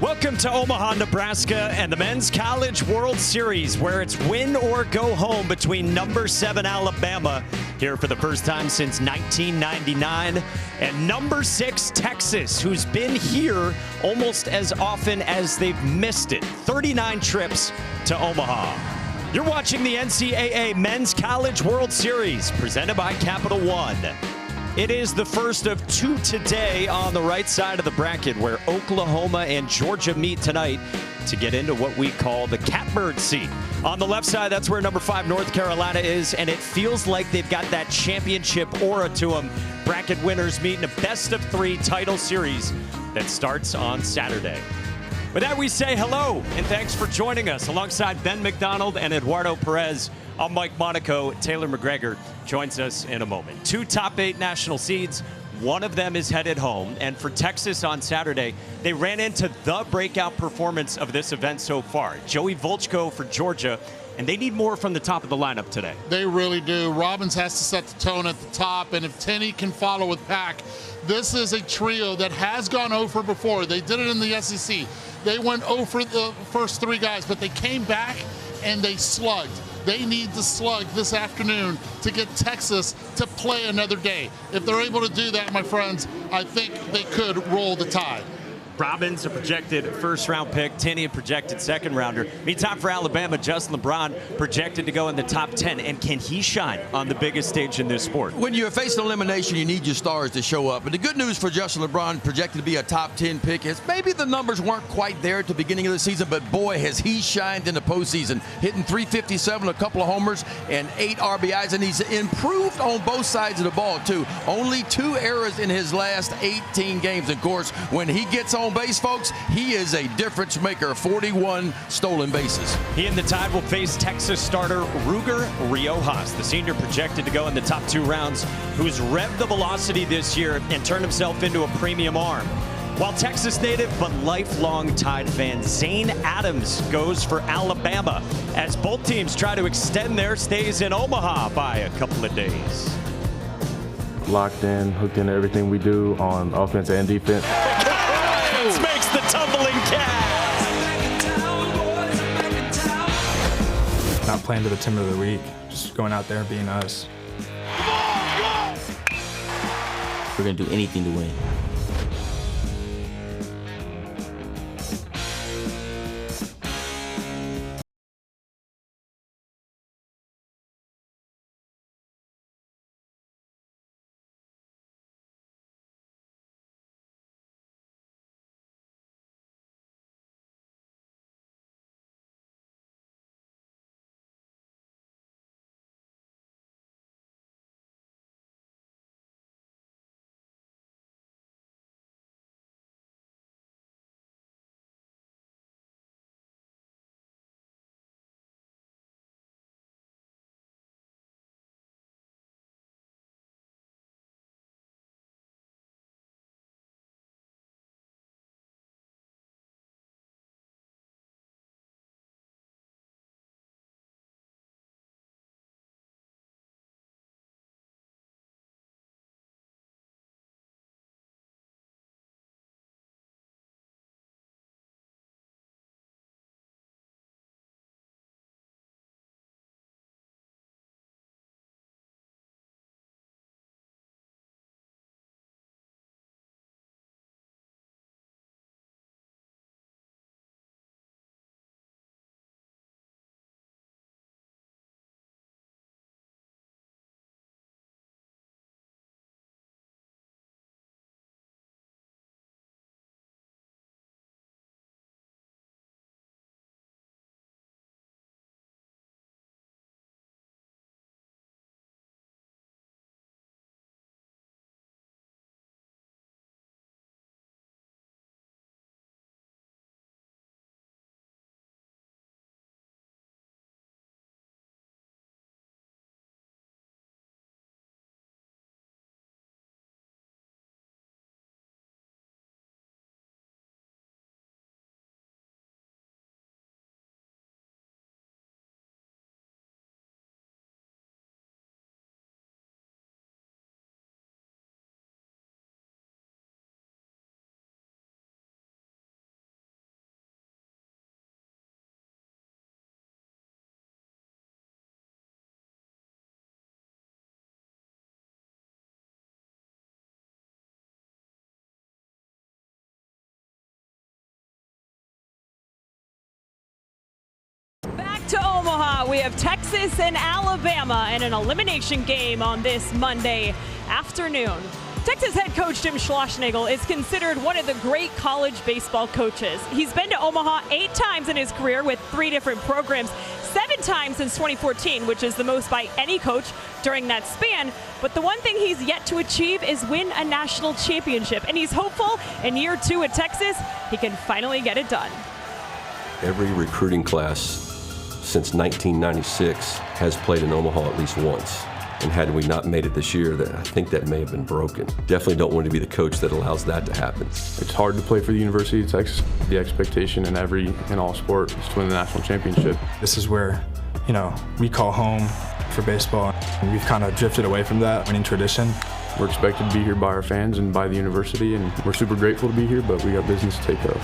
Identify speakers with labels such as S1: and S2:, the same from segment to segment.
S1: Welcome to Omaha, Nebraska, and the Men's College World Series, where it's win or go home between number 7 Alabama, here for the first time since 1999, and number 6 Texas, who's been here almost as often as they've missed it. 39 trips to Omaha. You're watching the NCAA Men's College World Series, presented by Capital One. It is the first of 2 today on the right side of the bracket, where Oklahoma and Georgia meet tonight to get into what we call the catbird seat. On the left side, that's where number 5 North Carolina is, and it feels like they've got that championship aura to them. Bracket winners meet in a best-of-3 title series that starts on Saturday. With that, we say hello and thanks for joining us. Alongside Ben McDonald and Eduardo Perez, I'm Mike Monaco. Taylor McGregor joins us in a moment. 2 top 8 national seeds. One of them is headed home. And for Texas on Saturday, they ran into the breakout performance of this event so far. Joey Volchko for Georgia. And they need more from the top of the lineup today.
S2: They really do. Robbins has to set the tone at the top, and if Tenney can follow with Pack, this is a trio that has gone over before. They did it in the SEC. They went over the first 3 guys, but they came back and they slugged. They need to slug this afternoon to get Texas to play another day. If they're able to do that, my friends, I think they could roll the tide.
S1: Robbins, a projected first-round pick. Tenney, a projected second-rounder. Meantime, for Alabama, Justin LeBron projected to go in the top 10. And can he shine on the biggest stage in this sport?
S3: When you're facing elimination, you need your stars to show up. But the good news for Justin LeBron, projected to be a top 10 pick, is maybe the numbers weren't quite there at the beginning of the season, but boy, has he shined in the postseason. Hitting .357, a couple of homers, and 8 RBIs, and he's improved on both sides of the ball, too. Only 2 errors in his last 18 games. Of course, when he gets on base, folks, he is a difference maker. 41 stolen bases.
S1: He and the Tide will face Texas starter Ruger Riojas, the senior projected to go in the top 2 rounds, who's revved the velocity this year and turned himself into a premium arm. While Texas native but lifelong Tide fan Zane Adams goes for Alabama, as both teams try to extend their stays in Omaha by a couple of days.
S4: Locked in, hooked into everything we do on offense and defense.
S1: Makes the tumbling catch.
S5: Not playing to the team of the week, just going out there and being us.
S6: We're going to do anything to win.
S7: Back to Omaha, we have Texas and Alabama in an elimination game on this Monday afternoon. Texas head coach Jim Schlossnagle is considered one of the great college baseball coaches. He's been to Omaha 8 times in his career with 3 different programs, 7 times since 2014, which is the most by any coach during that span. But the one thing he's yet to achieve is win a national championship. And he's hopeful in year 2 at Texas, he can finally get it done.
S8: Every recruiting class since 1996 has played in Omaha at least once. And had we not made it this year, I think that may have been broken. Definitely don't want to be the coach that allows that to happen.
S4: It's hard to play for the University of Texas. The expectation in all sport is to win the national championship.
S5: This is where, we call home for baseball. And we've kind of drifted away from that winning tradition.
S4: We're expected to be here by our fans and by the university, and we're super grateful to be here, but we got business to take care of.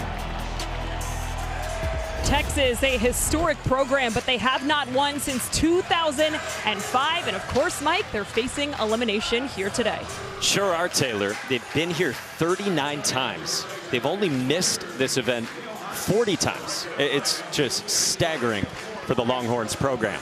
S7: Texas, a historic program, but they have not won since 2005. And of course, Mike, they're facing elimination here today.
S1: Sure are, Taylor. They've been here 39 times. They've only missed this event 40 times. It's just staggering for the Longhorns program.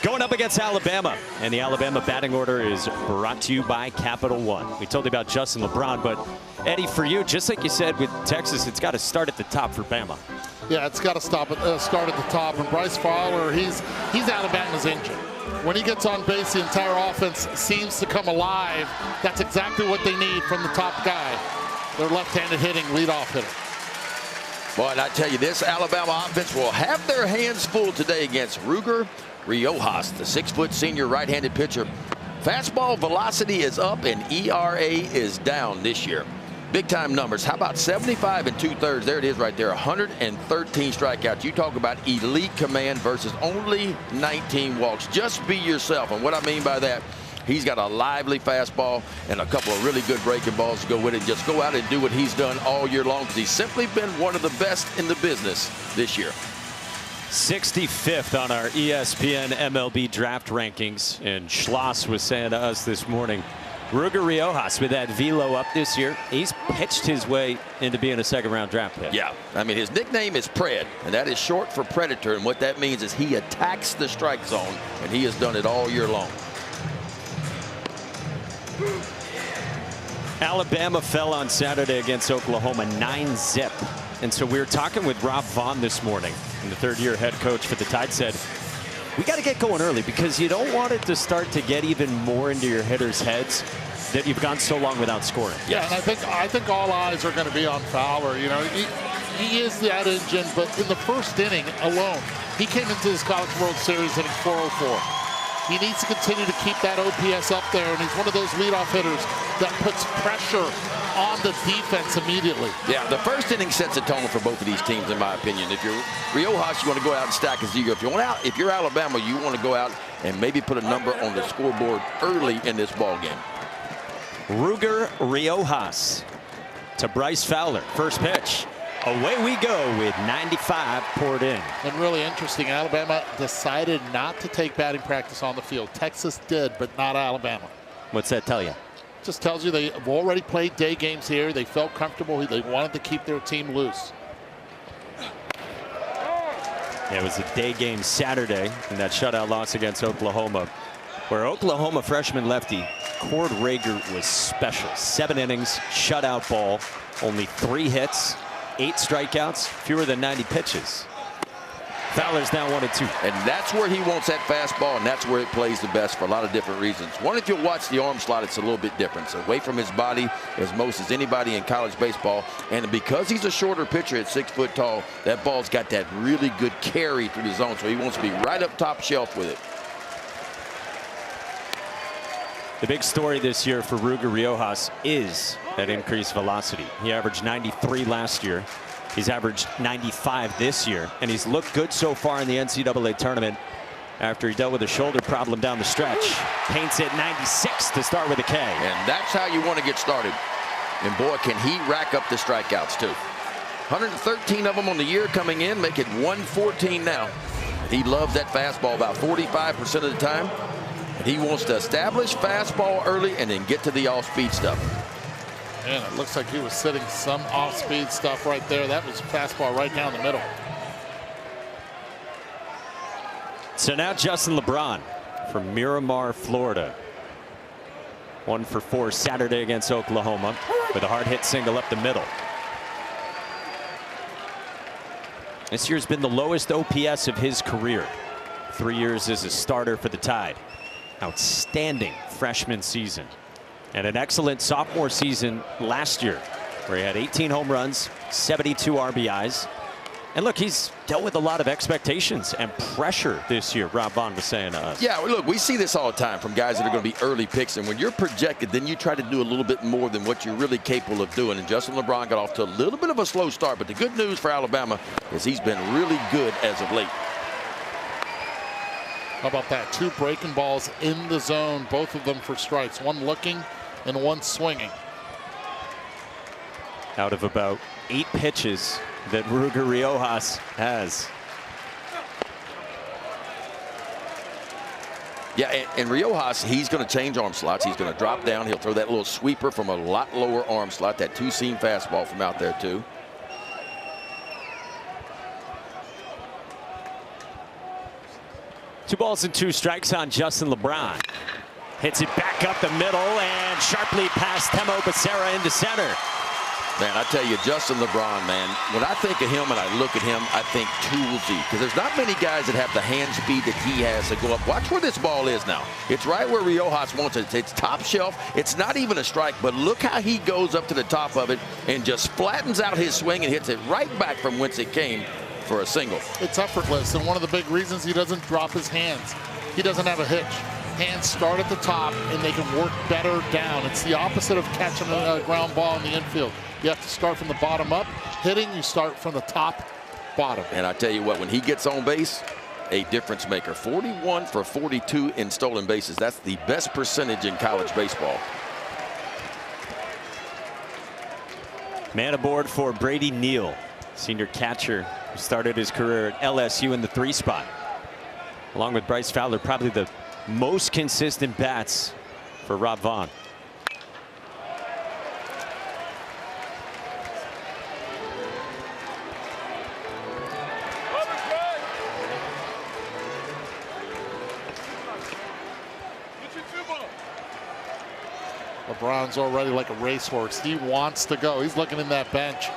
S1: Going up against Alabama, and the Alabama batting order is brought to you by Capital One. We told you about Justin LeBron, but Eddie, for you, just like you said with Texas, it's got to start at the top for Bama.
S2: Yeah, it's got to start at the top. And Bryce Fowler, he's Alabama's engine. When he gets on base, the entire offense seems to come alive. That's exactly what they need from the top guy, their left-handed hitting leadoff hitter.
S3: Boy, and I tell you, this Alabama offense will have their hands full today against Ruger Riojas, the 6-foot senior right-handed pitcher. Fastball velocity is up and ERA is down this year. Big time numbers. How about 75 2/3? There it is right there. 113 strikeouts. You talk about elite command versus only 19 walks. Just be yourself. And what I mean by that, he's got a lively fastball and a couple of really good breaking balls to go with it. Just go out and do what he's done all year long, because he's simply been one of the best in the business this year.
S1: 65th on our ESPN MLB draft rankings, and Schloss was saying to us this morning, Ruger Riojas, with that velo up this year, he's pitched his way into being a second-round draft pick.
S3: Yeah, I mean, his nickname is Pred, and that is short for Predator, and what that means is he attacks the strike zone, and he has done it all year long.
S1: Alabama fell on Saturday against Oklahoma 9-zip. And so we were talking with Rob Vaughn this morning, and the third-year head coach for the Tide said, we got to get going early, because you don't want it to start to get even more into your hitters' heads that you've gone so long without scoring.
S2: Yeah, and I think all eyes are going to be on Fowler. He is that engine, but in the first inning alone, he came into this College World Series hitting .404. He needs to continue to keep that OPS up there, and he's one of those leadoff hitters that puts pressure on the defense immediately.
S3: Yeah, the first inning sets a tone for both of these teams, in my opinion. If you're Riojas, you want to go out and stack as eager. If you're Alabama, you want to go out and maybe put a number on the scoreboard early in this ball game.
S1: Ruger Riojas to Bryce Fowler. First pitch. Away we go with 95 poured in.
S2: And really interesting, Alabama decided not to take batting practice on the field. Texas did, but not Alabama.
S1: What's that tell you?
S2: Just tells you they've already played day games here. They felt comfortable. They wanted to keep their team loose.
S1: It was a day game Saturday in that shutout loss against Oklahoma, where Oklahoma freshman lefty Cord Rager was special. 7 innings, shutout ball, only 3 hits, 8 strikeouts, fewer than 90 pitches. Fowler's now 1-2.
S3: And that's where he wants that fastball, and that's where it plays the best for a lot of different reasons. One, if you watch the arm slot, it's a little bit different. It's away from his body as most as anybody in college baseball. And because he's a shorter pitcher at 6 foot tall, that ball's got that really good carry through the zone. So he wants to be right up top shelf with it.
S1: The big story this year for Ruger Riojas is that increased velocity. He averaged 93 last year. He's averaged 95 this year, and he's looked good so far in the NCAA tournament after he dealt with a shoulder problem down the stretch. Paints at 96 to start with a K.
S3: And that's how you want to get started. And boy, can he rack up the strikeouts too. 113 of them on the year coming in, make it 114 now. He loves that fastball about 45% of the time. And he wants to establish fastball early and then get to the off-speed stuff.
S2: Man, it looks like he was sitting some off-speed stuff right there. That was fastball right down the middle.
S1: So now Justin LeBron from Miramar, Florida. 1 for 4 Saturday against Oklahoma with a hard hit single up the middle. This year's been the lowest OPS of his career. 3 years as a starter for the Tide. Outstanding freshman season. And an excellent sophomore season last year, where he had 18 home runs, 72 RBIs. And look, he's dealt with a lot of expectations and pressure this year, Rob Vaughn was saying to us.
S3: Yeah, well, look, we see this all the time from guys that are going to be early picks. And when you're projected, then you try to do a little bit more than what you're really capable of doing. And Justin LeBron got off to a little bit of a slow start. But the good news for Alabama is he's been really good as of late.
S2: How about that? 2 breaking balls in the zone, both of them for strikes. One looking and one swinging.
S1: Out of about 8 pitches that Ruger Riojas has.
S3: Yeah, and Riojas, he's going to change arm slots. He's going to drop down. He'll throw that little sweeper from a lot lower arm slot, that 2-seam fastball from out there, too.
S1: Two balls and 2 strikes on Justin LeBron. Hits it back up the middle and sharply past Temo Becerra into center.
S3: Man, I tell you, Justin LeBron, man, when I think of him and I look at him, I think toolsy. Because there's not many guys that have the hand speed that he has to go up. Watch where this ball is now. It's right where Riojas wants it. It's top shelf. It's not even a strike, but look how he goes up to the top of it and just flattens out his swing and hits it right back from whence it came for a single.
S2: It's effortless, and one of the big reasons he doesn't drop his hands. He doesn't have a hitch. Hands start at the top, and they can work better down. It's the opposite of catching a ground ball in the infield. You have to start from the bottom up. Hitting, you start from the top, bottom.
S3: And I tell you what, when he gets on base, a difference maker. 41 for 42 in stolen bases. That's the best percentage in college baseball.
S1: Man aboard for Brady Neal, senior catcher who started his career at LSU in the 3 spot. Along with Bryce Fowler, probably the most consistent bats for Rob Vaughn.
S2: LeBron's already like a racehorse. He wants to go. He's looking in that bench.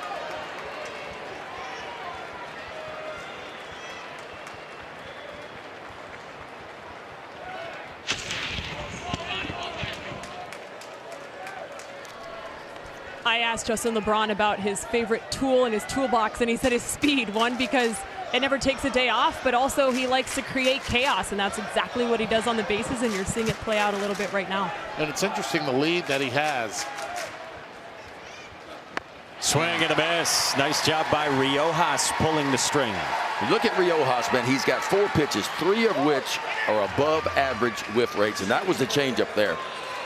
S7: I asked Justin LeBron about his favorite tool in his toolbox, and he said his speed. One, because it never takes a day off, but also he likes to create chaos, and that's exactly what he does on the bases, and you're seeing it play out a little bit right now.
S2: And it's interesting the lead that he has.
S1: Swing and a miss. Nice job by Riojas pulling the string.
S3: You look at Riojas, man, he's got 4 pitches, 3 of which are above average whiff rates, and that was the changeup there.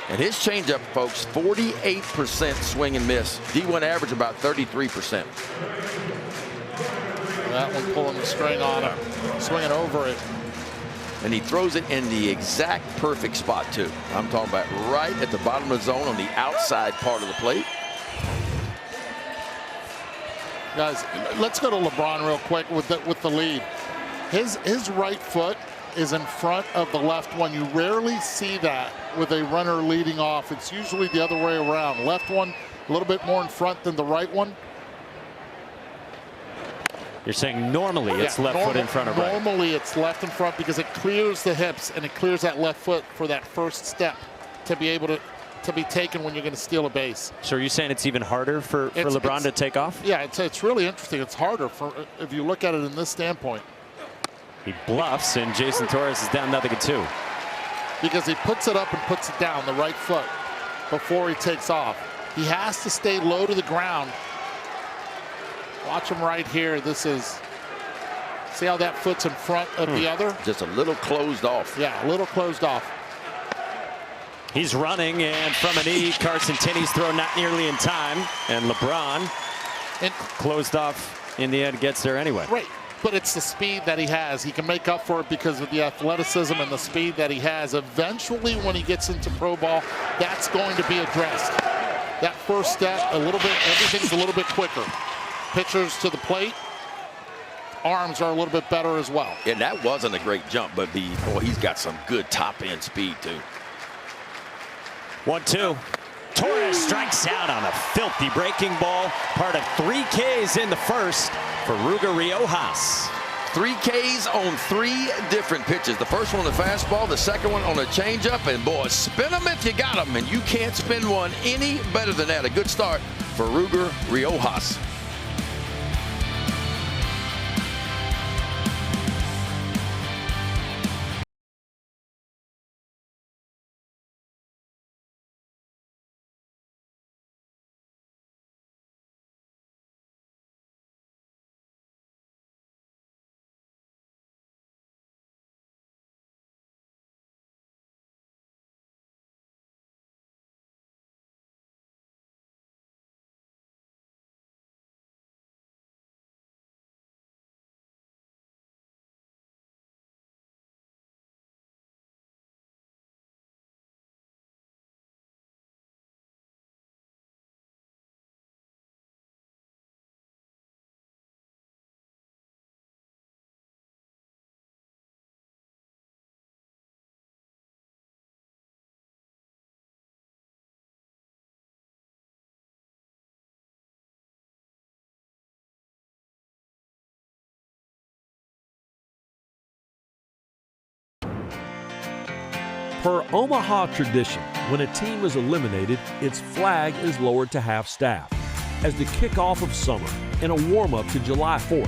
S3: And his changeup, folks, 48% swing and miss. D1 average about 33%.
S2: That one pulling the string on him, swinging over it.
S3: And he throws it in the exact perfect spot, too. I'm talking about right at the bottom of the zone on the outside part of the plate.
S2: Guys, let's go to LeBron real quick with the lead. His right foot is in front of the left one. You rarely see that with a runner leading off. It's usually the other way around. Left one a little bit more in front than the right one.
S1: You're saying normally it's left foot in front of right.
S2: Normally it's left in front because it clears the hips and it clears that left foot for that first step to be able to be taken when you're going to steal a base.
S1: So are you saying it's even harder for LeBron to take off?
S2: Yeah, it's really interesting. It's harder if you look at it in this standpoint.
S1: He bluffs, and Jason Torres is down 0-2.
S2: Because he puts it up and puts it down, the right foot, before he takes off. He has to stay low to the ground. Watch him right here. This is, see how that foot's in front of the other?
S3: Just a little closed off.
S2: Yeah, a little closed off.
S1: He's running, and from an E, Carson Tinney's throw not nearly in time, and LeBron closed off in the end, gets there anyway.
S2: Right. But it's the speed that he has. He can make up for it because of the athleticism and the speed that he has. Eventually, when he gets into pro ball, that's going to be addressed. That first step, everything's a little bit quicker. Pitchers to the plate. arms are a little bit better as well.
S3: And that wasn't a great jump, but he's got some good top-end speed, too.
S1: 1-2. Torres strikes out on a filthy breaking ball. Part of 3 Ks in the first for Ruger Riojas.
S3: 3 Ks on 3 different pitches. The first one on the fastball, the second one on a changeup, and boy, spin them if you got them, and you can't spin one any better than that. A good start for Ruger Riojas.
S9: Per Omaha tradition, when a team is eliminated, its flag is lowered to half-staff as the kickoff of summer and a warm-up to July 4th.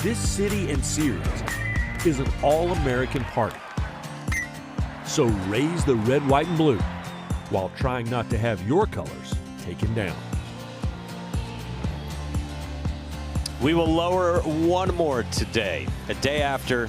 S9: This city and series is an all-American party. So raise the red, white, and blue while trying not to have your colors taken down.
S1: We will lower one more today, a day after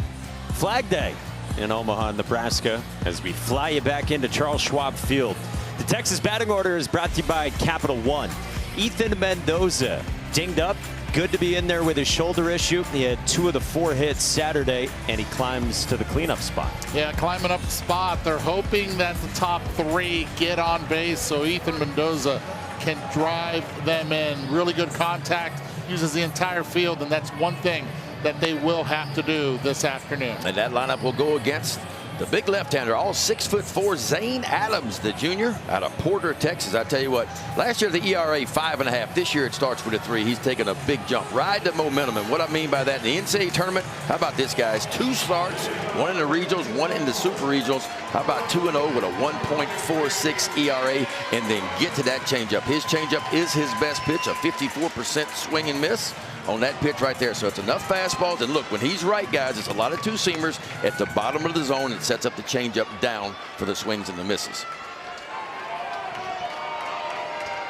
S1: Flag Day in Omaha, Nebraska, as we fly you back into Charles Schwab Field. The Texas batting order is brought to you by Capital One. Ethan Mendoza, dinged up, good to be in there with his shoulder issue. He had 2 of the 4 hits Saturday, and he climbs to the cleanup spot.
S2: Yeah, climbing up the spot. They're hoping that the top 3 get on base so Ethan Mendoza can drive them in. Really good contact, uses the entire field, and that's one thing that they will have to do this afternoon.
S3: And that lineup will go against the big left-hander, all 6'4", Zane Adams, the junior, out of Porter, Texas. I tell you what, last year the ERA 5.5. This year it starts with a 3. He's taken a big jump. Ride the momentum. And what I mean by that, in the NCAA tournament, how about this, guys? 2 starts, 1 in the regionals, 1 in the super regionals. How about 2-0 with a 1.46 ERA, and then get to that changeup. His changeup is his best pitch, a 54% swing and miss on that pitch right there. So it's enough fastballs. And look, when he's right, guys, it's a lot of 2-seamers at the bottom of the zone and sets up the changeup down for the swings and the misses.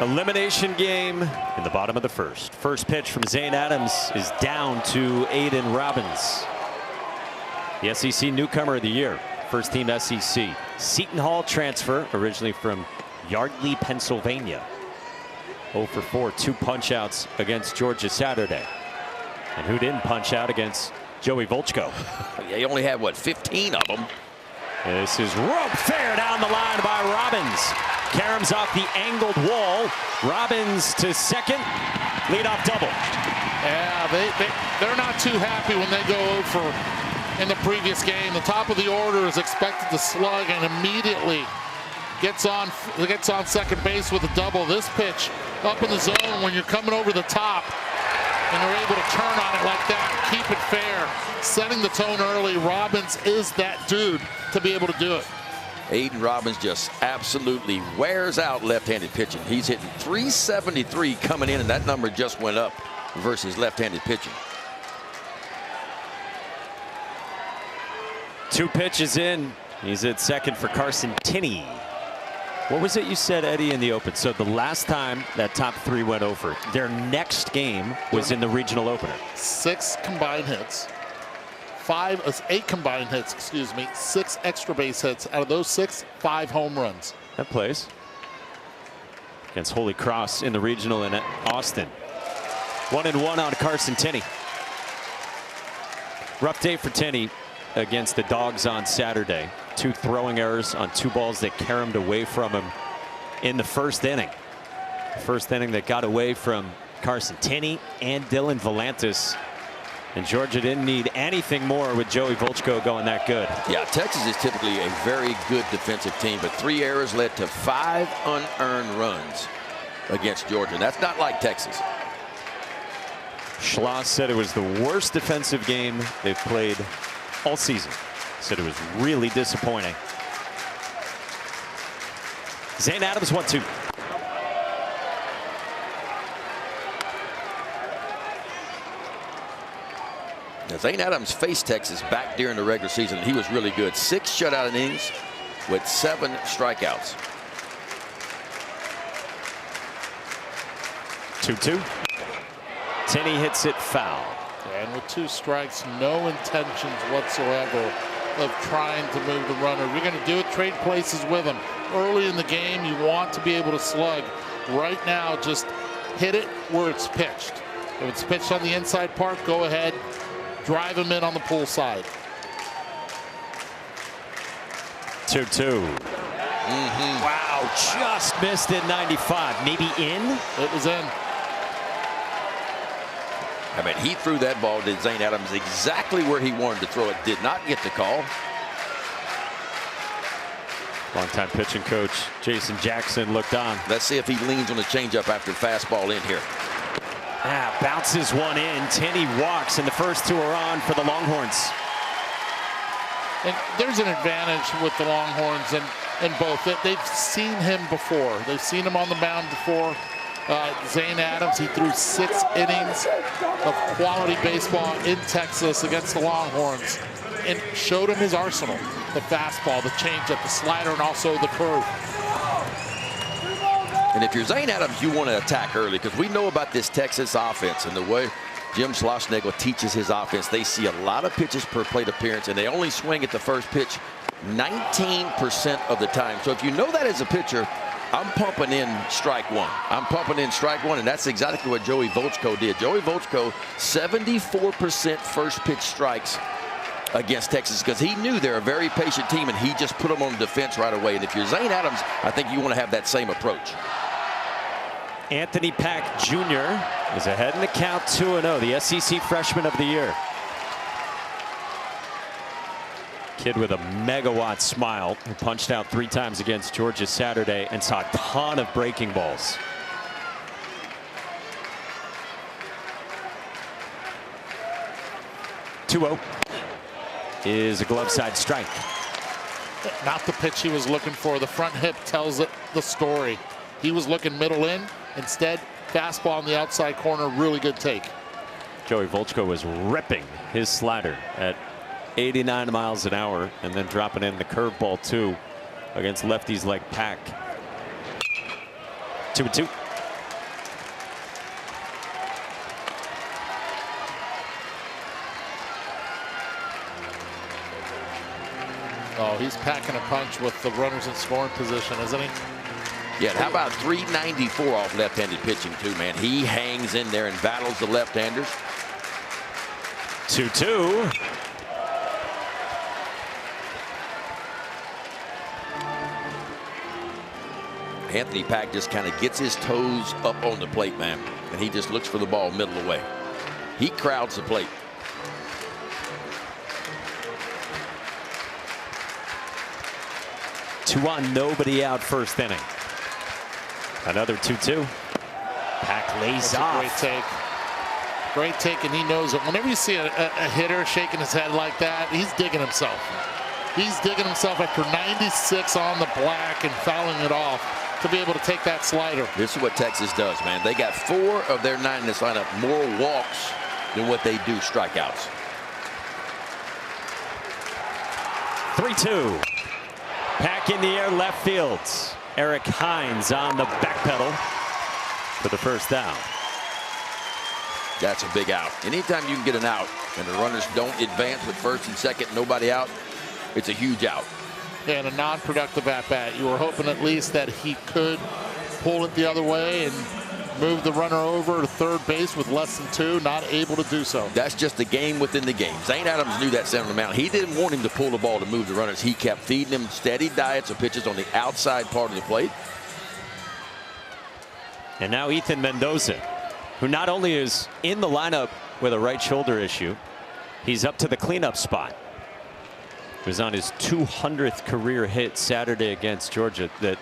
S1: Elimination game in the bottom of the first. First pitch from Zane Adams is down to Aiden Robbins, the SEC newcomer of the year, first team SEC. Seton Hall transfer, originally from Yardley, Pennsylvania. 0 for 4, 2 punch-outs against Georgia Saturday. And who didn't punch out against Joey Volchko?
S3: Yeah, he only had, what, 15 of them?
S1: This is rope fair down the line by Robbins. Caroms off the angled wall. Robbins to second. Leadoff double.
S2: Yeah, they're not too happy when they go over in the previous game. The top of the order is expected to slug and immediately gets on second base with a double. This pitch up in the zone when you're coming over the top and you're able to turn on it like that, keep it fair, setting the tone early. Robbins is that dude to be able to do it.
S3: Aiden Robbins just absolutely wears out left-handed pitching. He's hitting 373 coming in, and that number just went up versus left-handed pitching.
S1: 2 pitches in. He's at second for Carson Tinney. What was it you said, Eddie, in the open? So the last time that top 3 went over, their next game was in the regional opener.
S2: 6 combined hits. 8 combined hits, excuse me. 6 extra base hits. Out of those 6, 5 home runs.
S1: That plays against Holy Cross in the regional in Austin. 1-1 on Carson Tinney. Rough day for Tinney against the Dogs on Saturday. 2 throwing errors on 2 balls that caromed away from him in the first inning. The first inning that got away from Carson Tinney and Dylan Volantis. And Georgia didn't need anything more with Joey Volchko going that good.
S3: Yeah, Texas is typically a very good defensive team, but 3 errors led to 5 unearned runs against Georgia. That's not like Texas.
S1: Schloss said it was the worst defensive game they've played all season. Said it was really disappointing. Zane Adams 1-2.
S3: Now, Zane Adams faced Texas back during the regular season. He was really good. 6 shutout innings with 7 strikeouts.
S1: 2-2. Tenney hits it foul.
S2: And with 2 strikes, no intentions whatsoever of trying to move the runner. We're going to do it, trade places with him. Early in the game, you want to be able to slug. Right now, just hit it where it's pitched. If it's pitched on the inside part, go ahead. Drive him in on the pull side.
S1: 2-2. Wow, just missed it 95. Maybe in?
S2: It was in.
S3: I mean, he threw that ball to Zane Adams exactly where he wanted to throw it. Did not get the call.
S1: Longtime pitching coach Jason Jackson looked on.
S3: Let's see if he leans on the changeup after fastball in here.
S1: Bounces one in. Tenney walks, and the first 2 are on for the Longhorns.
S2: And there's an advantage with the Longhorns in both. They've seen him before. They've seen him on the mound before. Zane Adams, he threw 6 innings of quality baseball in Texas against the Longhorns and showed him his arsenal. The fastball, the changeup, the slider, and also the curve.
S3: And if you're Zane Adams, you want to attack early because we know about this Texas offense and the way Jim Schlossnagle teaches his offense. They see a lot of pitches per plate appearance, and they only swing at the first pitch 19% of the time. So if you know that as a pitcher, I'm pumping in strike one. I'm pumping in strike one, and that's exactly what Joey Volchko did. Joey Volchko, 74% first pitch strikes against Texas because he knew they're a very patient team, and he just put them on defense right away. And if you're Zane Adams, I think you want to have that same approach.
S1: Anthony Pack Jr. is ahead in the count 2-0, the SEC Freshman of the Year. Kid with a megawatt smile who punched out 3 times against Georgia Saturday and saw a ton of breaking balls. (2-0) is a glove side strike.
S2: Not the pitch he was looking for. The front hip tells it the story. He was looking middle in. Instead, fastball on the outside corner. Really good take.
S1: Joey Volchko was ripping his slider at 89 miles an hour and then dropping in the curveball too against lefties like Pack. 2-2.
S2: Oh, he's packing a punch with the runners in scoring position, isn't he?
S3: Yeah, how about 394 off left-handed pitching too, man? He hangs in there and battles the left-handers.
S1: 2-2.
S3: Anthony Pack just kind of gets his toes up on the plate, man, and he just looks for the ball middle away. He crowds the plate.
S1: Two on, nobody out, first inning. Another 2-2. Pack lays
S2: That's
S1: off.
S2: a great take. Great take, and he knows it. Whenever you see a hitter shaking his head like that, he's digging himself. He's digging himself after 96 on the black and fouling it off to be able to take that slider.
S3: This is what Texas does, man. They got 4 of their 9 in this lineup more walks than what they do strikeouts.
S1: 3-2. Pack in the air, left field. Eric Hines on the back pedal for the first down.
S3: That's a big out. Anytime you can get an out and the runners don't advance with first and second, nobody out, it's a huge out.
S2: And a non-productive at-bat. You were hoping at least that he could pull it the other way and move the runner over to third base with less than 2, not able to do so.
S3: That's just the game within the game. Zane Adams knew that center of the mound. He didn't want him to pull the ball to move the runners. He kept feeding him steady diets of pitches on the outside part of the plate.
S1: And now Ethan Mendoza, who not only is in the lineup with a right shoulder issue. He's up to the cleanup spot. He was on his 200th career hit Saturday against Georgia. That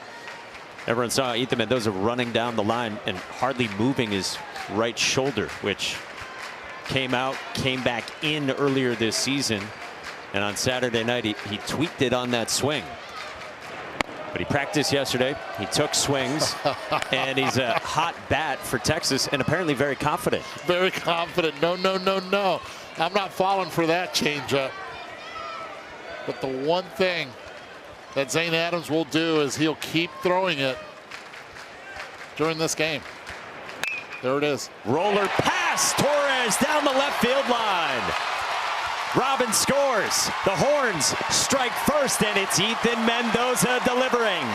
S1: everyone saw Ethan Mendoza running down the line and hardly moving his right shoulder, which came back in earlier this season. And on Saturday night, he tweaked it on that swing. But he practiced yesterday. He took swings, and he's a hot bat for Texas, and apparently very confident.
S2: Very confident. No, no, no, no. I'm not falling for that changeup. But the one thing that Zane Adams will do is he'll keep throwing it during this game. There it is.
S1: Roller pass. Torres down the left field line. Robbins scores. The Horns strike first, and it's Ethan Mendoza delivering.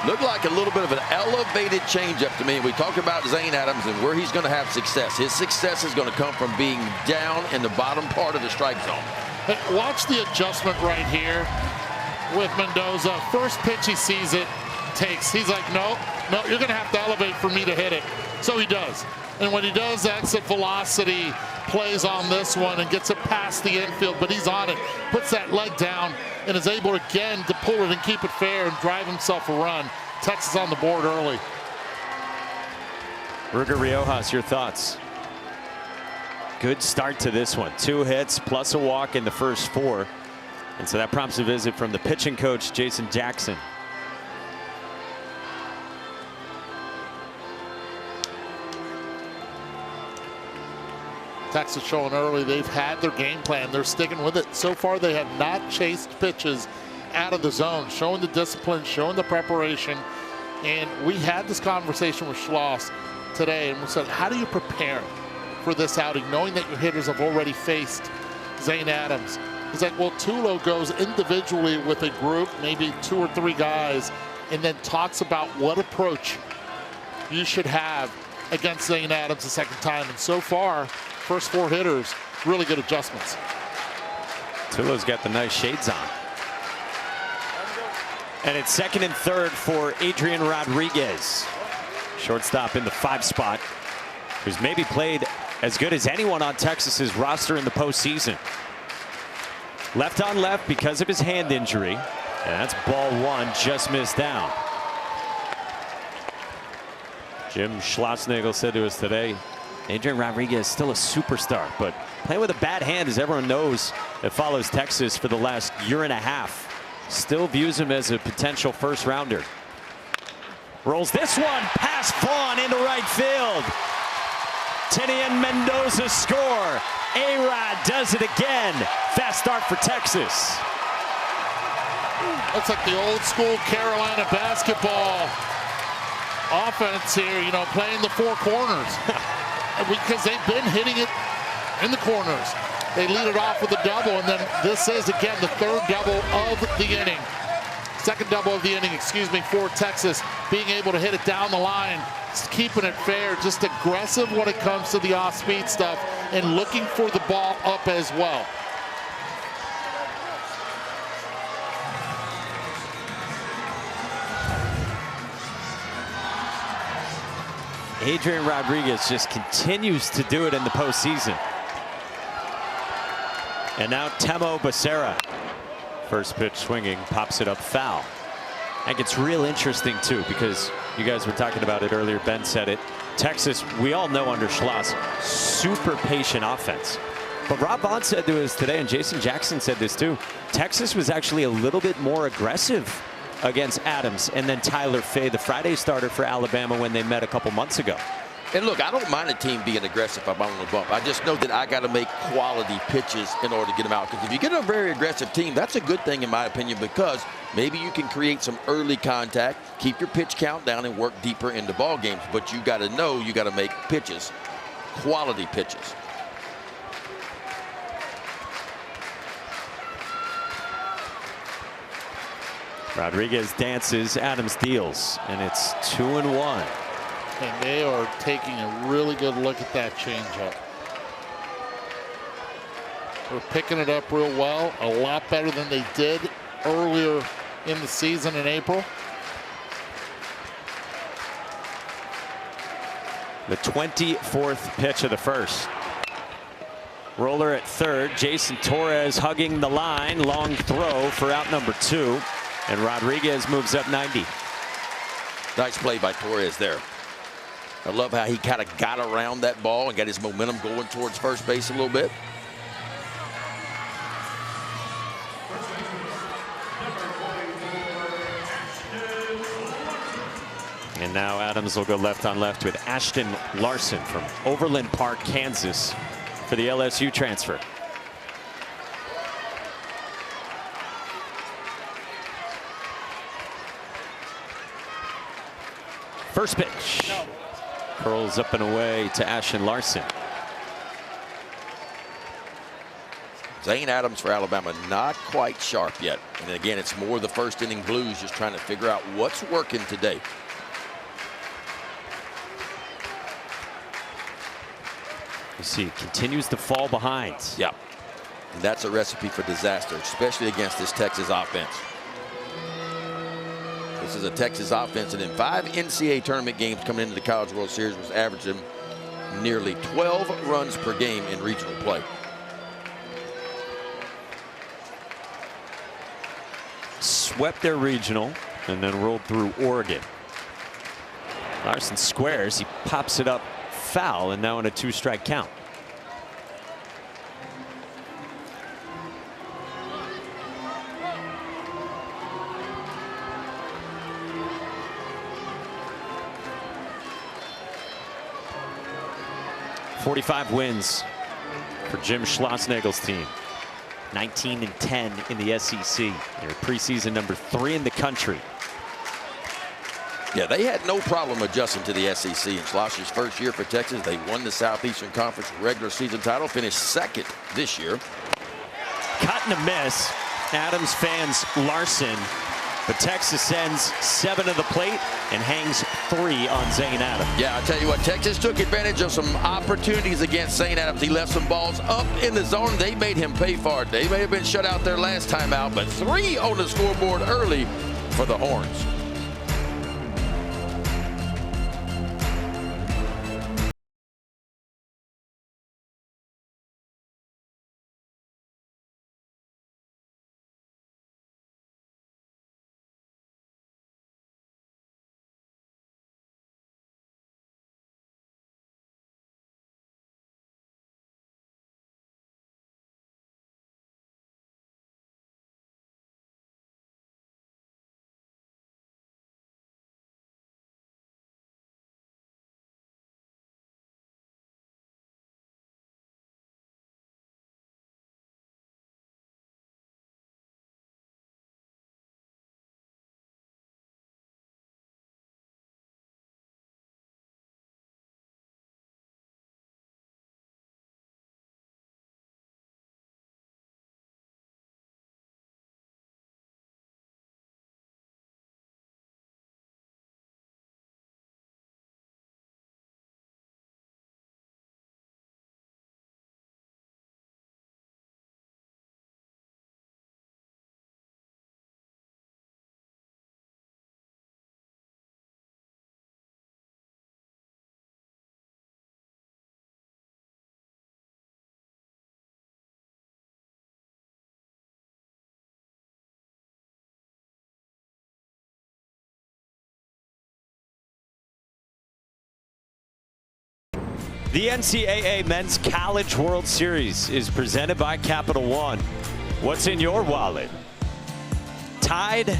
S3: Looked like a little bit of an elevated changeup to me. We talk about Zane Adams and where he's going to have success. His success is going to come from being down in the bottom part of the strike zone.
S2: Hey, watch the adjustment right here with Mendoza. First pitch he sees it, takes. He's like, no, you're going to have to elevate for me to hit it. So he does. And when he does, exit velocity plays on this one and gets it past the infield, but he's on it, puts that leg down, and is able again to pull it and keep it fair and drive himself a run. Texas on the board early.
S1: Ruger Riojas, your thoughts? Good start to this one. 2 hits plus a walk in the first 4. And so that prompts a visit from the pitching coach, Jason Jackson.
S2: Texas showing early they've had their game plan. They're sticking with it. So far they have not chased pitches out of the zone, showing the discipline, showing the preparation. And we had this conversation with Schloss today, and we said, how do you prepare for this outing, knowing that your hitters have already faced Zane Adams? He's like, well, Tulo goes individually with a group, maybe 2 or 3 guys, and then talks about what approach you should have against Zane Adams the second time. And so far, first 4 hitters, really good adjustments.
S1: Tulo's got the nice shades on. And it's second and third for Adrian Rodriguez. Shortstop in the 5 spot, who's maybe played as good as anyone on Texas's roster in the postseason. Left on left because of his hand injury. And that's ball 1, just missed down. Jim Schlossnagle said to us today, Adrian Rodriguez is still a superstar, but playing with a bad hand, as everyone knows that follows Texas for the last year and a half, still views him as a potential first rounder. Rolls this one past Vaughn into right field. Tinian Mendoza score. A-Rod does it again. Fast start for Texas.
S2: Looks like the old school Carolina basketball offense here, you know, playing the 4 corners. Because they've been hitting it in the corners. They lead it off with a double, and then this is, again, the 3rd double of the inning. 2nd double of the inning, excuse me, for Texas, being able to hit it down the line, just keeping it fair, just aggressive when it comes to the off-speed stuff, and looking for the ball up as well.
S1: Adrian Rodriguez just continues to do it in the postseason. And now Temo Becerra. First pitch swinging, pops it up foul. I think it's real interesting too, because you guys were talking about it earlier. Ben said it. Texas, we all know under Schloss, super patient offense. But Rob Vaughn said to us today, and Jason Jackson said this too, Texas was actually a little bit more aggressive against Adams and then Tyler Fay, the Friday starter for Alabama, when they met a couple months ago.
S3: And look, I don't mind a team being aggressive if I'm on the bump. I just know that I got to make quality pitches in order to get them out. Because if you get a very aggressive team, that's a good thing in my opinion, because maybe you can create some early contact, keep your pitch count down, and work deeper into ball games. But you got to know you got to make pitches, quality pitches.
S1: Rodriguez dances, Adams deals, and it's 2-1.
S2: And they are taking a really good look at that changeup. They're picking it up real well, a lot better than they did earlier in the season in April.
S1: The 24th pitch of the first. Roller at third. Jason Torres hugging the line. Long throw for out number 2. And Rodriguez moves up 90.
S3: Nice play by Torres there. I love how he kind of got around that ball and got his momentum going towards first base a little bit.
S1: And now Adams will go left on left with Ashton Larson from Overland Park, Kansas for the LSU transfer. First pitch. Curls up and away to Ashton Larson.
S3: Zane Adams for Alabama, not quite sharp yet. And again, it's more the first inning blues, just trying to figure out what's working today.
S1: You see, continues to fall behind.
S3: Yeah. And that's a recipe for disaster, especially against this Texas offense. This is a Texas offense that in 5 NCAA tournament games coming into the College World Series was averaging nearly 12 runs per game in regional play.
S1: Swept their regional and then rolled through Oregon. Larson squares. He pops it up foul, and now in a 2-strike count. .45 wins for Jim Schlossnagel's team. 19-10 in the SEC. They're preseason number 3 in the country.
S3: Yeah, they had no problem adjusting to the SEC. In Schloss's first year for Texas, they won the Southeastern Conference regular season title, finished 2nd this year.
S1: Cut and a miss. Adams fans Larson, but Texas sends 7 to the plate and hangs 3 on Zane Adams.
S3: Yeah, I'll tell you what, Texas took advantage of some opportunities against Zane Adams. He left some balls up in the zone. They made him pay for it. They may have been shut out their last time out, but 3 on the scoreboard early for the Horns.
S1: The NCAA Men's College World Series is presented by Capital One. What's in your wallet? Tide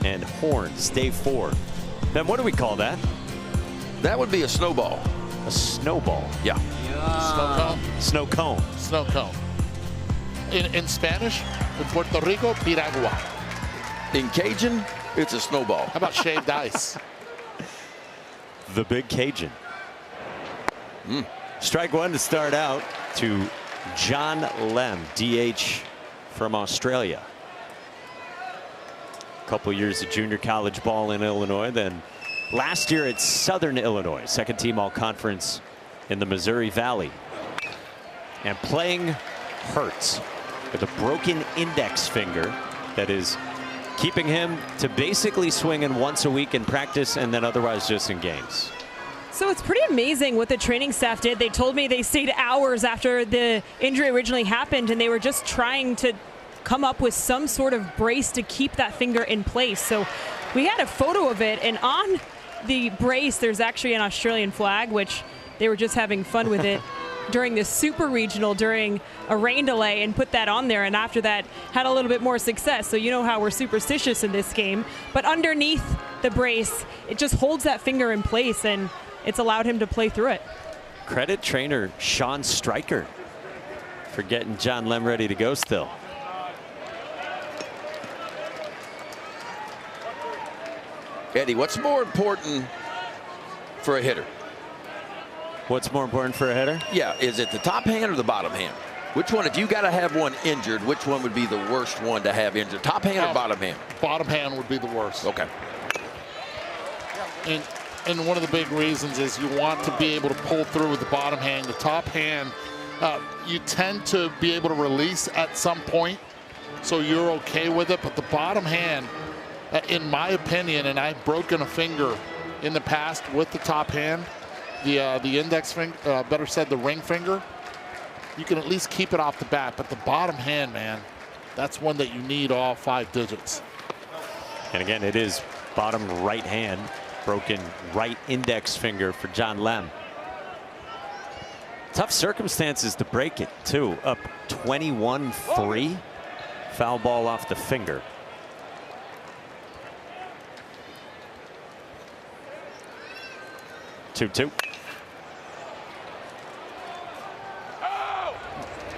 S1: and Horns, day 4. Then what do we call that?
S3: That would be a snowball.
S1: A snowball.
S3: Yeah.
S2: Snow cone.
S1: Snow cone.
S2: Snow cone. In Spanish, in Puerto Rico, piragua.
S3: In Cajun, it's a snowball.
S2: How about shaved ice?
S1: The Big Cajun. Strike 1 to start out to John Lem, DH from Australia. A couple years of junior college ball in Illinois, then last year at Southern Illinois, 2nd team all-conference in the Missouri Valley. And playing hurts with a broken index finger that is keeping him to basically swinging once a week in practice and then otherwise just in games.
S7: So it's pretty amazing what the training staff did. They told me they stayed hours after the injury originally happened, and they were just trying to come up with some sort of brace to keep that finger in place. So we had a photo of it, and on the brace there's actually an Australian flag, which they were just having fun with it during the Super Regional during a rain delay, and put that on there, and after that had a little bit more success. So you know how we're superstitious in this game. But underneath the brace, it just holds that finger in place, and it's allowed him to play through it.
S1: Credit trainer Sean Stryker for getting John Lem ready to go still.
S3: Eddie, what's more important for a hitter?
S1: What's more important for a hitter?
S3: Yeah, is it the top hand or the bottom hand? Which one, if you got to have one injured, which one would be the worst one to have injured? Top hand or bottom hand?
S2: Bottom hand would be the worst.
S3: Okay.
S2: And one of the big reasons is you want to be able to pull through with the bottom hand. The top hand, you tend to be able to release at some point, so you're okay with it. But the bottom hand, in my opinion, and I've broken a finger in the past with the top hand, the index finger, better said the ring finger, you can at least keep it off the bat. But the bottom hand, man, that's one that you need all 5 digits.
S1: And again, it is bottom right hand. Broken right index finger for John Lem. Tough circumstances to break it, too. Up 21-3. Foul ball off the finger. Two.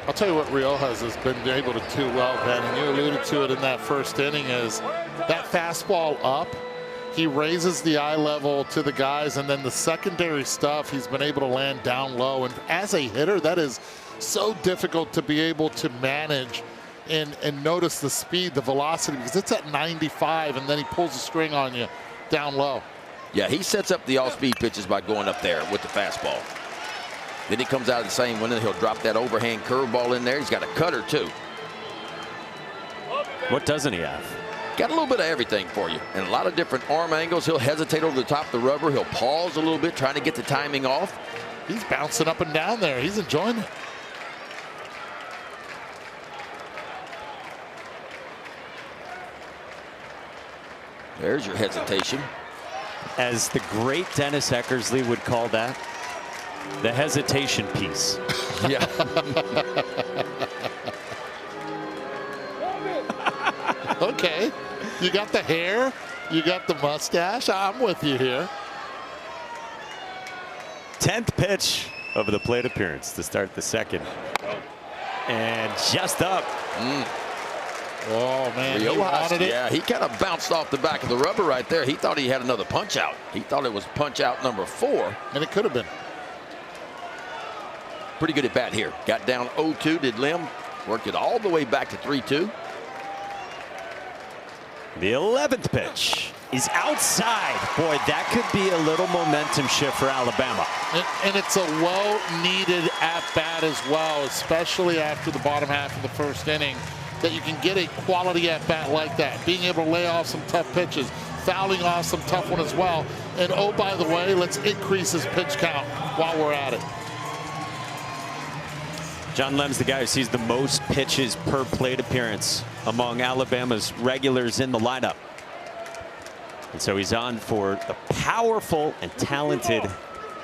S2: I'll tell you what Riojas has been able to do well, Ben, and you alluded to it in that first inning, is that fastball up. He raises the eye level to the guys, and then the secondary stuff he's been able to land down low. And as a hitter, that is so difficult to be able to manage and notice the speed, the velocity, because it's at 95, and then he pulls the string on you down low.
S3: Yeah, he sets up the off-speed pitches by going up there with the fastball. Then he comes out of the same one, and he'll drop that overhand curveball in there. He's got a cutter, too.
S1: What doesn't he have?
S3: Got a little bit of everything for you, and a lot of different arm angles. He'll hesitate over the top of the rubber. He'll pause a little bit, trying to get the timing off.
S2: He's bouncing up and down there. He's enjoying it.
S3: There's your hesitation.
S1: As the great Dennis Eckersley would call that, the hesitation piece.
S3: Yeah.
S2: Okay, you got the hair, you got the mustache. I'm with you here.
S1: 10th pitch of the plate appearance to start the second. And just up.
S2: Oh, man, he
S3: Riojas,
S2: wanted it.
S3: yeah, he kind of bounced off the back of the rubber right there. He thought he had another punch out. He thought it was punch out number 4.
S2: And it could have been.
S3: Pretty good at bat here. Got down 0-2, did Lem. Worked it all the way back to 3-2.
S1: The 11th pitch is outside. Boy, that could be a little momentum shift for Alabama.
S2: And it's a well-needed at-bat as well, especially after the bottom half of the first inning, that you can get a quality at-bat like that. Being able to lay off some tough pitches, fouling off some tough one as well. And oh, by the way, let's increase his pitch count while we're at it.
S1: John Lem's the guy who sees the most pitches per plate appearance among Alabama's regulars in the lineup. And so he's on for the powerful and talented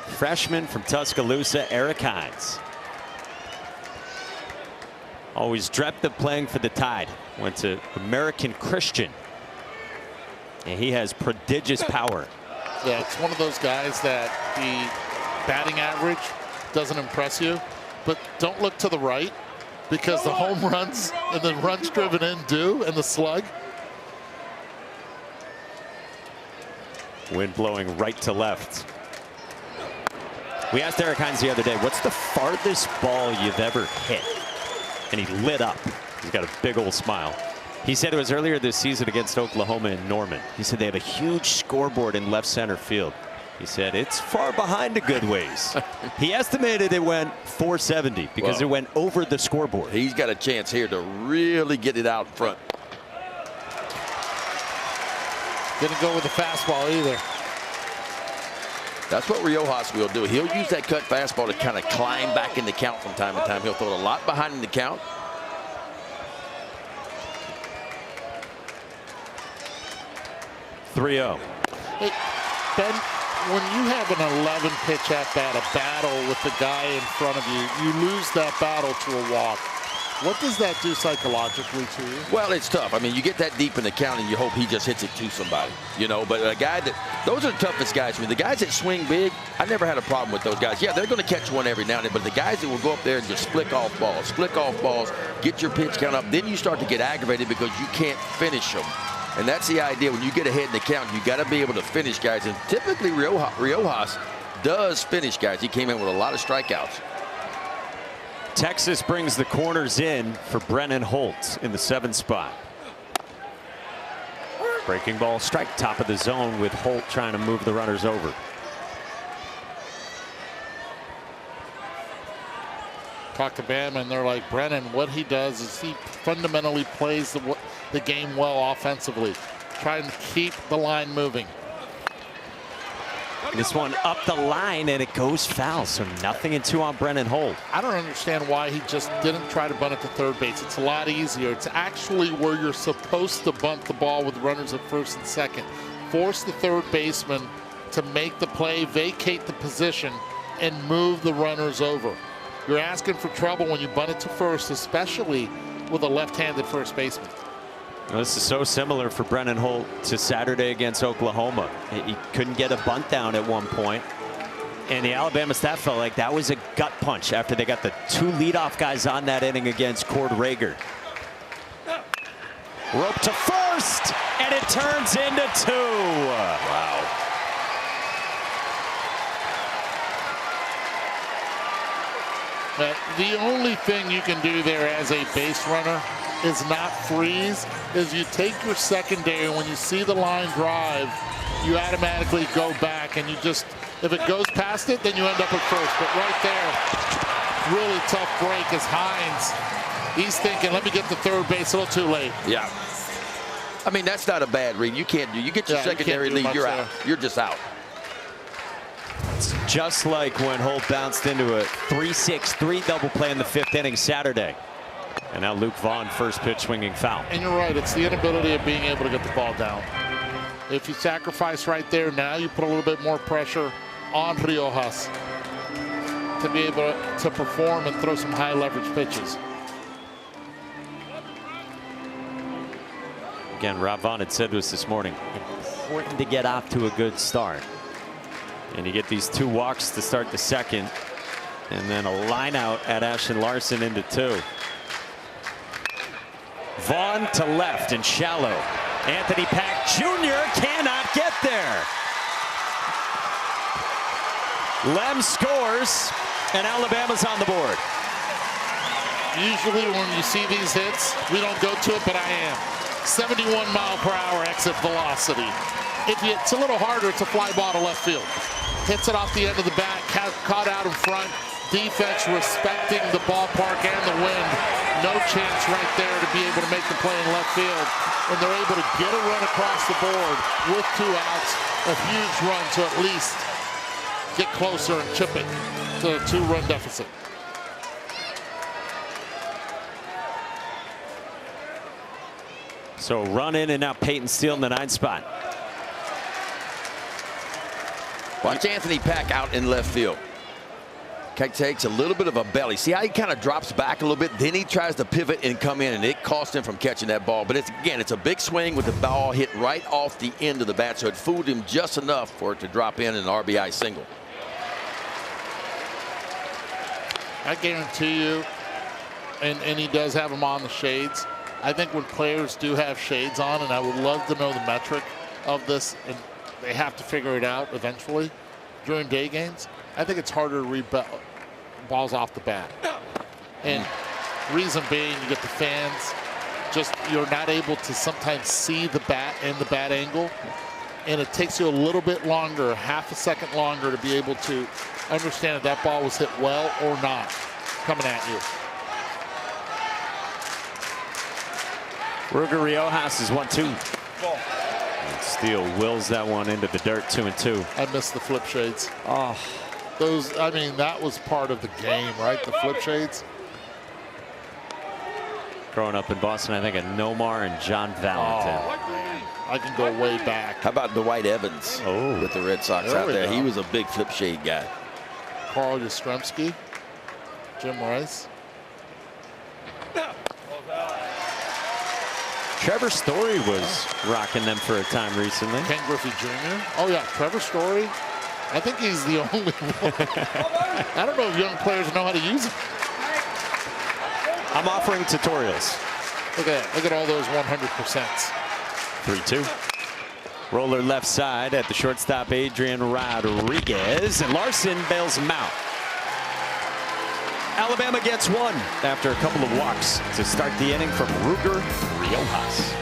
S1: freshman from Tuscaloosa, Eric Hines. Always dreamt of playing for the Tide. Went to American Christian. And he has prodigious power.
S2: Yeah, it's one of those guys that the batting average doesn't impress you. But don't look to the right, because the home runs and the runs driven in do, and the slug.
S1: Wind blowing right to left. We asked Eric Hines the other day, what's the farthest ball you've ever hit? And he lit up. He's got a big old smile. He said it was earlier this season against Oklahoma in Norman. He said they have a huge scoreboard in left center field. He said it's far behind a good ways. He estimated it went 470 because it went over the scoreboard.
S3: He's got a chance here to really get it out in front.
S2: Didn't go with the fastball either.
S3: That's what Riojas will do. He'll use that cut fastball to kind of climb back in the count from time to time. He'll throw a lot behind in the count.
S2: Hey, Ben, when you have an 11 pitch at bat, a battle with the guy in front of you, you lose that battle to a walk. What does that do psychologically to you?
S3: Well, it's tough. I mean, you get that deep in the count and you hope he just hits it to somebody, you know. But a guy those are the toughest guys for me. The guys that swing big, I never had a problem with those guys. Yeah, they're going to catch one every now and then, but the guys that will go up there and just flick off balls, get your pitch count up, then you start to get aggravated because you can't finish them. And that's the idea. When you get ahead in the count, you got to be able to finish guys. And typically, Riojas does finish guys. He came in with a lot of strikeouts.
S1: Texas brings the corners in for Brennan Holt in the 7th spot. Breaking ball strike, top of the zone with Holt trying to move the runners over.
S2: Talk to Bama and they're like, Brennan, what he does is he fundamentally plays the game well offensively, trying to keep the line moving.
S1: This one up the line and it goes foul, so 0-2 on Brennan Holt.
S2: I don't understand why he just didn't try to bunt it to third base. It's a lot easier. It's actually where you're supposed to bunt the ball with runners at first and second. Force the third baseman to make the play, vacate the position, and move the runners over. You're asking for trouble when you bunt it to first, especially with a left-handed first baseman.
S1: Well, this is so similar for Brennan Holt to Saturday against Oklahoma. He couldn't get a bunt down at one point, and the Alabama staff felt like that was a gut punch after they got the 2 leadoff guys on that inning against Cord Rager. Rope to first, and it turns into 2.
S3: Wow.
S2: But the only thing you can do there as a base runner is not freeze, is you take your secondary, when you see the line drive, you automatically go back and you just, if it goes past it, then you end up at first. But right there, really tough break is Hines. He's thinking, let me get to third base, a little too late.
S3: Yeah. I mean, that's not a bad read. You can't do, you get your secondary lead, you're out. You're just out.
S1: It's just like when Holt bounced into a 3-6-3 double play in the 5th inning Saturday. And now Luke Vaughn, first pitch swinging foul.
S2: And you're right, it's the inability of being able to get the ball down. If you sacrifice right there, now you put a little bit more pressure on Riojas to be able to perform and throw some high leverage pitches.
S1: Again, Rob Vaughn had said to us this morning, important to get off to a good start. And you get these 2 walks to start the 2nd, and then a line out at Ashton Larson into 2. Vaughn to left and shallow. Anthony Pack Jr. cannot get there. Lem scores, and Alabama's on the board.
S2: Usually when you see these hits, we don't go to it, but I am. 71-mile-per-hour exit velocity. It's a little harder. It's a fly ball to left field. Hits it off the end of the bat, caught out in front. Defense respecting the ballpark and the wind. No chance right there to be able to make the play in left field. And they're able to get a run across the board with 2 outs. A huge run to at least get closer and chip it to a 2-run deficit.
S1: So run in, and now Peyton Steele in the 9th spot.
S3: Watch Anthony Pack out in left field. Takes a little bit of a belly. See how he kind of drops back a little bit, then he tries to pivot and come in, and it cost him from catching that ball. But it's a big swing with the ball hit right off the end of the bat, so it fooled him just enough for it to drop in an RBI single.
S2: I guarantee you, and he does have them on the shades. I think when players do have shades on, and I would love to know the metric of this, and they have to figure it out eventually during day games, I think it's harder to read balls off the bat. And reason being, you get the fans, just you're not able to sometimes see the bat and the bat angle. And it takes you a little bit longer, half a second longer, to be able to understand if that ball was hit well or not coming at you.
S1: Ruger Riojas is 1-2. Steele wills that one into the dirt, 2-2.
S2: I missed the flip shades.
S1: Oh,
S2: Those, I mean, that was part of the game, right? The flip shades.
S1: growing up in Boston, I think of Nomar and John Valentin.
S2: Oh, man. I can go way back.
S10: How about Dwight Evans with the Red Sox out there? He was a big flip shade guy.
S2: Carl Yastrzemski, Jim Rice.
S1: Trevor Story was rocking them for a time recently.
S2: Ken Griffey Jr. Oh, yeah, Trevor Story. I think he's the only one. I don't know if young players know how to use it.
S1: I'm offering tutorials.
S2: Look at that. Look at all those 100%.
S1: 3-2. Roller left side at the shortstop, Adrian Rodriguez, and Larson bails him out. Alabama gets one after a couple of walks to start the inning from Ruger Riojas.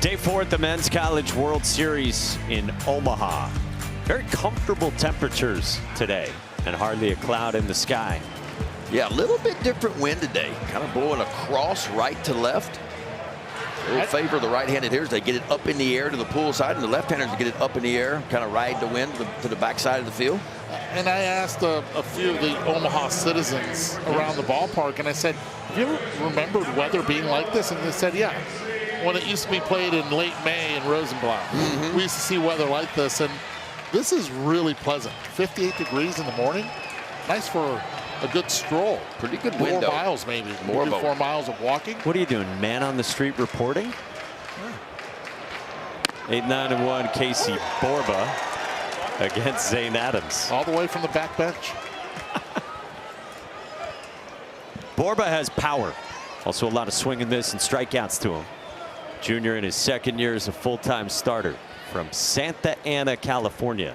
S1: Day 4 at the Men's College World Series in Omaha. Very comfortable temperatures today and hardly a cloud in the sky.
S10: Yeah, a little bit different wind today. Kind of blowing across right to left. It will favor the right-handed hitters. They get it up in the air to the pool side, and the left-handers get it up in the air, kind of ride the wind to the backside of the field.
S2: And I asked a few of the Omaha citizens around the ballpark, and I said, have you ever remembered weather being like this? And they said, yeah. When it used to be played in late May in Rosenblatt, we used to see weather like this, and this is really pleasant. 58 degrees in the morning. Nice for a good stroll.
S10: Pretty good window.
S2: 4 miles maybe. Maybe 4 miles of walking.
S1: What are you doing, man on the street reporting? 8-9-1 Casey Borba against Zane Adams.
S2: All the way from the back bench.
S1: Borba has power. Also a lot of swing and miss and strikeouts to him. Junior in his second year as a full-time starter from Santa Ana, California.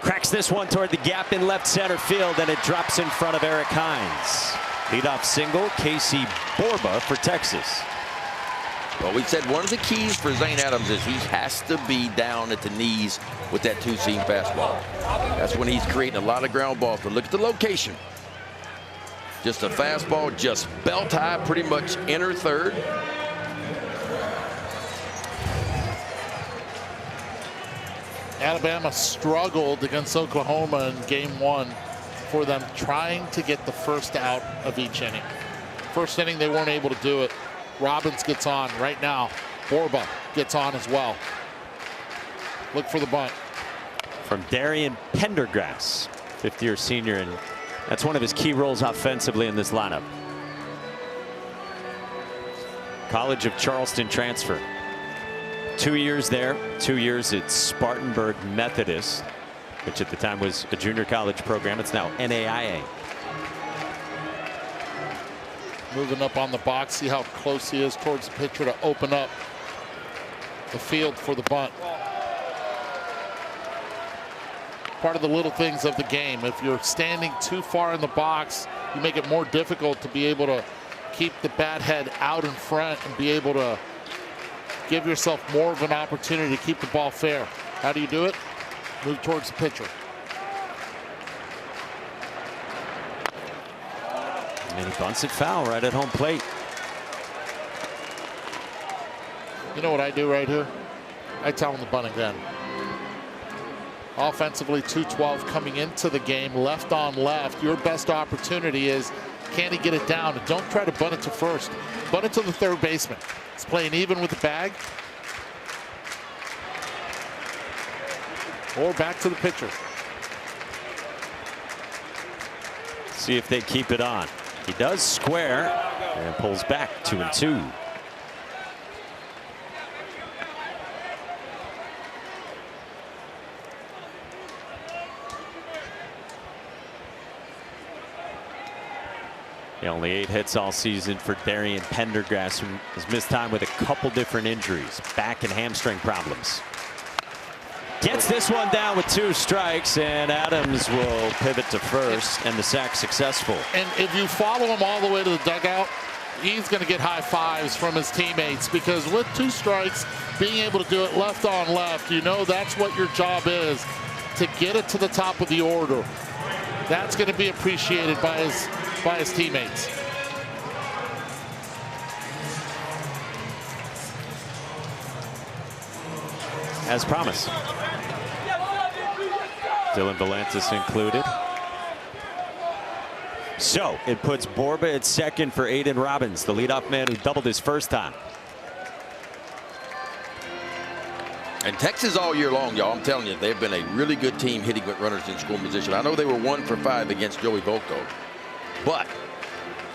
S1: Cracks this one toward the gap in left center field, and it drops in front of Eric Hines. Leadoff single, Casey Borba for Texas.
S10: Well, we said one of the keys for Zane Adams is he has to be down at the knees with that two-seam fastball. That's when he's creating a lot of ground balls. But look at the location. Just a fastball, just belt high, pretty much inner third.
S2: Alabama struggled against Oklahoma in game 1 for them trying to get the first out of each inning. First inning, they weren't able to do it. Robbins gets on right now. Borba gets on as well. Look for the bunt.
S1: From Darian Pendergrass, fifth-year senior, and that's one of his key roles offensively in this lineup. College of Charleston transfer. 2 years there, 2 years at Spartanburg Methodist, which at the time was a junior college program. It's now NAIA.
S2: Moving up on the box, see how close he is towards the pitcher to open up the field for the bunt. Part of the little things of the game. If you're standing too far in the box, you make it more difficult to be able to keep the bat head out in front and be able to give yourself more of an opportunity to keep the ball fair. How do you do it? Move towards the pitcher.
S1: And he bunts it foul right at home plate.
S2: You know what I do right here? I tell him to bunt again. Offensively, 212 coming into the game, left on left. Your best opportunity is, can he get it down? And don't try to bunt it to first. Bunt it to the third baseman. It's playing even with the bag. Or back to the pitcher.
S1: See if they keep it on. He does square and pulls back 2-2. Only 8 hits all season for Darian Pendergrass, who has missed time with a couple different injuries, back and hamstring problems. Gets this one down with 2 strikes, and Adams will pivot to first, and the sack successful.
S2: And if you follow him all the way to the dugout, he's going to get high fives from his teammates, because with 2 strikes, being able to do it left on left, you know that's what your job is, to get it to the top of the order. That's going to be appreciated by his teammates.
S1: As promised. Dylan Valantis included. So it puts Borba at second for Aiden Robbins, the leadoff man who doubled his first time.
S10: And Texas all year long, y'all, I'm telling you, they've been a really good team hitting with runners in scoring position. I know they were 1 for 5 against Joey Volko, but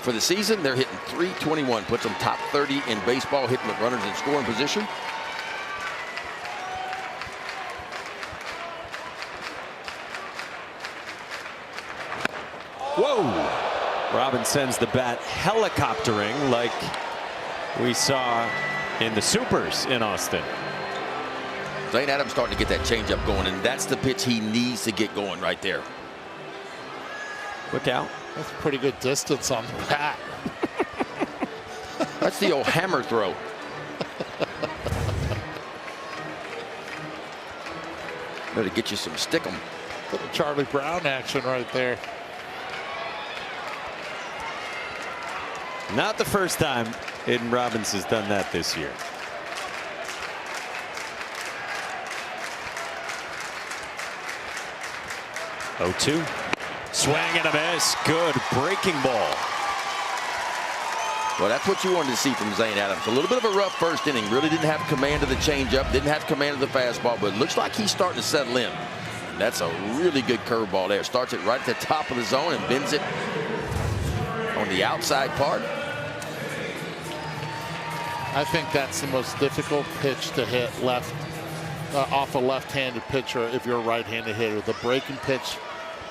S10: for the season, they're hitting .321, puts them top 30 in baseball hitting with runners in scoring position.
S1: Whoa! Robbins sends the bat helicoptering like we saw in the Supers in Austin.
S10: Zane Adams starting to get that changeup going, and that's the pitch he needs to get going right there.
S1: Look out.
S2: That's a pretty good distance on the bat.
S10: That's the old hammer throw. Better get you some stickum.
S2: Little Charlie Brown action right there.
S1: Not the first time Aiden Robbins has done that this year. Oh-2. Swing and a miss. Good breaking ball.
S10: Well, that's what you wanted to see from Zane Adams. A little bit of a rough first inning. Really didn't have command of the changeup, didn't have command of the fastball, but it looks like he's starting to settle in. And that's a really good curveball there. Starts it right at the top of the zone and bends it on the outside part.
S2: I think that's the most difficult pitch to hit left off a left-handed pitcher if you're a right-handed hitter. The breaking pitch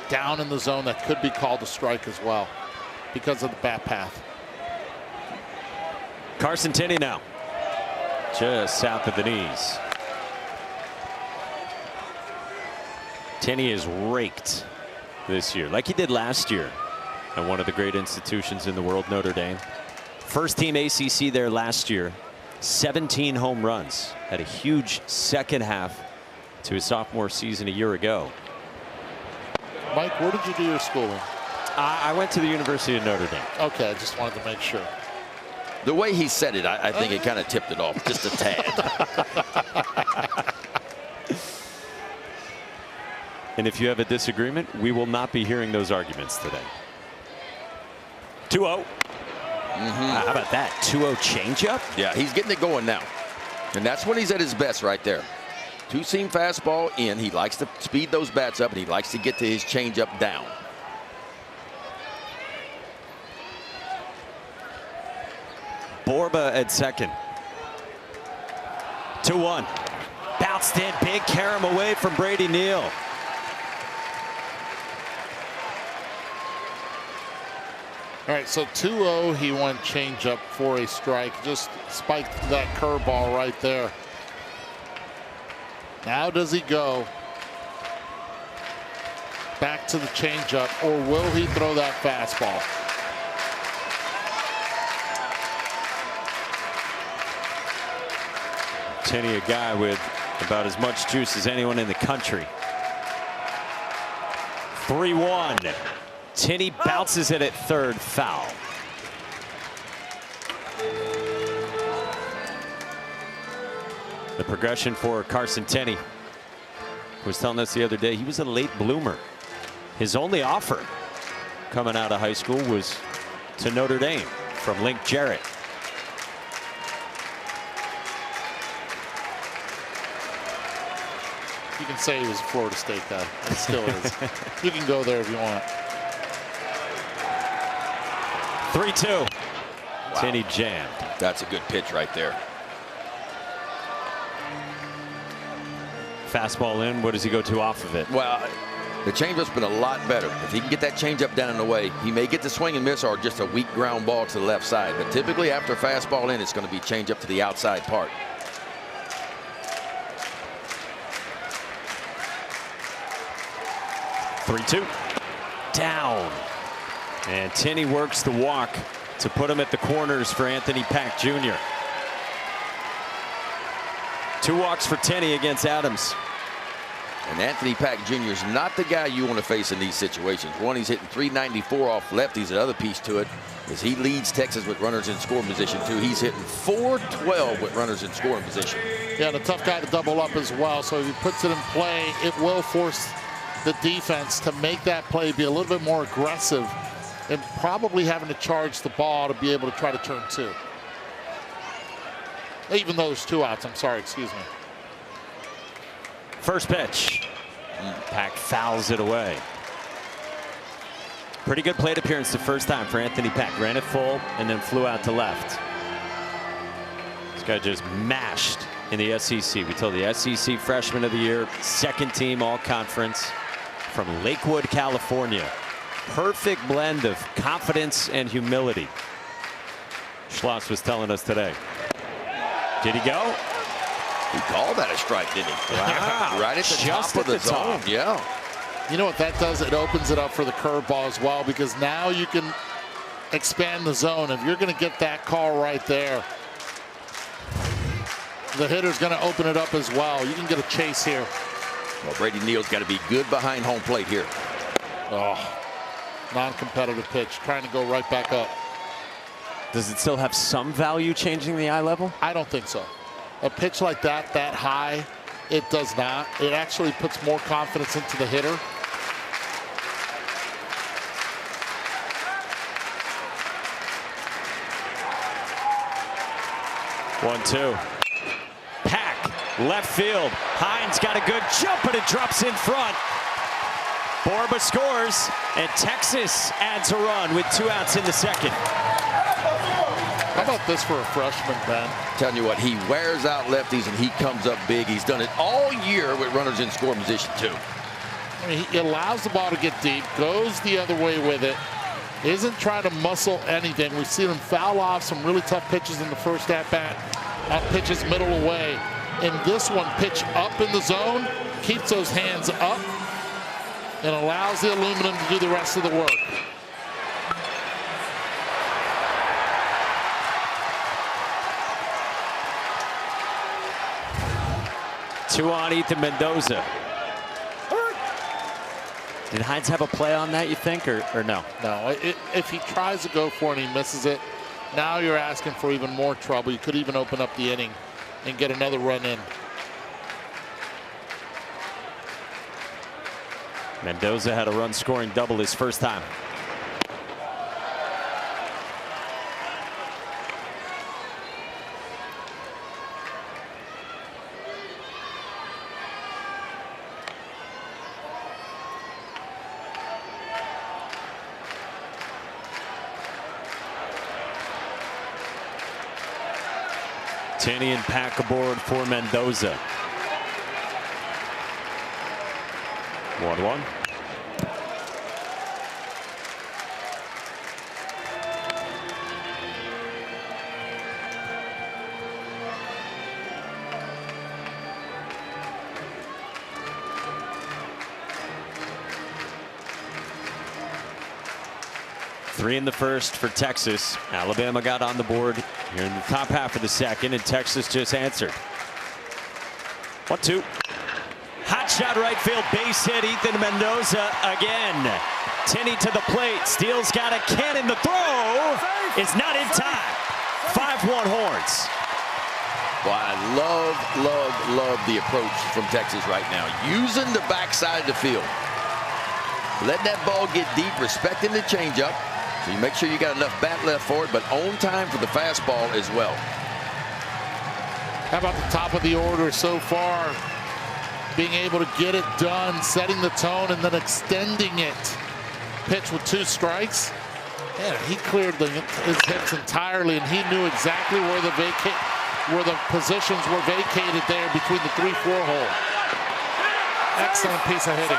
S2: down in the zone that could be called a strike as well because of the bat path.
S1: Carson Tenney now, just south of the knees. Tenney is raked this year, like he did last year at one of the great institutions in the world, Notre Dame. First team ACC there last year, 17 home runs. Had a huge second half to his sophomore season a year ago.
S2: Mike, where did you do your schooling?
S1: I went to the University of Notre Dame.
S2: Okay, I just wanted to make sure.
S10: The way he said it, I think it kind of tipped it off just a tad.
S1: And if you have a disagreement, we will not be hearing those arguments today. 2-0. How about that? 2-0 changeup?
S10: Yeah, he's getting it going now. And that's when he's at his best right there. 2-seam fastball in. He likes to speed those bats up, and he likes to get to his changeup down.
S1: Borba at second. 2-1. Bounced in, big carom away from Brady Neal.
S2: All right, so 2-0, he went changeup for a strike. Just spiked that curveball right there. Now does he go back to the changeup, or will he throw that fastball?
S1: Tenney, a guy with about as much juice as anyone in the country. 3-1. Tenney bounces it at third, foul. The progression for Carson Tenney. Was telling us the other day he was a late bloomer. His only offer coming out of high school was to Notre Dame from Link Jarrett.
S2: You can say he was a Florida State guy. It still is. You can go there if you want.
S1: 3-2.
S10: Wow.
S1: Tenney jammed.
S10: That's a good pitch right there.
S1: Fastball in. What does he go to off of it?
S10: Well, the changeup's been a lot better. If he can get that changeup down and away, he may get the swing and miss or just a weak ground ball to the left side. But typically after fastball in, it's going to be changeup to the outside part.
S1: 3-2. Down. And Tenney works the walk to put him at the corners for Anthony Pack Jr. 2 walks for Tenney against Adams.
S10: And Anthony Pack Jr. is not the guy you want to face in these situations. One, he's hitting .394 off lefties. The other piece to it is he leads Texas with runners in scoring position too. He's hitting .412 with runners in scoring position.
S2: Yeah, and a tough guy to double up as well. So if he puts it in play, it will force the defense to make that play be a little bit more aggressive and probably having to charge the ball to be able to try to turn 2. Even though there's 2 outs, I'm sorry, excuse me.
S1: First pitch. Pack fouls it away. Pretty good plate appearance the first time for Anthony Pack. Ran it full and then flew out to left. This guy just mashed in the SEC. We told the SEC Freshman of the Year, 2nd team All-Conference from Lakewood, California. Perfect blend of confidence and humility. Schloss was telling us today. Did he go?
S10: He called that a strike, didn't he?
S1: Wow.
S10: Right at the
S1: Just
S10: top of the
S1: at the top.
S10: zone. Yeah.
S2: You know what that does? It opens it up for the curveball as well, because now you can expand the zone. If you're going to get that call right there, the hitter's going to open it up as well. You can get a chase here.
S10: Well, Brady Neal's got to be good behind home plate here.
S2: Oh, non-competitive pitch, trying to go right back up.
S1: Does it still have some value changing the eye level?
S2: I don't think so. A pitch like that high, it does not. It actually puts more confidence into the hitter.
S1: One-two. Pack, left field. Hines got a good jump, but it drops in front. Borba scores, and Texas adds a run with 2 outs in the second.
S2: How about this for a freshman, Ben?
S10: Telling you what, he wears out lefties and he comes up big. He's done it all year with runners in scoring position too.
S2: I mean, he allows the ball to get deep, goes the other way with it, isn't trying to muscle anything. We've seen him foul off some really tough pitches in the first at-bat, on pitches middle away. And this one, pitch up in the zone, keeps those hands up and allows the aluminum to do the rest of the work.
S1: Two on Ethan Mendoza. Did Hines have a play on that, you think, or no?
S2: No, if he tries to go for it and he misses it, now you're asking for even more trouble. You could even open up the inning and get another run in.
S1: Mendoza had a run scoring double his first time. Tenney and Pack aboard for Mendoza. 1-1. Three in the first for Texas. Alabama got on the board here in the top half of the second, and Texas just answered. 1-2. Hot shot right field, base hit. Ethan Mendoza again. Tenney to the plate. Steele's got a cannon. The throw is not in time. 5-1 Horns.
S10: Well, I love the approach from Texas right now. Using the backside of the field. Let that ball get deep, respecting the changeup. So you make sure you got enough bat left for it, but on time for the fastball as well.
S2: How about the top of the order so far? Being able to get it done, setting the tone, and then extending it. Pitch with 2 strikes. Yeah, he cleared his hips entirely, and he knew exactly where the positions were vacated there between the 3-4 hole. Excellent piece of hitting.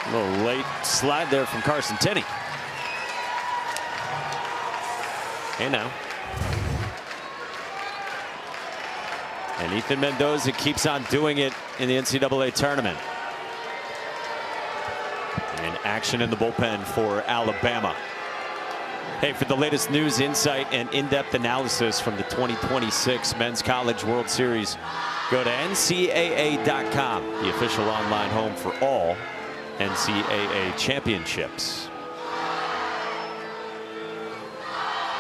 S1: A little late slide there from Carson Tenney. Hey now. And Ethan Mendoza keeps on doing it in the NCAA tournament. And action in the bullpen for Alabama. Hey, for the latest news, insight, and in-depth analysis from the 2026 Men's College World Series, go to NCAA.com, the official online home for all NCAA championships.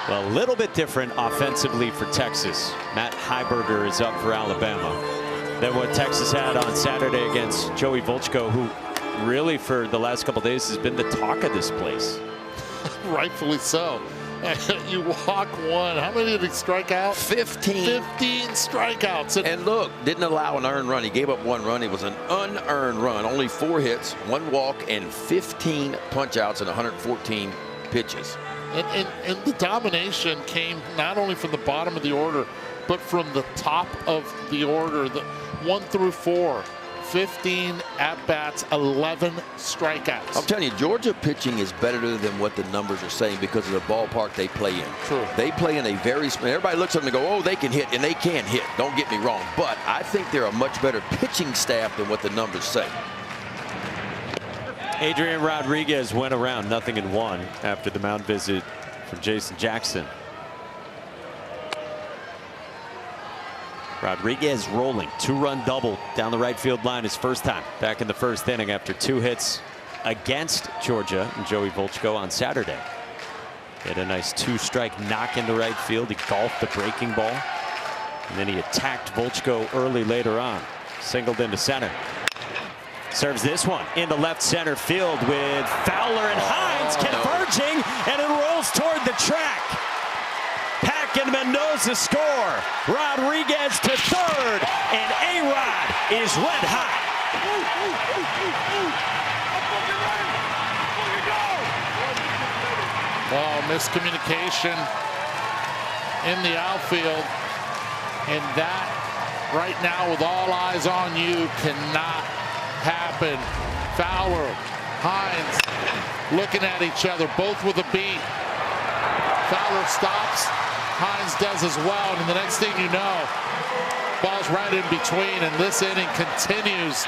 S1: Well, a little bit different offensively for Texas. Matt Heiberger is up for Alabama. Than what Texas had on Saturday against Joey Volchko, who really for the last couple days has been the talk of this place.
S2: Rightfully so. You walk one. How many did he strike out?
S10: 15.
S2: 15 strikeouts.
S10: And look, didn't allow an earned run. He gave up 1 run. It was an unearned run. Only 4 hits, 1 walk, and 15 punch-outs in 114 pitches.
S2: And the domination came not only from the bottom of the order, but from the top of the order, the 1 through 4. 15 at-bats, 11 strikeouts.
S10: I'm telling you, Georgia pitching is better than what the numbers are saying because of the ballpark they play in.
S2: True.
S10: They play in a very, everybody looks at them and go, oh, they can hit, and they can hit. Don't get me wrong. But I think they're a much better pitching staff than what the numbers say.
S1: Adrian Rodriguez went around 0-1 after the mound visit from Jason Jackson. Rodriguez rolling, 2-run double down the right field line his first time back in the first inning after 2 hits against Georgia and Joey Volchko on Saturday. He had a nice 2-strike knock into right field. He golfed the breaking ball, and then he attacked Volchko early later on. Singled into center. Serves this one into left center field with Fowler and Hines converging, and it rolls toward the track. Pack and Mendoza score. Rodriguez to third, and A-Rod is red hot.
S2: Well, miscommunication in the outfield, and that right now with all eyes on you cannot happen. Fowler, Hines looking at each other, both with a beat. Fowler stops, Hines does as well, and the next thing you know, ball's right in between, and this inning continues,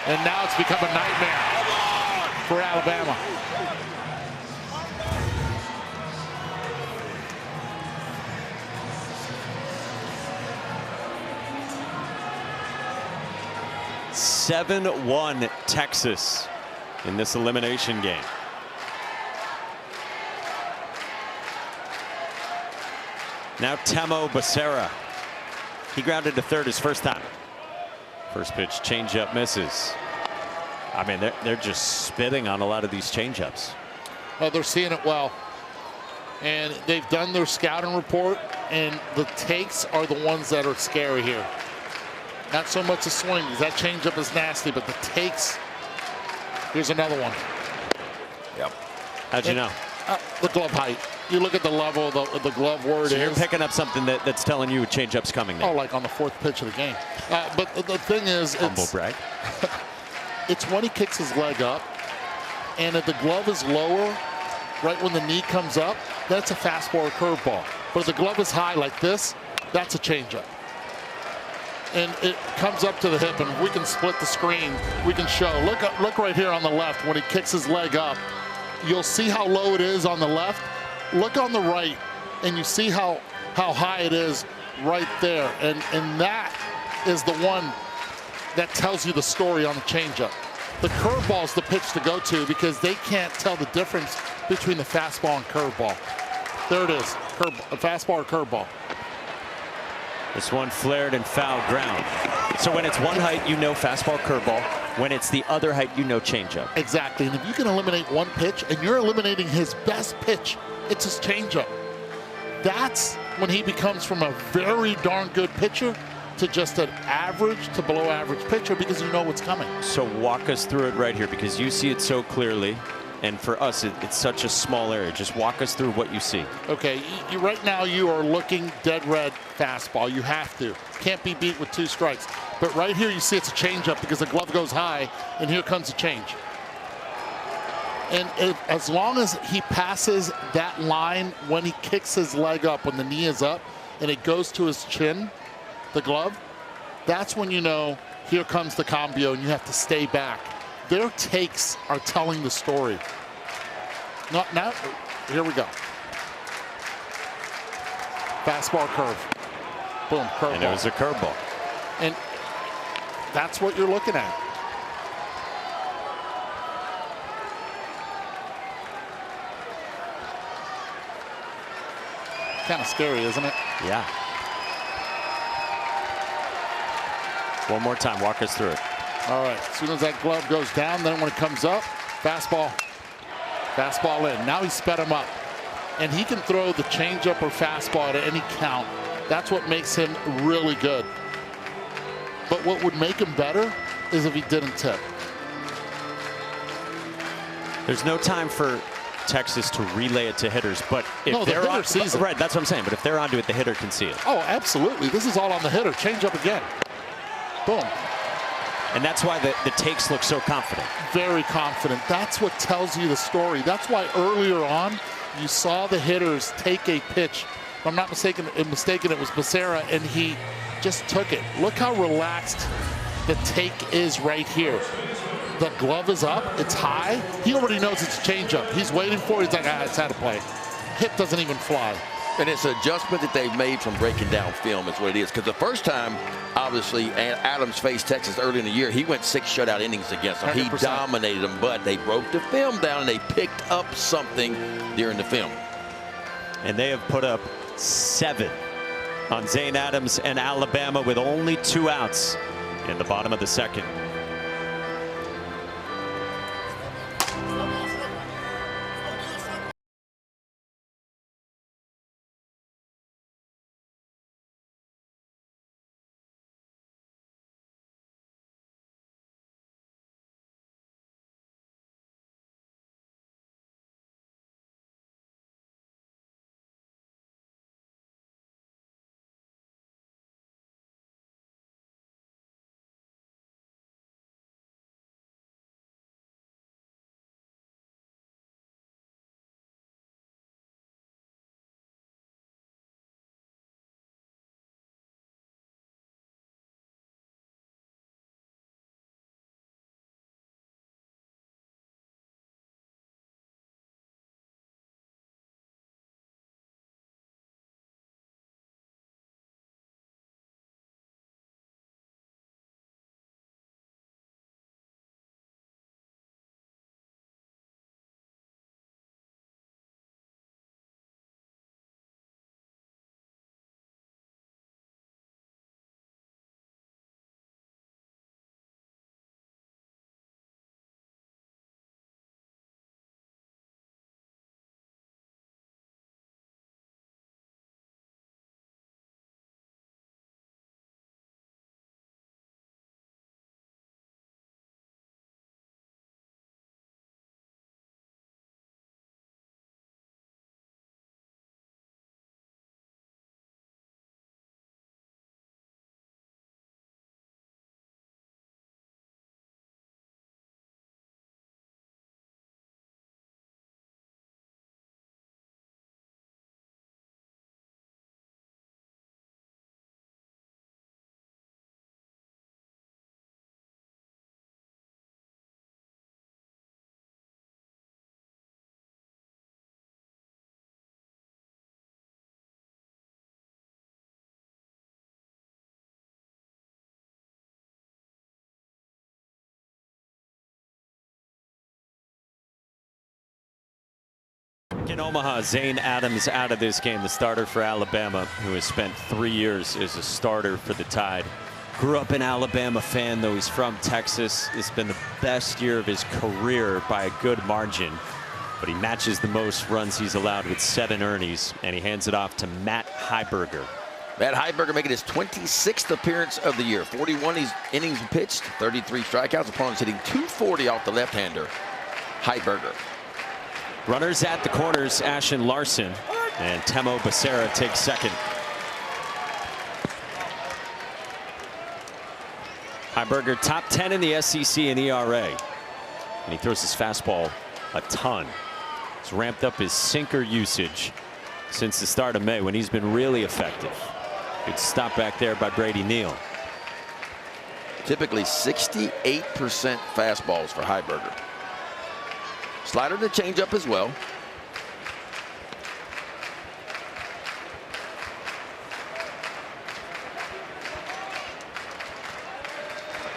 S2: and now it's become a nightmare for Alabama.
S1: (7-1) Texas in this elimination game. Now Temo Becerra. He grounded to third his first time. First pitch, changeup misses. I mean, they're just spitting on a lot of these changeups.
S2: Well, they're seeing it well. And they've done their scouting report, and the takes are the ones that are scary here. Not so much the swing, because that changeup is nasty, but the takes, here's another one.
S10: Yep.
S1: How'd you know?
S2: The glove height. You look at the level of the glove where it
S1: so
S2: is.
S1: You're picking up something that's telling you a changeup's coming there.
S2: Oh, like on the 4th pitch of the game. But the thing is,
S1: humble brag.
S2: It's when he kicks his leg up, and if the glove is lower, right when the knee comes up, that's a fastball or curveball. But if the glove is high like this, that's a changeup. And it comes up to the hip, and we can split the screen. We can show. Look right here on the left when he kicks his leg up. You'll see how low it is on the left. Look on the right, and you see how high it is right there. And that is the one that tells you the story on the changeup. The curveball is the pitch to go to because they can't tell the difference between the fastball and curveball. There it is, a fastball or curveball.
S1: This one flared and foul ground. So when it's one height, you know fastball, curveball. When it's the other height, you know changeup.
S2: Exactly, and if you can eliminate one pitch and you're eliminating his best pitch, it's his changeup. That's when he becomes from a very darn good pitcher to just an average to below average pitcher because you know what's coming.
S1: So walk us through it right here because you see it so clearly. And for us, it's such a small area. Just walk us through what you see.
S2: Okay, right now you are looking dead red fastball. You have to. Can't be beat with 2 strikes. But right here you see it's a changeup because the glove goes high, and here comes the change. And as long as he passes that line when he kicks his leg up, when the knee is up, and it goes to his chin, the glove, that's when you know here comes the cambio and you have to stay back. Their takes are telling the story. Now, here we go. Fastball curve. Boom, curveball.
S1: And it was a curveball.
S2: And that's what you're looking at. Kind of scary, isn't it?
S1: Yeah. One more time, walk us through it.
S2: All right, as soon as that glove goes down, then when it comes up, fastball in. Now he sped him up. And he can throw the changeup or fastball at any count. That's what makes him really good. But what would make him better is if he didn't tip.
S1: There's no time for Texas to relay it to hitters, but if they're on, right, that's what I'm saying. But if they're onto it, the hitter can see it.
S2: Oh, absolutely. This is all on the hitter. Change up again. Boom.
S1: And that's why the takes look so confident.
S2: Very confident. That's what tells you the story. That's why earlier on you saw the hitters take a pitch. If I'm not mistaken, it was Becerra, and he just took it. Look how relaxed the take is right here. The glove is up, it's high. He already knows it's a changeup. He's waiting for it. He's like, it's out of play. Hip doesn't even fly.
S10: And it's an adjustment that they've made from breaking down film is what it is. Because the first time, obviously, Adams faced Texas early in the year, he went 6 shutout innings against them. 100%. He dominated them, but they broke the film down and they picked up something during the film.
S1: And they have put up 7 on Zane Adams and Alabama with only 2 outs in the bottom of the second. Back in Omaha, Zane Adams out of this game, the starter for Alabama, who has spent 3 years as a starter for the Tide. Grew up an Alabama fan, though he's from Texas. It's been the best year of his career by a good margin, but he matches the most runs he's allowed with 7 earnings, and he hands it off to Matt Heiberger.
S10: Matt Heiberger making his 26th appearance of the year. 41 innings pitched, 33 strikeouts. Opponents hitting .240 off the left-hander, Heiberger.
S1: Runners at the corners, Ashton Larson, and Temo Becerra takes second. Heiberger top 10 in the SEC in ERA, and he throws his fastball a ton. He's ramped up his sinker usage since the start of May when he's been really effective. Good stop back there by Brady Neal.
S10: Typically 68% fastballs for Heiberger. Slider to change up as well.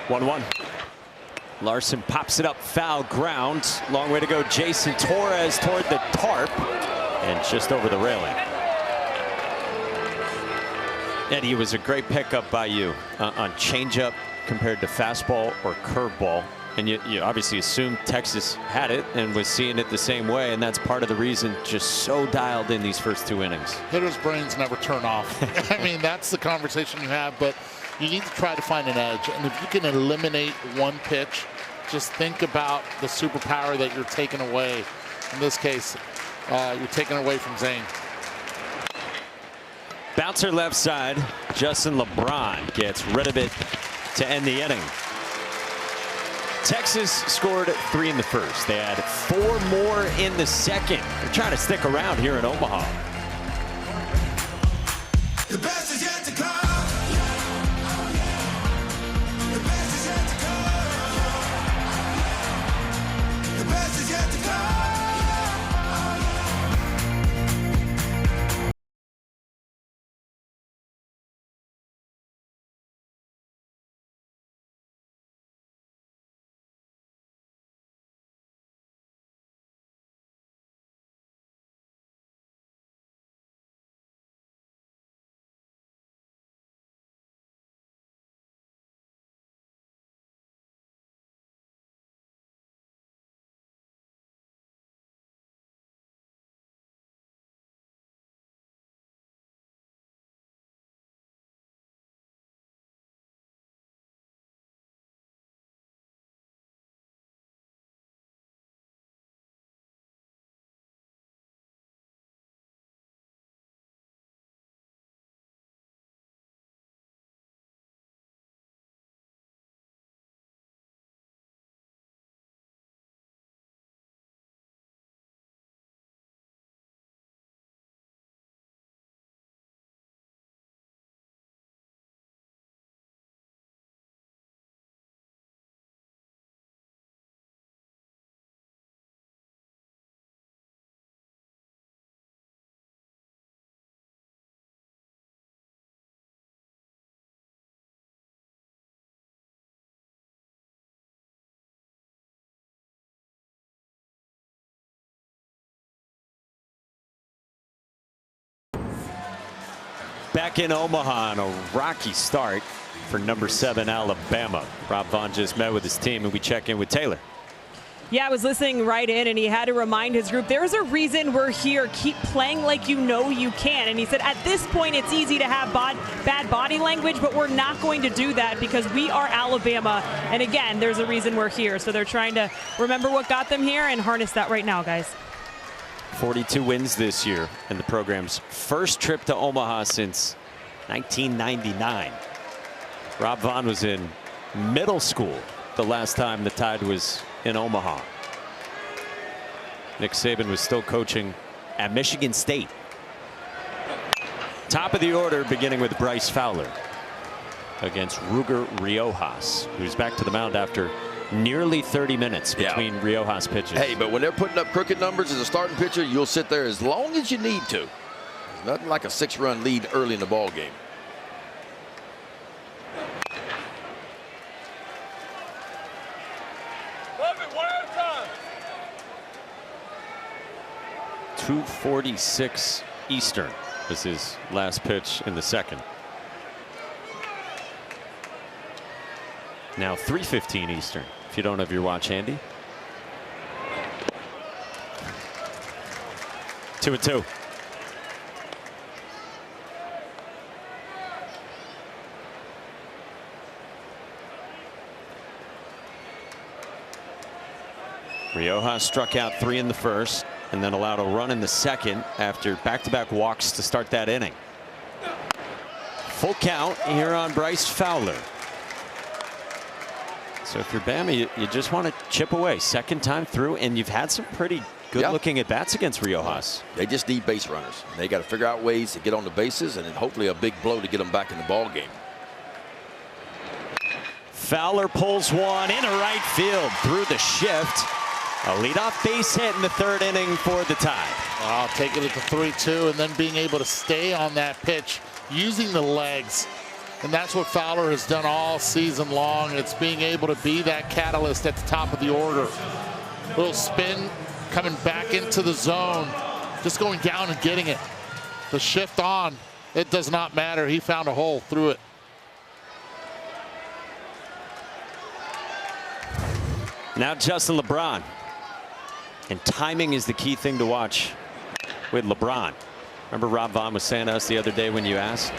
S1: One. Larson pops it up, foul ground. Long way to go. Jason Torres toward the tarp and just over the railing. Eddie, it was a great pickup by you on changeup compared to fastball or curveball. And you obviously assumed Texas had it and was seeing it the same way, and that's part of the reason just so dialed in these first 2 innings.
S2: Hitters' brains never turn off. I mean, that's the conversation you have, but you need to try to find an edge. And if you can eliminate one pitch, just think about the superpower that you're taking away. In this case, you're taking away from Zane.
S1: Bouncer left side. Justin LeBron gets rid of it to end the inning. Texas scored 3 in the first. They had 4 more in the second. They're trying to stick around here in Omaha.
S11: The best is yet to come. The best is yet to come. The best is yet to come.
S1: Back in Omaha on a rocky start for number 7 Alabama. Rob Vaughn just met with his team, and we check in with Taylor.
S7: Yeah, I was listening right in, and he had to remind his group, there's a reason we're here. Keep playing like you know you can. And he said, at this point, it's easy to have bad body language, but we're not going to do that because we are Alabama. And again, there's a reason we're here. So they're trying to remember what got them here and harness that right now, guys.
S1: 42 wins this year, and the program's first trip to Omaha since 1999. Rob Vaughn was in middle school the last time the Tide was in Omaha. Nick Saban was still coaching at Michigan State. Top of the order, beginning with Bryce Fowler against Ruger Riojas, who's back to the mound after nearly 30 minutes between Riojas pitches.
S10: Hey, but when they're putting up crooked numbers as a starting pitcher, you'll sit there as long as you need to. There's nothing like a 6-run lead early in the ball game.
S1: 2:46 Eastern was his last pitch in the second. Now 3:15 Eastern, if you don't have your watch handy. 2-2. Riojas struck out 3 in the first and then allowed a run in the second after back-to-back walks to start that inning. Full count here on Bryce Fowler. So if you're Bama, you just want to chip away. Second time through, and you've had some pretty good-looking at-bats against Riojas.
S10: They just need base runners. They got to figure out ways to get on the bases, and then hopefully a big blow to get them back in the ball game.
S1: Fowler pulls one into right field through the shift. A leadoff base hit in the third inning for the tie.
S2: I'll take it at the 3-2, and then being able to stay on that pitch using the legs. And that's what Fowler has done all season long. It's being able to be that catalyst at the top of the order. Little spin coming back into the zone, just going down and getting it. The shift on, it does not matter. He found a hole through it.
S1: Now Justin LeBron. And timing is the key thing to watch with LeBron. Remember Rob Vaughn was saying to us the other day when you asked?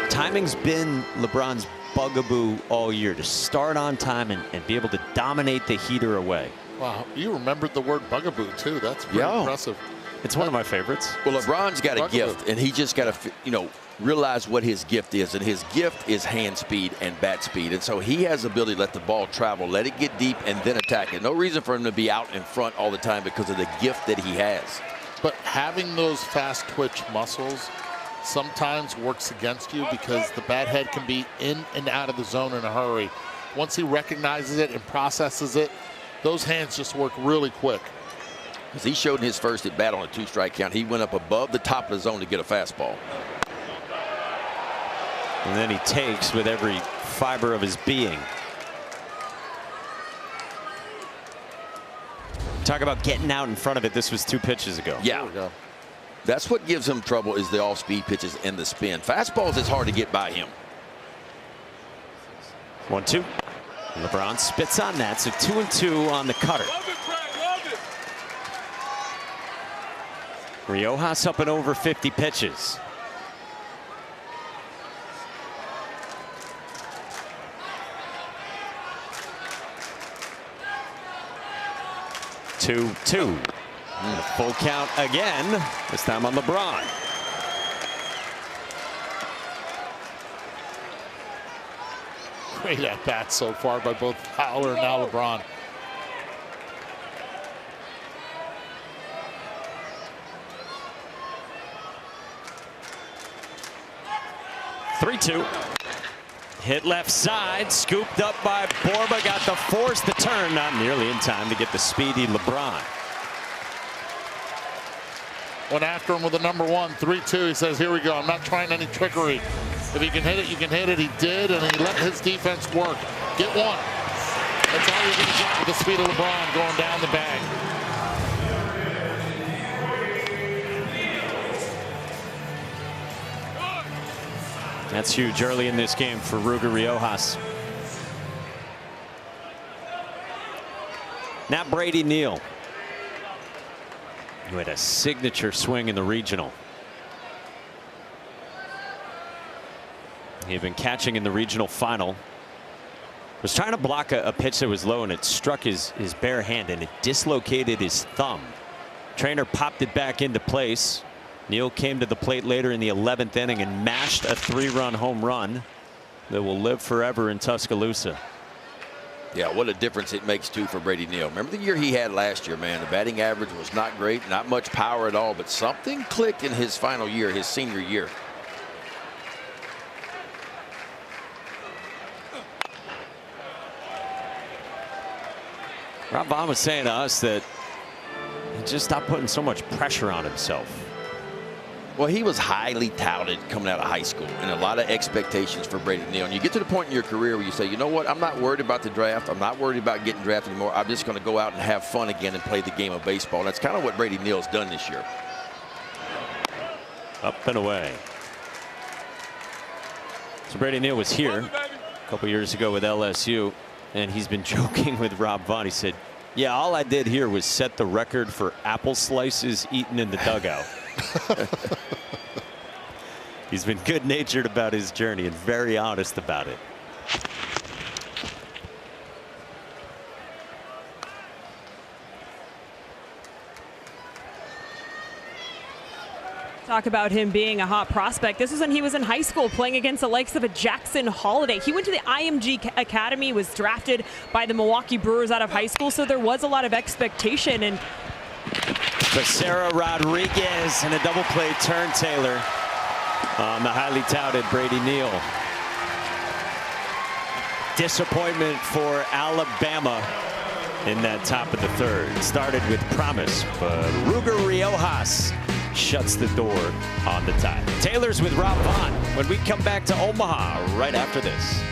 S1: Timing's been LeBron's bugaboo all year, to start on time and be able to dominate the heater away.
S2: Wow, you remembered the word bugaboo too. That's pretty impressive.
S1: It's one of my favorites.
S10: Well, LeBron's got a gift, and he just got to, realize what his gift is. And his gift is hand speed and bat speed. And so he has the ability to let the ball travel, let it get deep, and then attack it. No reason for him to be out in front all the time because of the gift that he has.
S2: But having those fast twitch muscles sometimes works against you because the bat head can be in and out of the zone in a hurry. Once he recognizes it and processes it, those hands just work really quick.
S10: As he showed in his first at bat on a 2-strike count, he went up above the top of the zone to get a fastball.
S1: And then he takes with every fiber of his being. Talk about getting out in front of it. This was 2 pitches ago.
S10: Yeah. That's what gives him trouble, is the off-speed pitches and the spin. Fastballs is hard to get by him.
S1: 1-2. LeBron spits on that, so 2-2 on the cutter. Riojas up and over 50 pitches. Two. Full count again, this time on LeBron.
S2: Great at bat so far by both Fowler and now LeBron.
S1: Three-two. Hit left side, scooped up by Borba, got the force the turn, not nearly in time to get the speedy LeBron.
S2: Went after him with the number 1, 3-2. He says, here we go. I'm not trying any trickery. If he can hit it, you can hit it. He did, and he let his defense work. Get one. That's all you're going to get with the speed of LeBron going down the bag.
S1: That's huge early in this game for Ruger Riojas. Now Brady Neal, who had a signature swing in the regional. He had been catching in the regional final. Was trying to block a pitch that was low, and it struck his bare hand, and it dislocated his thumb. Trainer popped it back into place. Neal came to the plate later in the 11th inning and mashed a 3-run home run that will live forever in Tuscaloosa.
S10: Yeah, what a difference it makes, too, for Brady Neal. Remember the year he had last year, man? The batting average was not great, not much power at all, but something clicked in his final year, his senior year.
S1: Rob Vaughn was saying to us that he just stopped putting so much pressure on himself.
S10: Well, he was highly touted coming out of high school, and a lot of expectations for Brady Neal. And you get to the point in your career where you say, you know what, I'm not worried about the draft. I'm not worried about getting drafted anymore. I'm just going to go out and have fun again and play the game of baseball. And that's kind of what Brady Neal's done this year.
S1: Up and away. So Brady Neal was here a couple years ago with LSU, and he's been joking with Rob Vaughn. He said, yeah, all I did here was set the record for apple slices eaten in the dugout. He's been good-natured about his journey and very honest about it.
S7: Talk about him being a hot prospect. This was when he was in high school playing against the likes of a Jackson Holiday. He went to the IMG Academy, was drafted by the Milwaukee Brewers out of high school, so there was a lot of expectation. And
S1: Becerra Rodriguez and a double play turn Taylor on the highly touted Brady Neal. Disappointment for Alabama in that top of the third. Started with promise, but Ruger Riojas shuts the door on the tie. Taylor's with Rob Vaughn when we come back to Omaha right after this.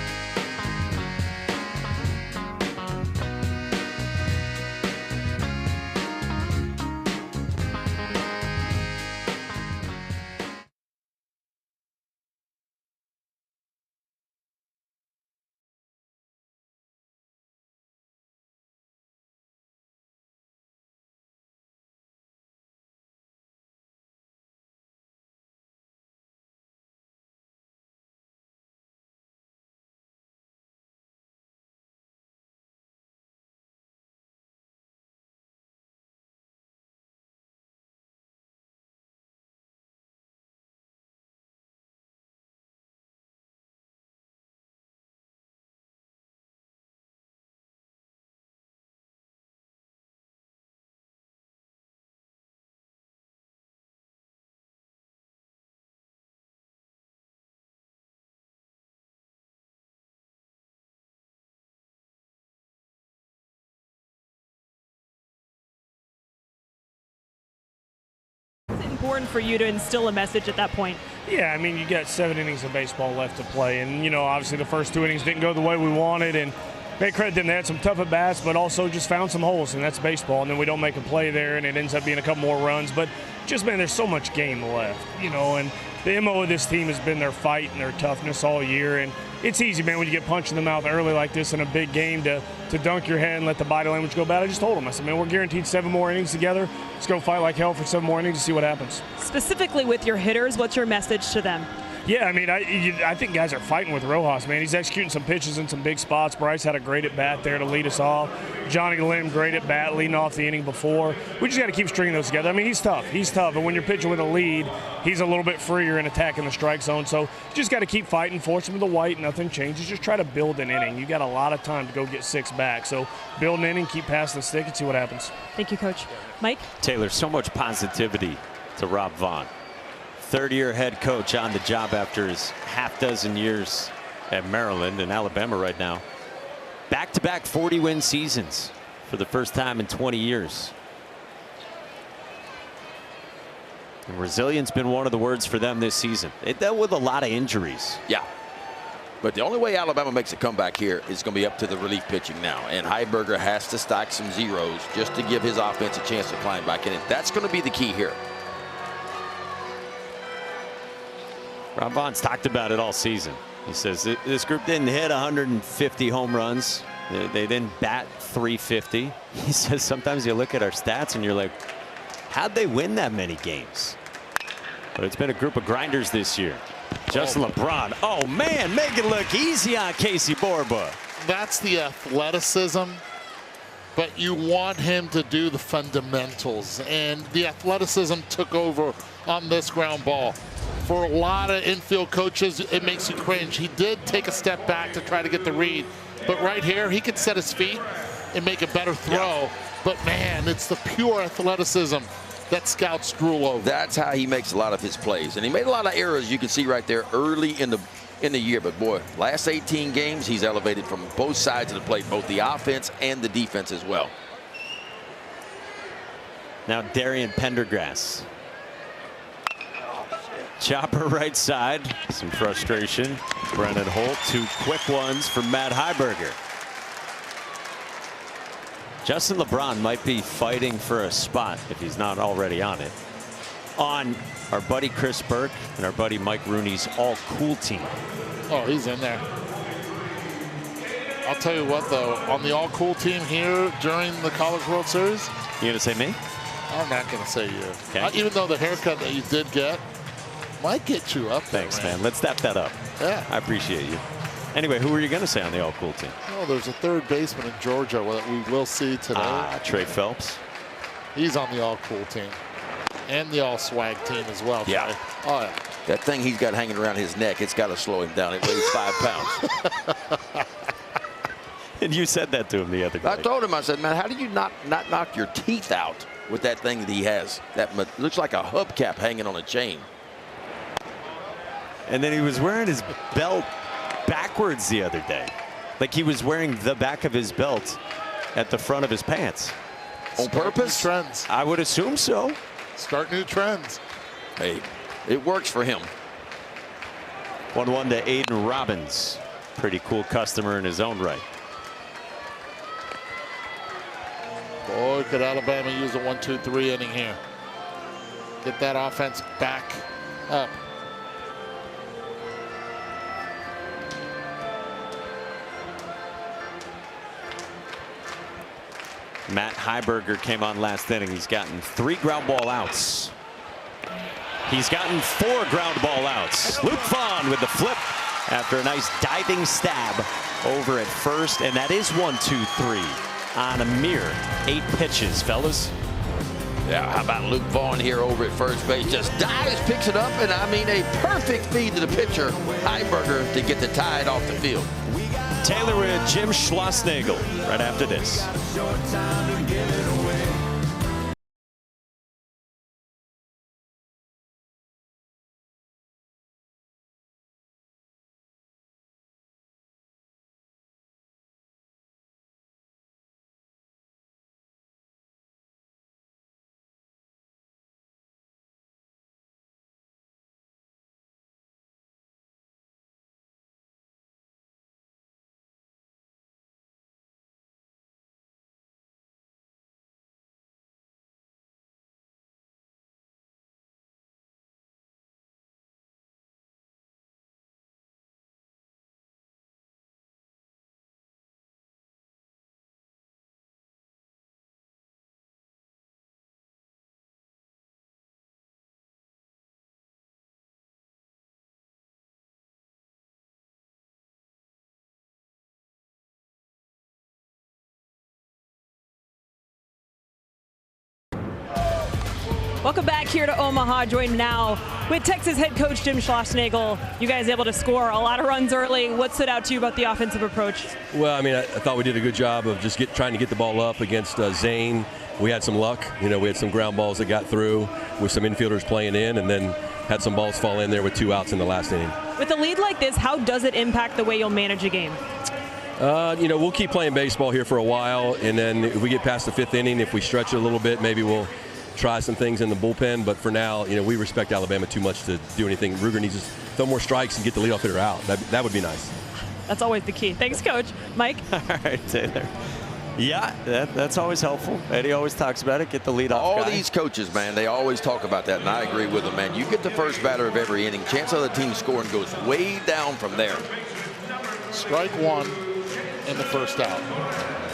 S7: Important for you to instill a message at that point.
S12: Yeah, I mean, you got 7 innings of baseball left to play, and you know, obviously the first 2 innings didn't go the way we wanted, and they credit them. They had some tough at bats, but also just found some holes, and that's baseball. And then we don't make a play there, and it ends up being a couple more runs. But just, man, there's so much game left, you know. And the MO of this team has been their fight and their toughness all year. And it's easy, man, when you get punched in the mouth early like this in a big game to dunk your head and let the body language go bad. I just told them, I said, man, we're guaranteed 7 more innings together. Let's go fight like hell for 7 more innings to see what happens.
S7: Specifically with your hitters, what's your message to them?
S12: Yeah, I mean, I think guys are fighting with Rojas, man. He's executing some pitches in some big spots. Bryce had a great at-bat there to lead us off. Johnny Lim, great at-bat, leading off the inning before. We just got to keep stringing those together. I mean, he's tough. He's tough. And when you're pitching with a lead, he's a little bit freer in attacking the strike zone. So you just got to keep fighting, force him to the white. Nothing changes. Just try to build an inning. You got a lot of time to go get 6 back. So build an inning, keep passing the stick, and see what happens.
S7: Thank you, Coach. Mike?
S1: Taylor, so much positivity to Rob Vaughn. Third-year head coach on the job after his half-dozen years at Maryland and Alabama right now. Back-to-back 40-win seasons for the first time in 20 years. And resilience been one of the words for them this season. They dealt with a lot of injuries.
S10: Yeah. But the only way Alabama makes a comeback here is going to be up to the relief pitching now. And Heiberger has to stack some zeros just to give his offense a chance to climb back in. That's going to be the key here.
S1: Rob Vaughn's talked about it all season. He says this group didn't hit 150 home runs. They didn't bat 350. He says sometimes you look at our stats and you're like, how'd they win that many games? But it's been a group of grinders this year. Justin LeBron, oh man, make it look easy on Casey Borba.
S2: That's the athleticism, but you want him to do the fundamentals, and the athleticism took over on this ground ball. For a lot of infield coaches, it makes you cringe. He did take a step back to try to get the read, but right here, he could set his feet and make a better throw. Yeah. But man, it's the pure athleticism that scouts drool over.
S10: That's how he makes a lot of his plays, and he made a lot of errors. You can see right there early in the year. But boy, last 18 games, he's elevated from both sides of the plate, both the offense and the defense as well.
S1: Now Darian Pendergrass. Chopper right side, some frustration. Brennan Holt, 2 quick ones from Matt Heiberger. Justin LeBron might be fighting for a spot if he's not already on it. on our buddy Chris Burke and our buddy Mike Rooney's all-cool team.
S2: Oh, he's in there. I'll tell you what, though, on the all-cool team here during the College World Series.
S1: You gonna say me?
S2: I'm not gonna say you.
S1: Okay.
S2: Even though the haircut that you did get might get you up there.
S1: Thanks, man. Let's step that up.
S2: Yeah.
S1: I appreciate you. Anyway, who were you gonna say on the all-cool team?
S2: Oh, there's a third baseman in Georgia that we will see today.
S1: Trey Phelps.
S2: He's on the all-cool team. And the all-swag team as well.
S10: Yeah.
S2: Trey. Oh, yeah.
S10: That thing he's got hanging around his neck, it's got to slow him down. It weighs 5 pounds.
S1: And you said that to him the other day.
S10: I told him, I said, man, how do you not knock your teeth out with that thing that he has? That looks like a hubcap hanging on a chain.
S1: And then he was wearing his belt backwards the other day. Like he was wearing the back of his belt at the front of his pants.
S10: On purpose?
S2: Trends.
S1: I would assume so.
S2: Start new trends.
S10: Hey, it works for him.
S1: 1-1 to Aiden Robbins. Pretty cool customer in his own right.
S2: Boy, could Alabama use a 1-2-3 inning here. Get that offense back up.
S1: Matt Heiberger came on last inning. He's gotten 3 ground ball outs. He's gotten 4 ground ball outs. Luke Vaughn with the flip after a nice diving stab over at first. And that is 1-2-3 on a mere 8 pitches, fellas.
S10: Yeah, how about Luke Vaughn here over at first base? Just dives, picks it up, and I mean a perfect feed to the pitcher, Heiberger, to get the tide off the field.
S1: Taylor with Jim Schlossnagle right after this.
S7: Welcome back here to Omaha. Joined now with Texas head coach Jim Schlossnagle. You guys able to score a lot of runs early. What stood out to you about the offensive approach?
S13: Well, I mean, I thought we did a good job of just trying to get the ball up against Zane. We had some luck. You know, we had some ground balls that got through with some infielders playing in, and then had some balls fall in there with 2 outs in the last inning.
S7: With a lead like this, how does it impact the way you'll manage a game?
S13: You know, we'll keep playing baseball here for a while, and then if we get past the 5th inning, if we stretch it a little bit, maybe we'll try some things in the bullpen. But for now, you know, we respect Alabama too much to do anything. Ruger needs to throw more strikes and get the leadoff hitter out. That would be nice.
S7: That's always the key. Thanks, Coach. Mike?
S1: All right, Taylor. Yeah, that's always helpful. Eddie always talks about it. Get the leadoff
S10: All
S1: guy.
S10: these coaches, man, they always talk about that, and I agree with them, man. You get the first batter of every inning, chance of the team scoring goes way down from there.
S2: Strike 1 in the first out.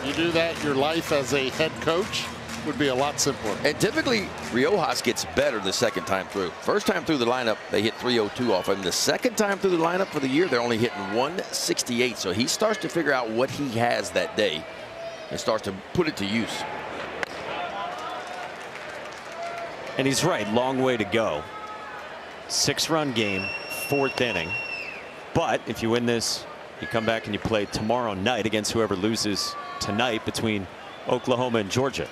S2: You do that, your life as a head coach would be a lot simpler.
S10: And typically, Riojas gets better the second time through. First time through the lineup, they hit 302 off him. The second time through the lineup for the year, they're only hitting 168. So he starts to figure out what he has that day and starts to put it to use.
S1: And he's right, long way to go. 6-run game, 4th inning. But if you win this, you come back and you play tomorrow night against whoever loses tonight between Oklahoma and Georgia.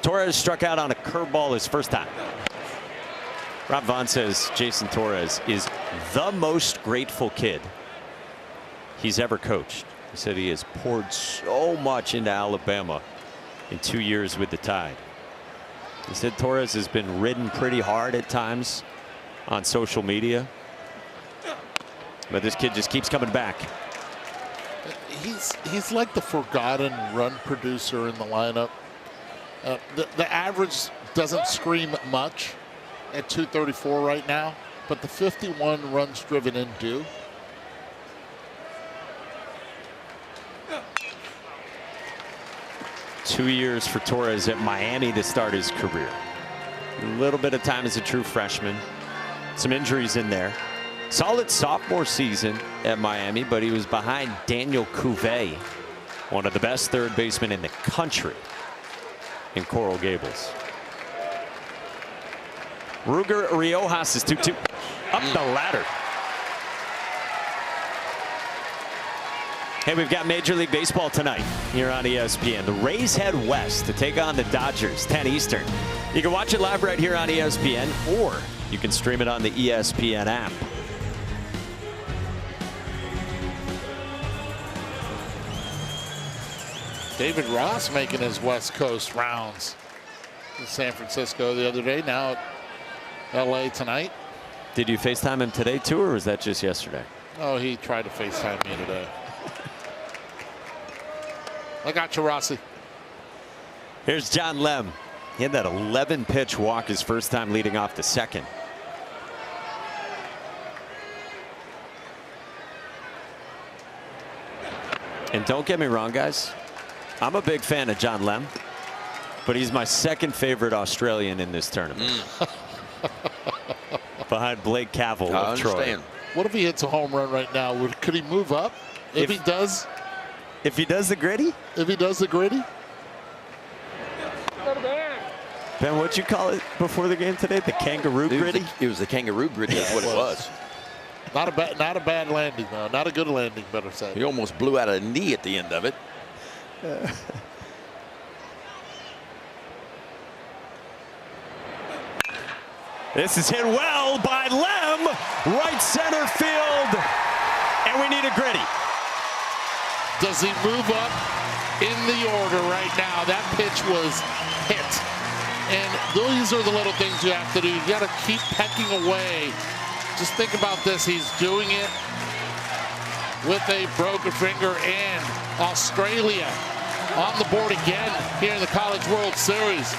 S1: Torres struck out on a curveball his first time. Rob Vaughn says Jason Torres is the most grateful kid he's ever coached. He said he has poured so much into Alabama in 2 years with the Tide. He said Torres has been ridden pretty hard at times on social media, but this kid just keeps coming back.
S2: He's like the forgotten run producer in the lineup. The average doesn't scream much at 234 right now, but the 51 runs driven in do.
S1: Two years for Torres at Miami to start his career. A little bit of time as a true freshman. Some injuries in there. Solid sophomore season at Miami, but he was behind Daniel Cuvée, one of the best third basemen in the country, in Coral Gables. Ruger Riojas is 2-2. Up the ladder. Hey, we've got Major League Baseball tonight here on ESPN. The Rays head west to take on the Dodgers, 10 Eastern. You can watch it live right here on ESPN, or you can stream it on the ESPN app.
S2: David Ross making his West Coast rounds in San Francisco the other day, now at LA tonight.
S1: Did you FaceTime him today too, or was that just yesterday?
S2: Oh, he tried to FaceTime me today. I got you, Rossi.
S1: Here's John Lem. He had that 11-pitch walk his first time leading off the second. And don't get me wrong, guys. I'm a big fan of John Lem, but he's my second favorite Australian in this tournament. Behind Blake Cavell of Troy.
S2: What if he hits a home run right now? Could he move up? If he does?
S1: If he does the gritty?
S2: If he does the gritty?
S1: Ben, what'd you call it before the game today? The kangaroo gritty?
S10: It was the kangaroo gritty. That's what it was.
S2: Not a bad landing, though. Not a good landing, better say.
S10: He almost blew out a knee at the end of it.
S1: This is hit well by Lem. Right center field. And we need a gritty.
S2: Does he move up in the order right now? That pitch was hit. And these are the little things you have to do. You got to keep pecking away. Just think about this. He's doing it with a broken finger, and Australia on the board again here in the College World Series.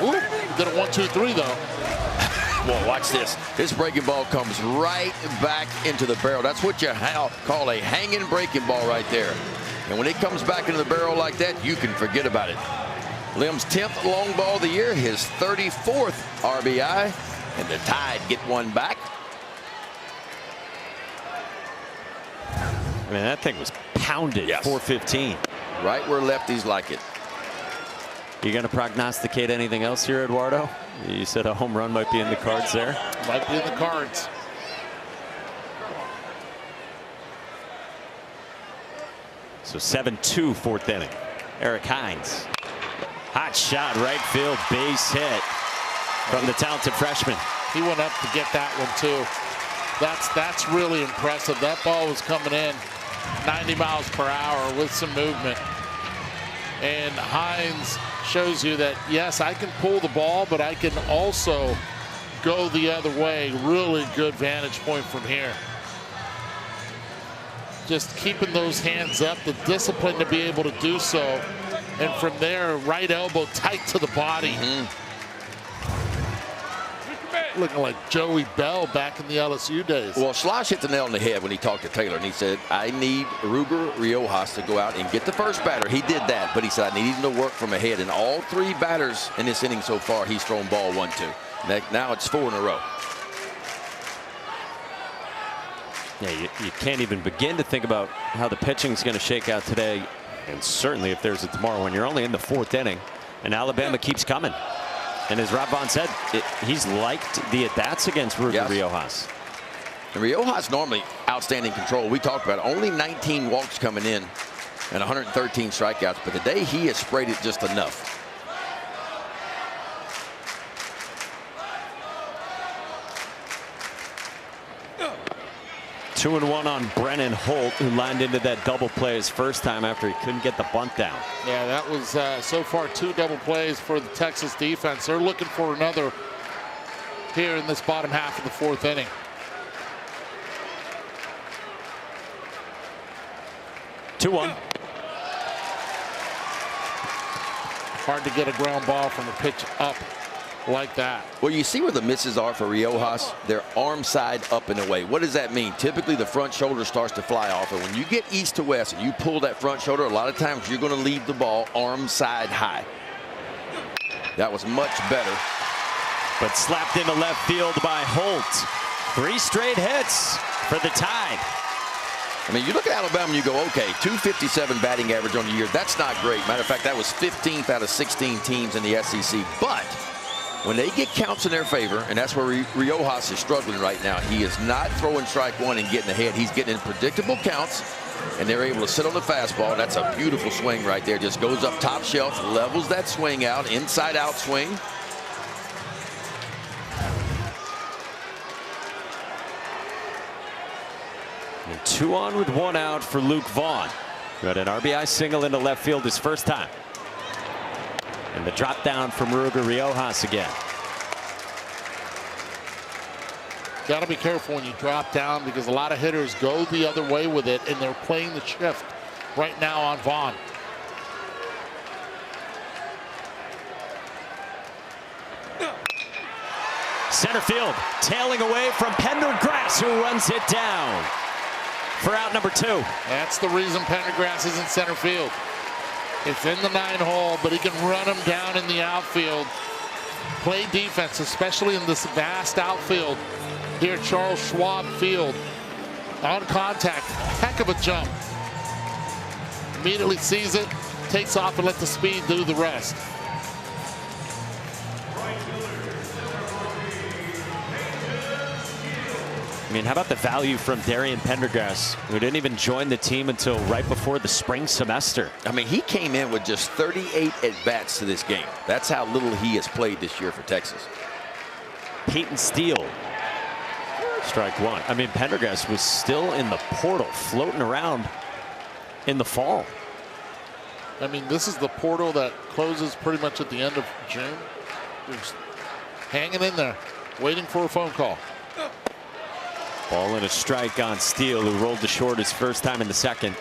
S2: Ooh, did a 1-2-3 though.
S10: Well, watch this. This breaking ball comes right back into the barrel. That's what you call a hanging breaking ball right there. And when it comes back into the barrel like that, you can forget about it. Lem's 10th long ball of the year, his 34th RBI, and the Tide get one back.
S1: I mean, that thing was pounded. Yes. 415.
S10: Right where lefties like it.
S1: You going to prognosticate anything else here, Eduardo? You said a home run might be in the cards there.
S2: Might be in the cards.
S1: So 7-2 fourth inning. Eric Hines. Hot shot, right field, base hit from the talented freshman.
S2: He went up to get that one too. That's really impressive. That ball was coming in 90 miles per hour with some movement. And Hines shows you that, yes, I can pull the ball, but I can also go the other way. Really good vantage point from here. Just keeping those hands up, the discipline to be able to do so. And from there, right elbow tight to the body. Looking like Joey Bell back in the LSU days.
S10: Well, Schloss hit the nail on the head when he talked to Taylor, and he said, I need Ruger Riojas to go out and get the first batter. He did that, but he said, I need him to work from ahead. And all three batters in this inning so far, he's thrown ball 1-2. Now it's 4 in a row.
S1: Yeah, you can't even begin to think about how the pitching is going to shake out today, and certainly if there's a tomorrow when you're only in the 4th inning, and Alabama keeps coming. And as Rob Vaughn said, he's liked the at-bats against Ruger Riojas.
S10: And Riojas normally outstanding control. We talked about it. Only 19 walks coming in and 113 strikeouts, but today he has sprayed it just enough.
S1: 2-1 on Brennan Holt, who lined into that double play his first time after he couldn't get the bunt down.
S2: Yeah, that was so far 2 double plays for the Texas defense. They're looking for another here in this bottom half of the 4th inning. Hard to get a ground ball from a pitch up like that.
S10: Well, you see where the misses are for Riojas? They're arm side up and away. What does that mean? Typically, the front shoulder starts to fly off. And when you get east to west and you pull that front shoulder, a lot of times you're going to leave the ball arm side high. That was much better.
S1: But slapped into left field by Holt. 3 straight hits for the Tide.
S10: I mean, you look at Alabama and you go, okay, 257 batting average on the year. That's not great. Matter of fact, that was 15th out of 16 teams in the SEC. But when they get counts in their favor, and that's where Riojas is struggling right now. He is not throwing strike one and getting ahead. He's getting in predictable counts, and they're able to sit on the fastball. That's a beautiful swing right there. Just goes up top shelf, levels that swing out, inside out swing.
S1: And 2 on with 1 out for Luke Vaughn. Got an RBI single into left field his first time. And the drop down from Ruger Riojas again.
S2: Got to be careful when you drop down because a lot of hitters go the other way with it, and they're playing the shift right now on Vaughn.
S1: Center field, tailing away from Pendergrass, who runs it down for out number 2.
S2: That's the reason Pendergrass is in center field. It's in the 9-hole, but he can run him down in the outfield. Play defense, especially in this vast outfield here at Charles Schwab Field. On contact, heck of a jump. Immediately sees it, takes off and let the speed do the rest.
S1: I mean, how about the value from Darian Pendergrass, who didn't even join the team until right before the spring semester?
S10: I mean, he came in with just 38 at-bats to this game. That's how little he has played this year for Texas.
S1: Peyton Steele, strike 1. I mean, Pendergrass was still in the portal, floating around in the fall.
S2: I mean, this is the portal that closes pretty much at the end of June. Just hanging in there, waiting for a phone call.
S1: Ball and a strike on Steele, who rolled to short his first time in the second.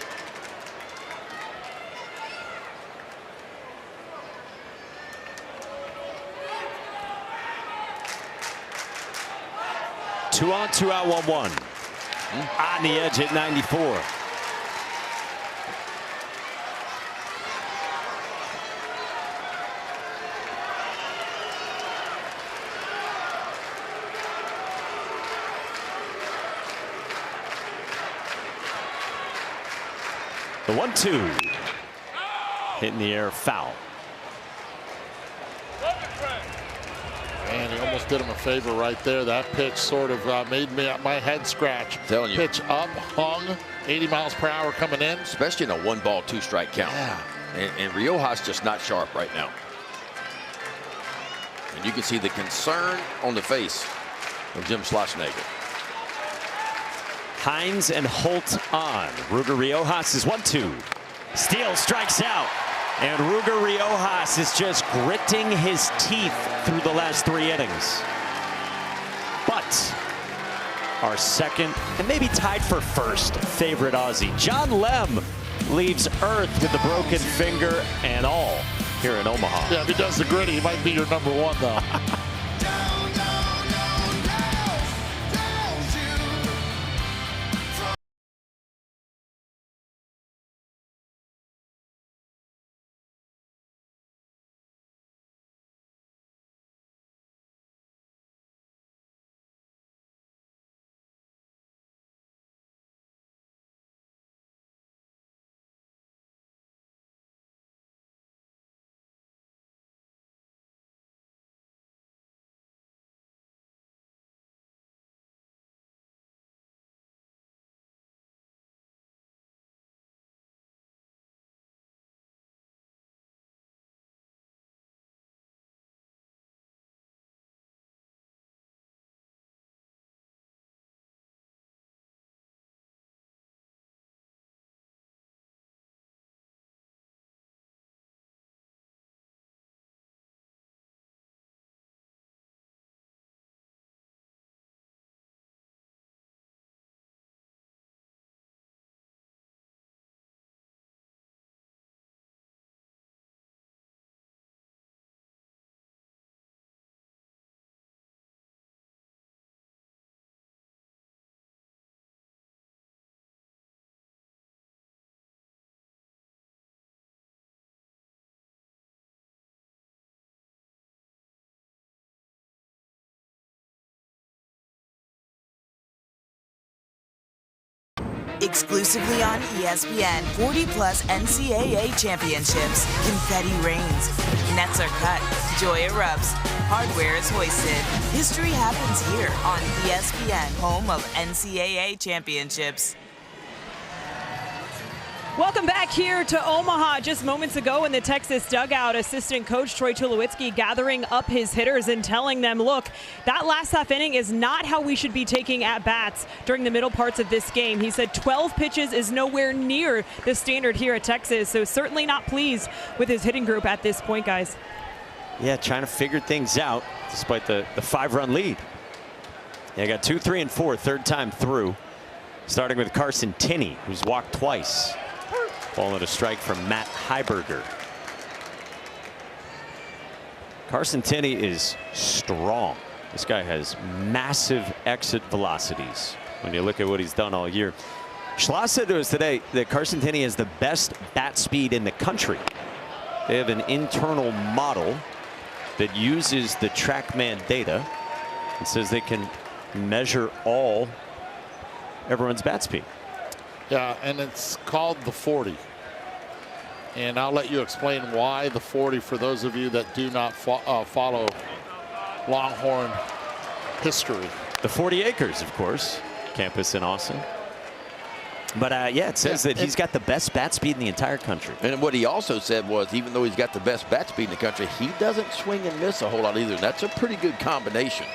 S1: Two on, 2 out, 1-1. On the edge at 94. The 1-2. Hit in the air, foul.
S2: And he almost did him a favor right there. That pitch sort of made my head scratch.
S10: Telling you.
S2: Pitch up, hung, 80 miles per hour coming in.
S10: Especially in a 1-ball, 2-strike count.
S2: Yeah.
S10: And Riojas just not sharp right now. And you can see the concern on the face of Jim Schlossnagle.
S1: Hines and Holt on. Ruger Riojas is 1-2. Steele strikes out. And Ruger Riojas is just gritting his teeth through the last 3 innings. But our second, and maybe tied for first, favorite Aussie, John Lem, leaves Earth with a broken finger and all here in Omaha.
S2: Yeah, if he does the gritty, he might be your number 1, though.
S14: Exclusively on ESPN, 40-plus NCAA championships. Confetti rains. Nets are cut. Joy erupts. Hardware is hoisted. History happens here on ESPN, home of NCAA championships.
S7: Welcome back here to Omaha. Just moments ago in the Texas dugout, assistant coach Troy Tulowitzki gathering up his hitters and telling them, look, that last half inning is not how we should be taking at-bats during the middle parts of this game. He said 12 pitches is nowhere near the standard here at Texas, so certainly not pleased with his hitting group at this point, guys.
S1: Yeah, trying to figure things out despite the 5-run lead. They got 2, 3, and 4 third time through, starting with Carson Tinney, who's walked twice. Ball and a strike from Matt Heiberger. Carson Tinney is strong. This guy has massive exit velocities when you look at what he's done all year. Schloss said to us today that Carson Tinney has the best bat speed in the country. They have an internal model that uses the TrackMan data and says they can measure everyone's bat speed.
S2: Yeah, and it's called the 40. And I'll let you explain why the 40 for those of you that do not follow Longhorn history.
S1: The 40 acres, of course, campus in Austin. But yeah, it says that he's got the best bat speed in the entire country.
S10: And what he also said was, even though he's got the best bat speed in the country, he doesn't swing and miss a whole lot either. That's a pretty good combination.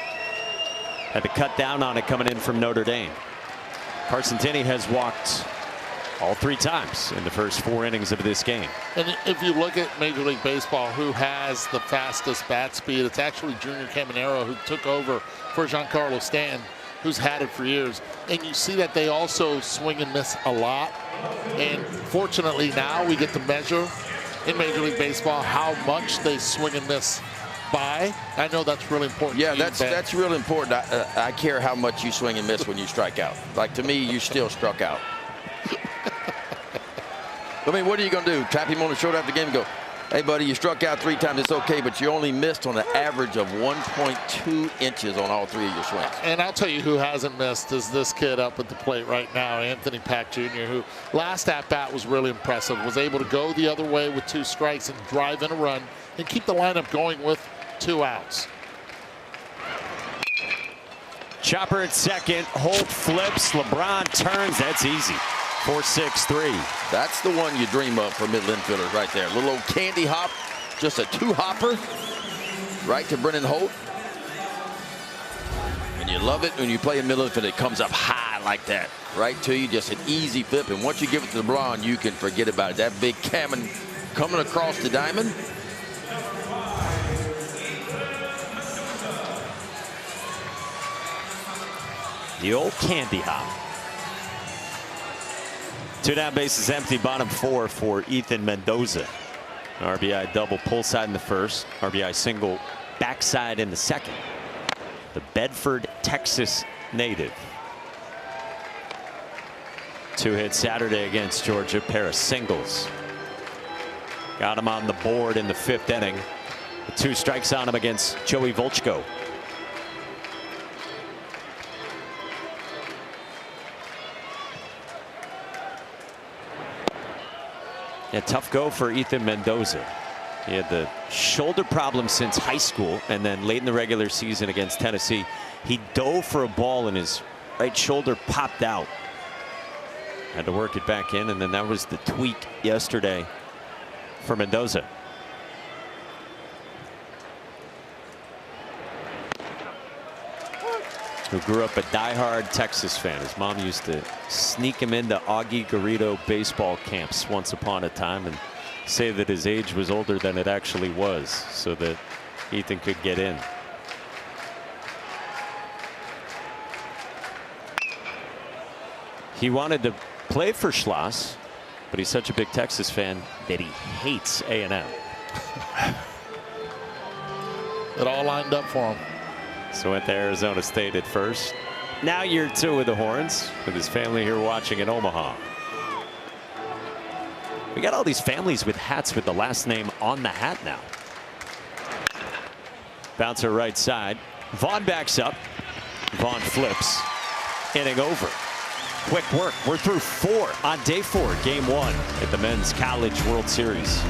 S1: Had to cut down on it coming in from Notre Dame. Carson Tinney has walked all 3 times in the first 4 innings of this game.
S2: And if you look at Major League Baseball, who has the fastest bat speed, it's actually Junior Caminero, who took over for Giancarlo Stanton, who's had it for years. And you see that they also swing and miss a lot. And fortunately now we get to measure in Major League Baseball how much they swing and miss by. I know that's really important.
S10: Yeah, that's really important. I care how much you swing and miss when you strike out. Like, to me, you still struck out. I mean, what are you going to do? Tap him on the shoulder after the game and go, hey, buddy, you struck out 3 times. It's okay, but you only missed on an average of 1.2 inches on all 3 of your swings.
S2: And I'll tell you who hasn't missed is this kid up at the plate right now, Anthony Pack Jr., who last at-bat was really impressive, was able to go the other way with 2 strikes and drive in a run and keep the lineup going with 2 outs.
S1: Chopper at second. Holt flips. LeBron turns. That's easy. 4-6-3.
S10: That's the one you dream of for middle infielders right there. Little old candy hop, just a 2-hopper right to Brennan Holt. And you love it when you play a middle infield. It comes up high like that, right to you. Just an easy flip. And once you give it to LeBron, you can forget about it. That big cannon coming across the diamond.
S1: The old candy hop. 2 down, bases empty, bottom 4 for Ethan Mendoza. RBI double, pull side in the first, RBI single, backside in the second. The Bedford, Texas native. 2 hits Saturday against Georgia, pair of singles. Got him on the board in the 5th inning. 2 strikes on him against Joey Volchko. Yeah, tough go for Ethan Mendoza. He had the shoulder problem since high school, and then late in the regular season against Tennessee, he dove for a ball and his right shoulder popped out. Had to work it back in, and then that was the tweak yesterday for Mendoza. Who grew up a diehard Texas fan. His mom used to sneak him into Augie Garrido baseball camps once upon a time and say that his age was older than it actually was so that Ethan could get in. He wanted to play for Schloss, but he's such a big Texas fan that he hates A&M.
S2: It all lined up for him.
S1: So went to Arizona State at first. Now year 2 with the Horns, with his family here watching in Omaha. We got all these families with hats with the last name on the hat now. Bouncer right side. Vaughn backs up. Vaughn flips. Inning over. Quick work. We're through 4 on day 4, game 1 at the Men's College World Series.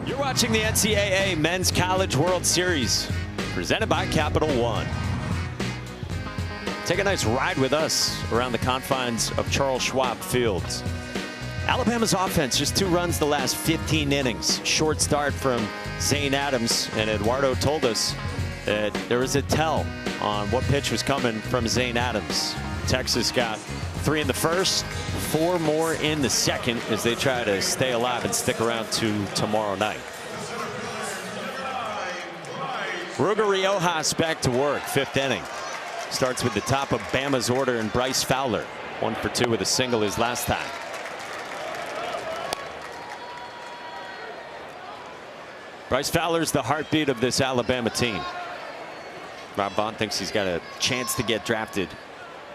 S1: You're watching the NCAA Men's College World Series, presented by Capital One. Take a nice ride with us around the confines of Charles Schwab Fields. Alabama's offense, just 2 runs the last 15 innings. Short start from Zane Adams, and Eduardo told us that there was a tell on what pitch was coming from Zane Adams. Texas got 3 in the first, 4 more in the second as they try to stay alive and stick around to tomorrow night. Ruger Riojas back to work, 5th inning. Starts with the top of Bama's order and Bryce Fowler. 1 for 2 with a single his last time. Bryce Fowler's the heartbeat of this Alabama team. Rob Vaughn thinks he's got a chance to get drafted.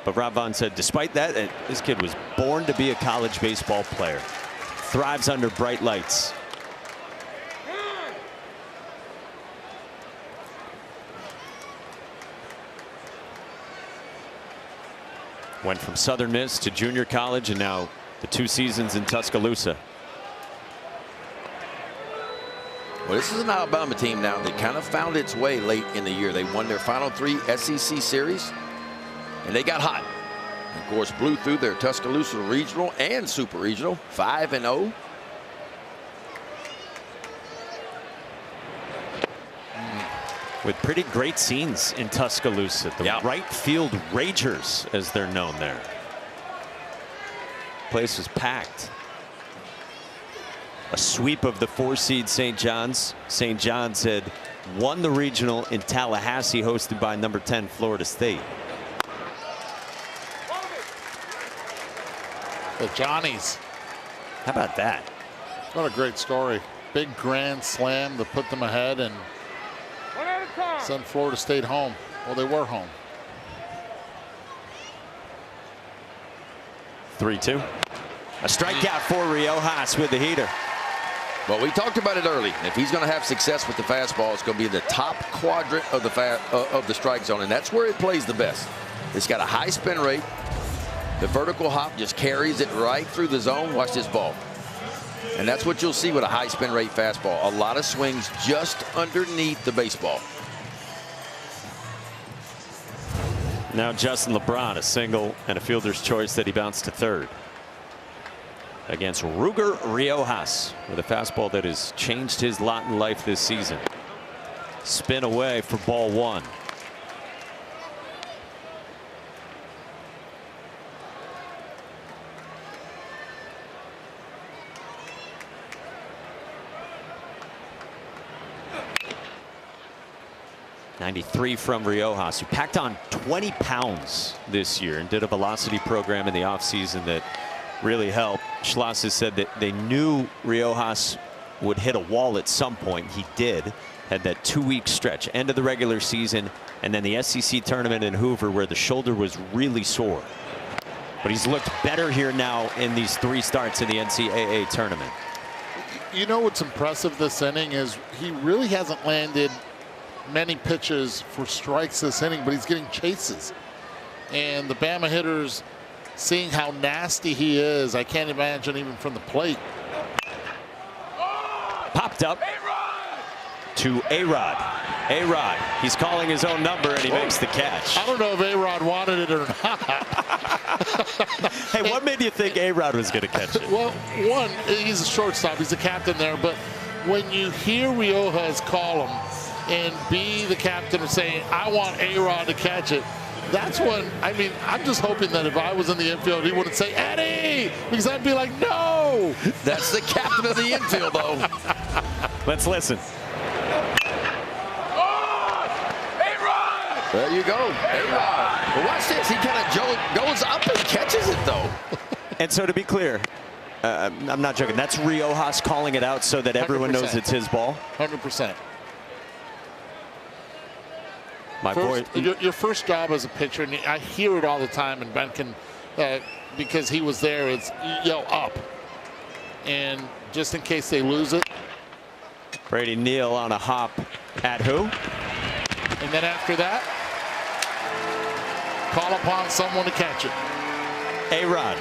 S1: But Rob Vaughn said despite that, this kid was born to be a college baseball player. Thrives under bright lights. Went from Southern Miss to junior college and now the 2 seasons in Tuscaloosa.
S10: Well, this is an Alabama team now that kind of found its way late in the year. They won their final 3 SEC series and they got hot. Of course, blew through their Tuscaloosa Regional and Super Regional, 5-0.
S1: With pretty great scenes in Tuscaloosa. The right field Ragers, as they're known there. Place was packed. A sweep of the 4-seed St. John's. St. John's had won the regional in Tallahassee, hosted by number 10 Florida State.
S2: The Johnnies.
S1: How about that?
S2: What a great story. Big grand slam to put them ahead and send Florida State home. Well, they were home.
S1: 3-2. A strikeout for Riojas with the heater.
S10: Well, we talked about it early. If he's going to have success with the fastball, it's going to be the top quadrant of the strike zone, and that's where it plays the best. It's got a high spin rate. The vertical hop just carries it right through the zone. Watch this ball. And that's what you'll see with a high spin rate fastball. A lot of swings just underneath the baseball.
S1: Now Justin LeBron, a single and a fielder's choice that he bounced to third. Against Ruger Riojas with a fastball that has changed his lot in life this season. Spin away for ball 1. .93 from Riojas, who packed on 20 pounds this year and did a velocity program in the offseason that really helped. Schloss has said that they knew Riojas would hit a wall at some point. He did. had that 2-week stretch, end of the regular season, and then the SEC tournament in Hoover where the shoulder was really sore. But he's looked better here now in these 3 starts in the NCAA tournament.
S2: You know what's impressive this inning is he really hasn't landed many pitches for strikes this inning, but he's getting chases. And the Bama hitters, seeing how nasty he is, I can't imagine even from the plate.
S1: Popped up to A-Rod. A-Rod, he's calling his own number, and he makes the catch.
S2: I don't know if A-Rod wanted it or not.
S1: Hey, what made you think A-Rod was going to catch it?
S2: Well, one, he's a shortstop. He's a captain there. But when you hear Riojas call him, and B, the captain is saying, I want A-Rod to catch it, that's when, I mean, I'm just hoping that if I was in the infield, he wouldn't say, Eddie, because I'd be like, no.
S3: That's the captain of the infield, though.
S1: Let's listen.
S3: There you go, A-Rod. Well, watch this. He kind of goes up and catches it, though.
S1: And so to be clear, I'm not joking. That's Riojas calling it out so that everyone
S2: 100%.
S1: knows it's his ball.
S2: 100%.
S1: My boy.
S2: Your first job as a pitcher, and I hear it all the time, and Ben can, because he was there, it's yell up. And just in case they lose it.
S1: Brady Neal on a hop at who?
S2: And then after that, call upon someone to catch it.
S1: A-Rod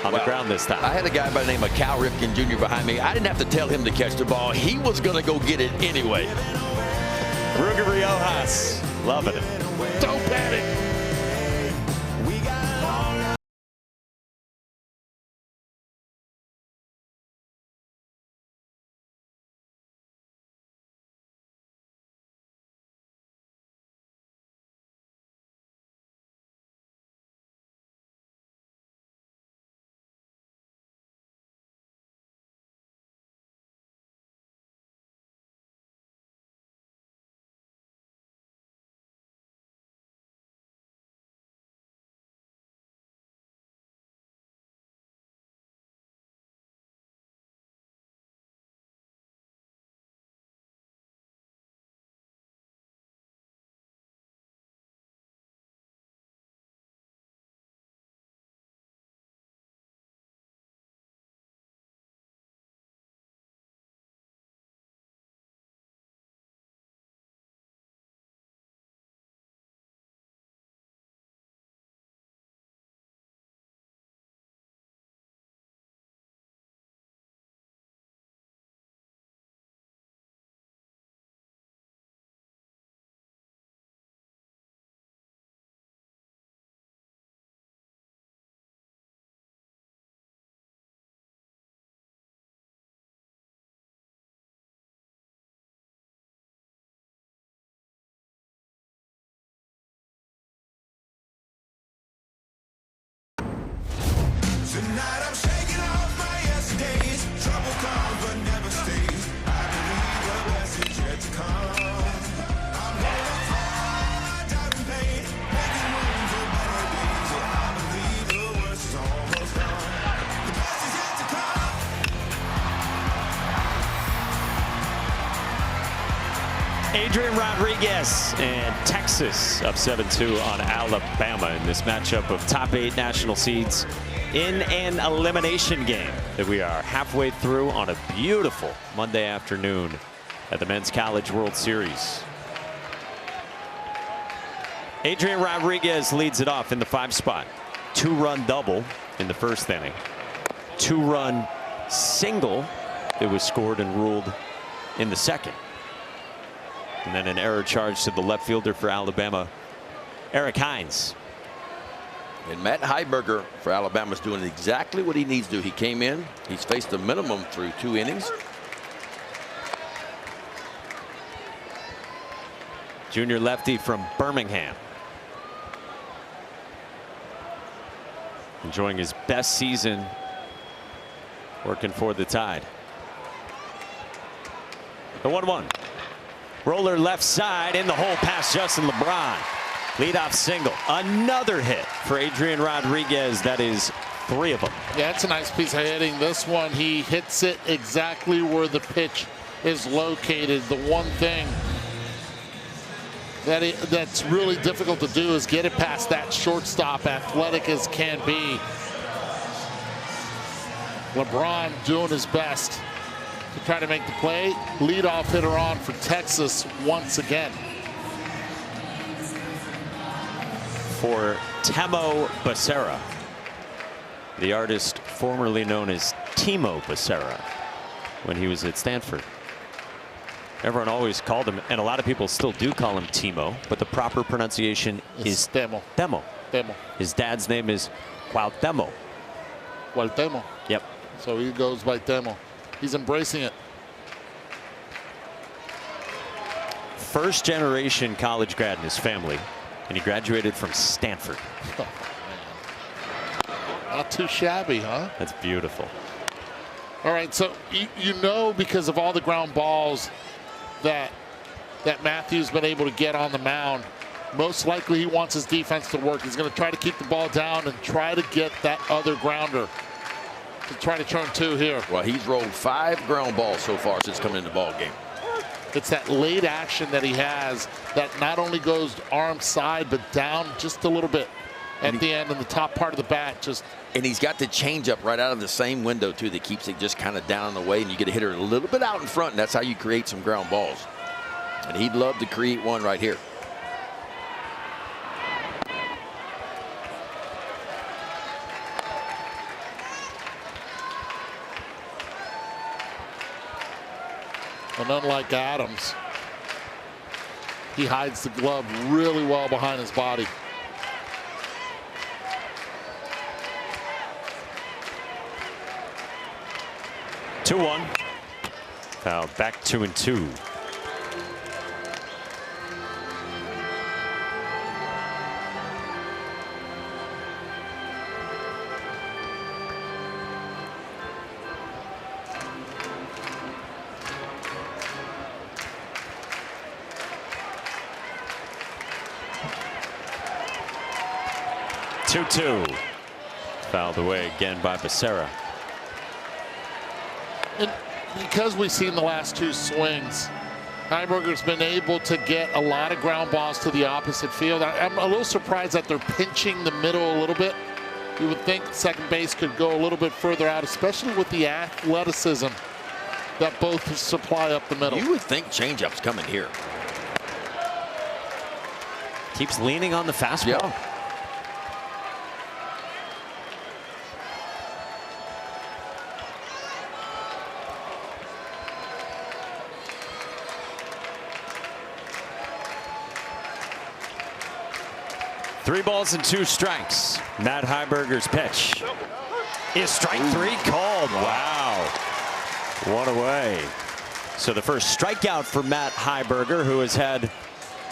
S1: on the ground this time.
S3: I had a guy by the name of Cal Ripken Jr. behind me. I didn't have to tell him to catch the ball. He was going to go get it anyway.
S1: Ruger Riojas, loving it.
S2: Don't panic.
S11: Tonight I'm shaking off my yesterdays. Trouble comes but never stays. I believe the best is yet to come. I'm going hard, driving pain, making room for better days. Yeah, I believe the worst is almost done. The best is yet to come.
S1: Adrian Rodriguez and Texas up 7-2 on Alabama in this matchup of top 8 national seeds in an elimination game that we are halfway through on a beautiful Monday afternoon at the Men's College World Series. Adrian Rodriguez leads it off in the 5 spot. 2-run double in the first inning. 2-run single that was scored and ruled in the second. And then an error charge to the left fielder for Alabama, Eric Hines.
S10: And Matt Heiberger for Alabama is doing exactly what he needs to do. He came in, he's faced a minimum through 2 innings.
S1: Junior lefty from Birmingham. Enjoying his best season working for the Tide. The 1-1. Roller left side in the hole past Justin LeBron. Leadoff single. Another hit for Adrian Rodriguez. That is 3 of them.
S2: Yeah, that's a nice piece of hitting. This one, he hits it exactly where the pitch is located. The one thing that's really difficult to do is get it past that shortstop, athletic as can be. LeBron doing his best to try to make the play. Leadoff hitter on for Texas once again.
S1: For Temo Becerra, the artist formerly known as Timo Becerra when he was at Stanford. Everyone always called him, and a lot of people still do call him Timo, but the proper pronunciation is
S2: Temo.
S1: Temo.
S2: Temo.
S1: His dad's name is Cuauhtémoc.
S2: Cuauhtémoc.
S1: Yep.
S2: So he goes by Temo. He's embracing it.
S1: First generation college grad in his family, and he graduated from Stanford.
S2: Oh, not too shabby, huh?
S1: That's beautiful.
S2: All right, so you know, because of all the ground balls that Matthew's been able to get on the mound, most likely he wants his defense to work. He's going to try to keep the ball down and try to get that other grounder to try to turn 2 here.
S10: Well, he's rolled 5 ground balls so far since coming in the ball game.
S2: It's that late action that he has that not only goes arm side, but down just a little bit at the end in the top part of the bat.
S10: And he's got the changeup right out of the same window, too, that keeps it just kind of down and away, and you get a hitter a little bit out in front, and that's how you create some ground balls. And he'd love to create one right here.
S2: And unlike Adams, he hides the glove really well behind his body.
S1: Two 1. Now back 2-2. Fouled away again by Becerra.
S2: And because we've seen the last 2 swings, Heiberger's been able to get a lot of ground balls to the opposite field. I'm a little surprised that they're pinching the middle a little bit. You would think second base could go a little bit further out, especially with the athleticism that both supply up the middle.
S10: You would think changeup's coming here.
S1: Keeps leaning on the fastball.
S10: Yeah.
S1: Three balls and 2 strikes. Matt Heiberger's pitch is strike 3 called. Wow. One away. So the first strikeout for Matt Heiberger, who has had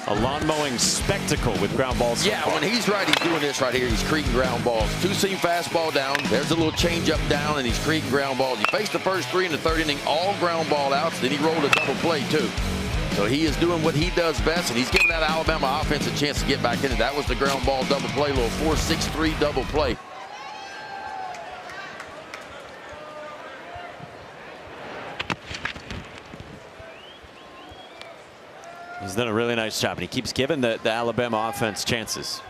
S1: a lawn mowing spectacle with ground balls.
S10: Yeah, when he's right, he's doing this right here. He's creating ground balls. 2-seam fastball down. There's a little changeup down, and he's creating ground balls. He faced the first 3 in the 3rd inning, all ground ball outs. Then he rolled a double play, too. So he is doing what he does best, and he's giving that Alabama offense a chance to get back in it. That was the ground ball double play, little 4-6-3 double play.
S1: He's done a really nice job, and he keeps giving the Alabama offense chances.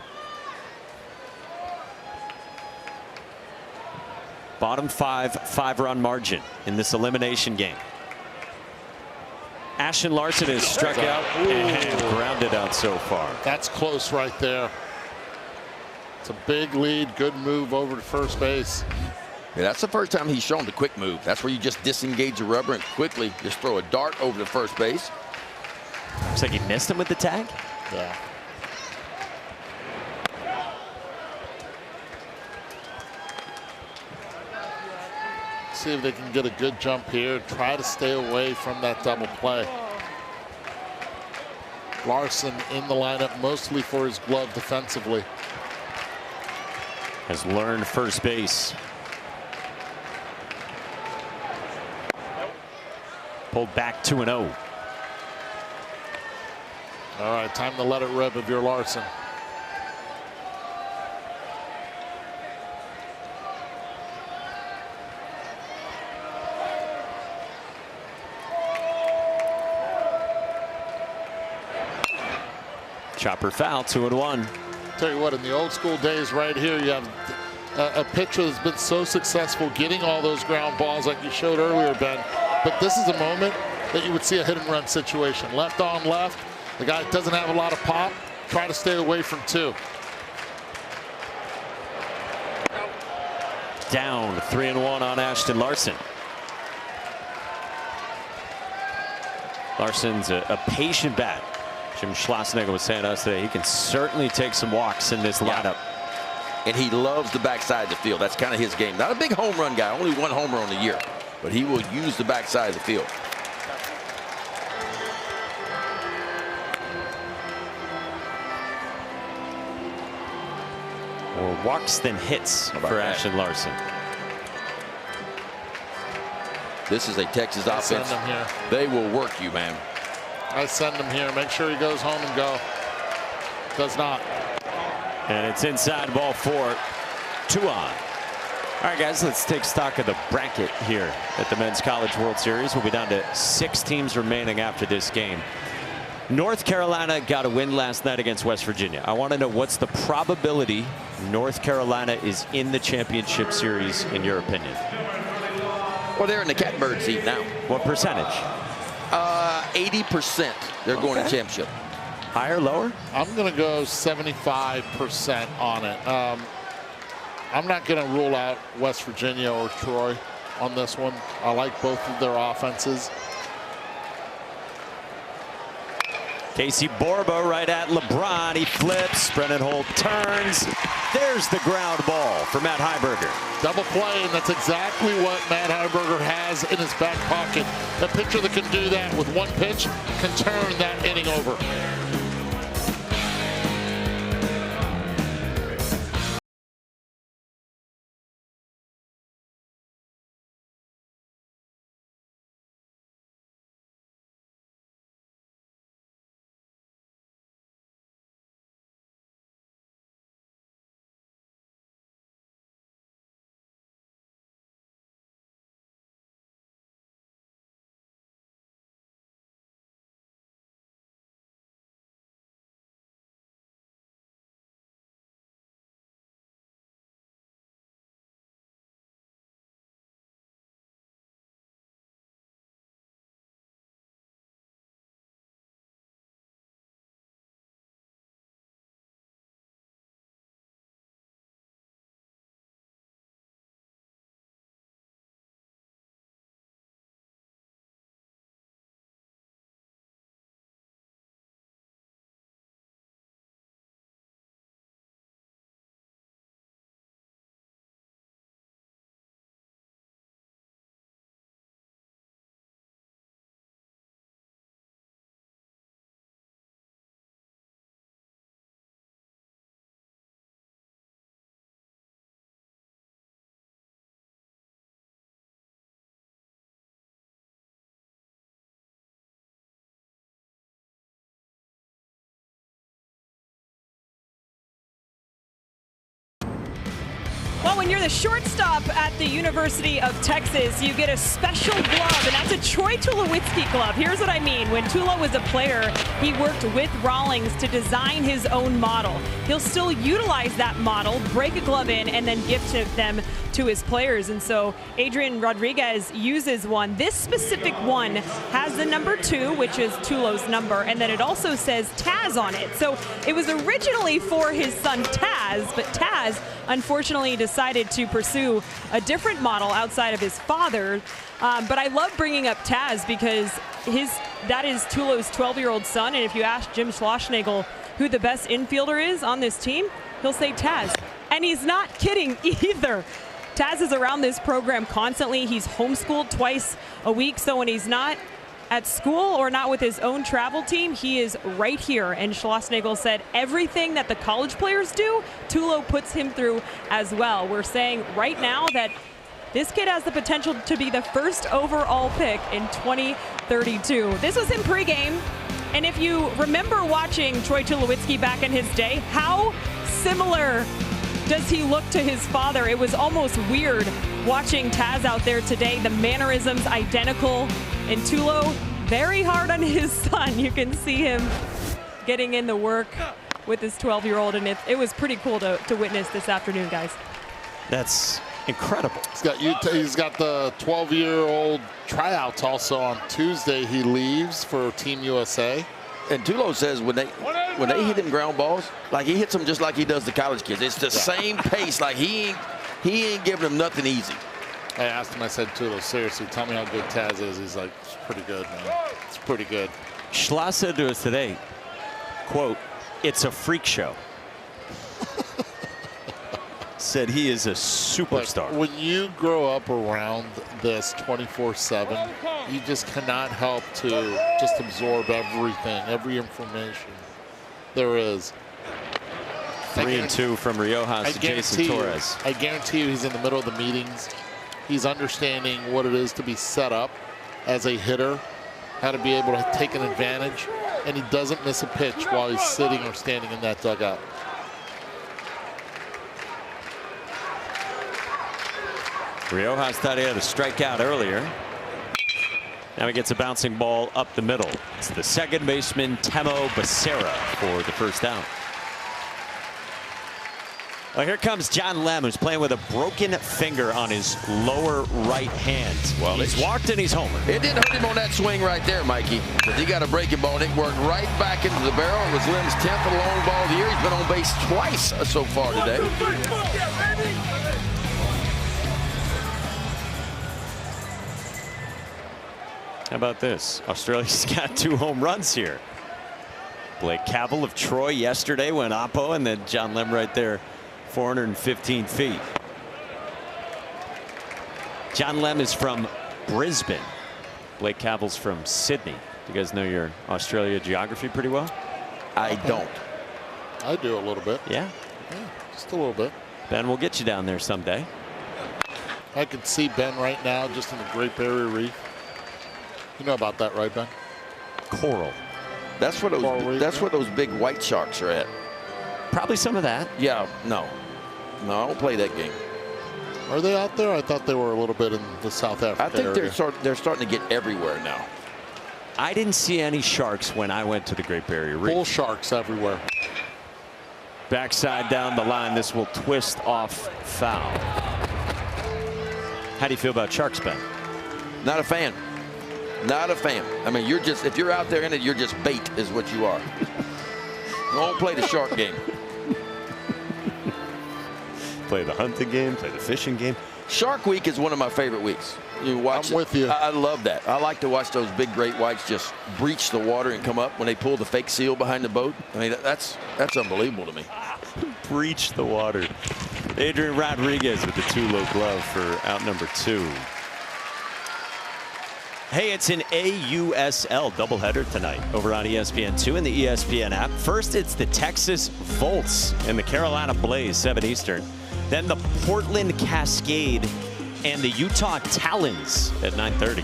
S1: Bottom 5-run margin in this elimination game. Ashton Larson has struck out and grounded out so far.
S2: That's close right there. It's a big lead. Good move over to first base.
S10: Yeah, that's the first time he's shown the quick move. That's where you just disengage the rubber and quickly just throw a dart over to first base.
S1: Looks like he missed him with the tag.
S2: Yeah. See if they can get a good jump here. Try to stay away from that double play. Larson in the lineup mostly for his glove defensively.
S1: Has learned first base. Pulled back 2-0.
S2: All right, time to let it rip if you're Larson.
S1: Chopper foul, 2-1.
S2: Tell you what, in the old school days right here, you have a pitcher that's been so successful getting all those ground balls like you showed earlier, Ben. But this is a moment that you would see a hit and run situation. Left on left, the guy doesn't have a lot of pop, try to stay away from 2.
S1: Down 3-1 on Ashton Larson. Larson's a patient bat. Jim Schlossnagle was saying to us today, he can certainly take some walks in this lineup.
S10: And he loves the backside of the field. That's kind of his game. Not a big home run guy, only 1 home run a year, but he will use the backside of the field.
S1: More walks than hits for Ashton Larson.
S10: This is a Texas offense.
S2: Send him here.
S10: They will work you, man.
S2: I send him here. Make sure he goes home and go. Does not.
S1: And it's inside, ball 4. 2 on. All right, guys, let's take stock of the bracket here at the Men's College World Series. We'll be down to 6 teams remaining after this game. North Carolina got a win last night against West Virginia. I want to know, what's the probability North Carolina is in the championship series, in your opinion?
S10: Well, they're in the catbird seat now.
S1: What percentage?
S10: 80%. They're going to championship.
S1: Higher, lower?
S2: I'm going to go 75% on it. I'm not going to rule out West Virginia or Troy on this one. I like both of their offenses.
S1: Casey Borbo right at LeBron. He flips. Brennan Holt turns. There's the ground ball for Matt Heiberger.
S2: Double play, and that's exactly what Matt Heiberger has in his back pocket. A pitcher that can do that with 1 pitch can turn that inning over.
S7: Well, when you're the shortstop at the University of Texas, you get a special glove, and that's a Troy Tulowitzki glove. Here's what I mean. When Tulo was a player, he worked with Rawlings to design his own model. He'll still utilize that model, break a glove in, and then gift them to his players. And so Adrian Rodriguez uses one. This specific one has the number 2, which is Tulo's number, and then it also says Taz on it. So it was originally for his son Taz, but Taz unfortunately decided to pursue a different model outside of his father. But I love bringing up Taz because that is Tulo's 12-year-old son, and if you ask Jim Schlossnagle who the best infielder is on this team, he'll say Taz. And he's not kidding either. Taz is around this program constantly. He's homeschooled twice a week, so when he's not at school or not with his own travel team, he is right here. And Schlossnagle said everything that the college players do, Tulo puts him through as well. We're saying right now that this kid has the potential to be the first overall pick in 2032. This was in pregame. And if you remember watching Troy Tulowitzki back in his day, how similar does he look to his father? It was almost weird watching Taz out there today. The mannerisms identical. And Tulo, very hard on his son. You can see him getting in the work with his 12-year-old, and it was pretty cool to witness this afternoon, guys.
S1: That's incredible.
S2: He's got the 12-year-old tryouts also on Tuesday. He leaves for Team USA.
S10: And Tulo says when they hit him ground balls, like he hits them just like he does the college kids. It's the same pace. Like he ain't giving them nothing easy.
S2: I asked him, I said, Tulo, seriously, tell me how good Taz is. He's like, it's pretty good, man. It's pretty good.
S1: Schloss said to us today, quote, "It's a freak show." Said he is a superstar.
S2: Like, when you grow up around this 24/7, you just cannot help to just absorb everything, every information there is.
S1: 3-2 from Riojas to Jason Torres.
S2: I guarantee you he's in the middle of the meetings. He's understanding what it is to be set up as a hitter, how to be able to take an advantage, and he doesn't miss a pitch while he's sitting or standing in that dugout.
S1: Riojas thought he had a strikeout earlier. Now he gets a bouncing ball up the middle. It's the second baseman, Temo Becerra, for the first down. Well, here comes John Lem, who's playing with a broken finger on his lower right hand. Well, he's walked and he's homered.
S10: It didn't hurt him on that swing right there, Mikey, because he got a breaking ball and it worked right back into the barrel. It was Lem's 10th long ball of the year. He's been on base twice so far today.
S1: How about this? Australia's got 2 home runs here. Blake Cavell of Troy yesterday went oppo, and then John Lem right there, 415 feet. John Lem is from Brisbane. Blake Cavell's from Sydney. Do you guys know your Australia geography pretty well?
S10: I don't.
S2: I do a little bit.
S1: Yeah?
S2: Just a little bit.
S1: Ben, we'll get you down there someday.
S2: I can see Ben right now just in the Great Barrier Reef. You know about that, right, Ben?
S1: Coral.
S10: That's where those big white sharks are at.
S1: Probably some of that.
S10: Yeah, no, I don't play that game.
S2: Are they out there? I thought they were a little bit in the South Africa
S10: I think
S2: area.
S10: they're starting to get everywhere now.
S1: I didn't see any sharks when I went to the Great Barrier Reef.
S2: Bull sharks everywhere.
S1: Backside down the line, this will twist off foul. How do you feel about sharks, Ben?
S10: Not a fan. Not a fan. I mean, if you're out there in it, you're just bait is what you are. Don't play the shark game.
S1: Play the hunting game, play the fishing game.
S10: Shark Week is one of my favorite weeks. You watch
S2: I'm with you.
S10: I love that. I like to watch those big great whites just breach the water and come up when they pull the fake seal behind the boat. I mean, that's unbelievable to me.
S1: Breach the water. Adrian Rodriguez with the Tulo glove for out number 2. Hey, it's an AUSL doubleheader tonight over on ESPN2 and the ESPN app. First, it's the Texas Volts and the Carolina Blaze, 7 Eastern. Then the Portland Cascade and the Utah Talons at 9:30.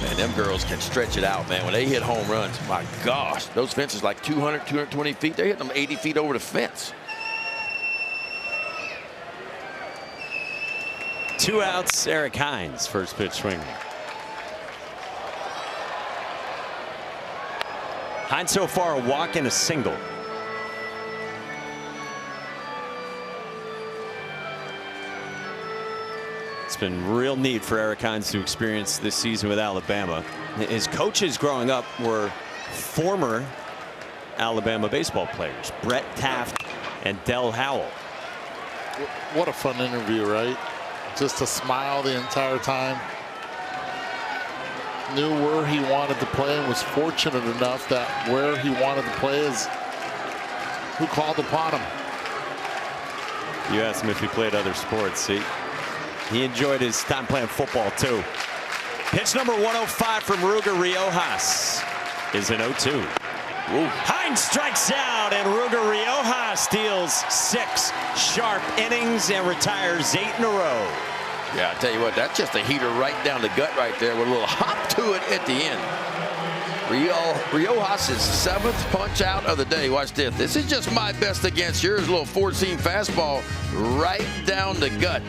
S10: Man, them girls can stretch it out, man. When they hit home runs, my gosh, those fences like 200, 220 feet. They're hitting them 80 feet over the fence.
S1: 2 outs, Eric Hines, first pitch swinging. Hines so far a walk and a single. It's been real neat for Eric Hines to experience this season with Alabama. His coaches growing up were former Alabama baseball players, Brett Taft and Del Howell.
S2: What a fun interview, right? Just to smile the entire time. Knew where he wanted to play and was fortunate enough that where he wanted to play is who called upon him.
S1: You asked him if he played other sports. See, he enjoyed his time playing football too. Pitch number 105 from Ruger Riojas is an 0-2. Hines strikes out, and Ruger Riojas steals 6 sharp innings and retires 8 in a row.
S10: Yeah, I tell you what, that's just a heater right down the gut right there with a little hop to it at the end. Riojas' 7th punch out of the day. Watch this. This is just my best against yours. A little 4-seam fastball right down the gut.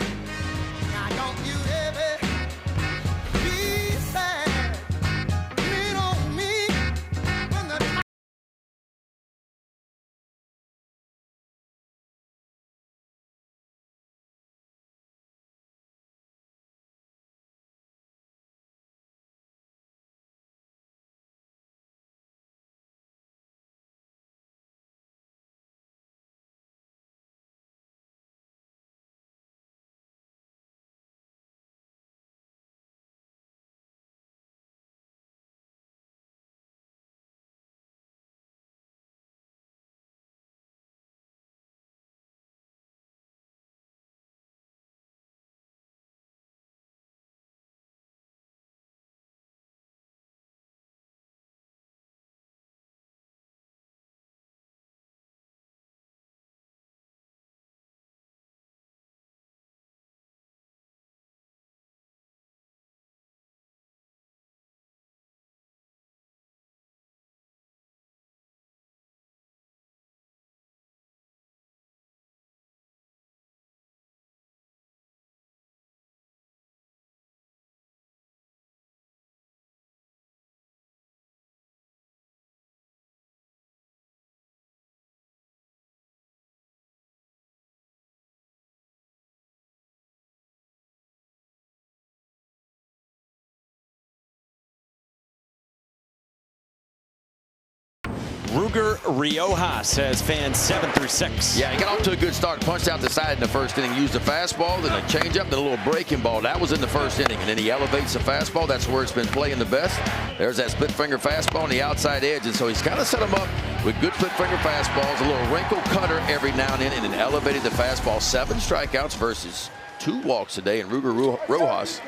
S1: Ruger Riojas has fans 7 through 6.
S10: Yeah, he got off to a good start. Punched out the side in the first inning. Used a fastball, then a changeup, then a little breaking ball. That was in the first inning. And then he elevates the fastball. That's where it's been playing the best. There's that split finger fastball on the outside edge. And so he's kind of set him up with good split finger fastballs, a little wrinkle cutter every now and then, and then elevated the fastball. 7 strikeouts versus 2 walks today. And Ruger Riojas,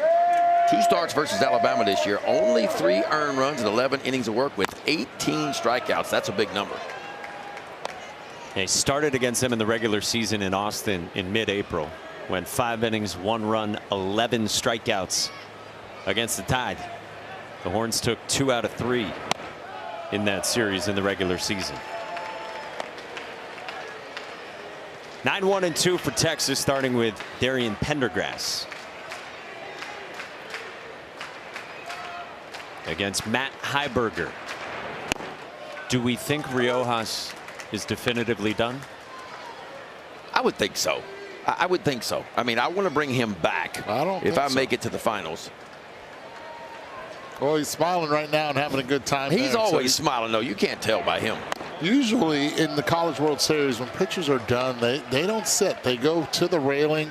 S10: 2 starts versus Alabama this year. Only 3 earned runs and 11 innings of work with 18 strikeouts. That's a big number.
S1: They started against them in the regular season in Austin in mid-April. Went 5 innings, 1 run, 11 strikeouts against the Tide. The Horns took 2 out of 3 in that series in the regular season. 9-1-2 for Texas, starting with Darian Pendergrass against Matt Heiberger. Do we think Riojas is definitively done?
S10: I would think so. I would think so. I mean, I want to bring him back if I make it to the finals.
S2: Well, he's smiling right now and having a good time.
S10: He's always smiling, though. You can't tell by him.
S2: Usually in the College World Series, when pitchers are done, they don't sit. They go to the railing.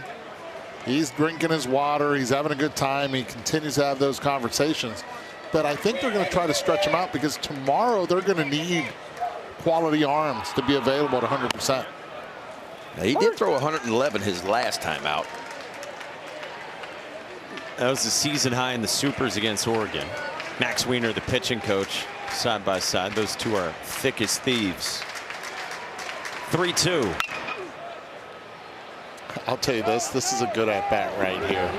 S2: He's drinking his water. He's having a good time. He continues to have those conversations. But I think they're going to try to stretch him out because tomorrow they're going to need quality arms to be available at 100%.
S10: Now, he did throw 111 his last time out.
S1: That was the season high in the Supers against Oregon. Max Wiener, the pitching coach, side by side. Those two are thick as thieves. 3-2.
S2: I'll tell you this is a good at-bat right here.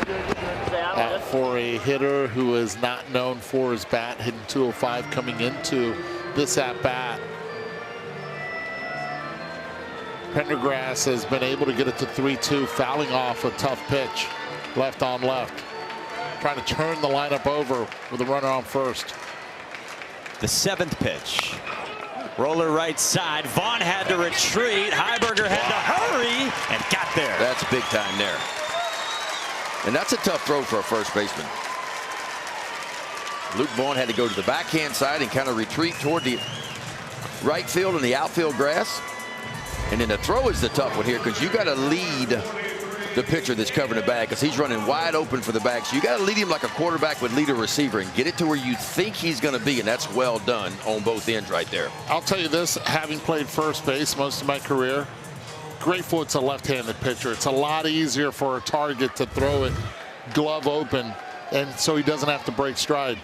S2: For a hitter who is not known for his bat, hitting 205 coming into this at-bat. Pendergrass has been able to get it to 3-2, fouling off a tough pitch, left on left. Trying to turn the lineup over with a runner on first.
S1: The 7th pitch. Roller right side. Vaughn had to retreat. Heiberger had to hurry and got there.
S10: That's big time there. And that's a tough throw for a first baseman. Luke Vaughn had to go to the backhand side and kind of retreat toward the right field and the outfield grass. And then the throw is the tough one here because you got to lead the pitcher that's covering the bag because he's running wide open for the bag. So you got to lead him like a quarterback would lead a receiver and get it to where you think he's going to be. And that's well done on both ends right there.
S2: I'll tell you this, having played first base most of my career, grateful it's a left-handed pitcher. It's a lot easier for a target to throw it glove open, and so he doesn't have to break stride.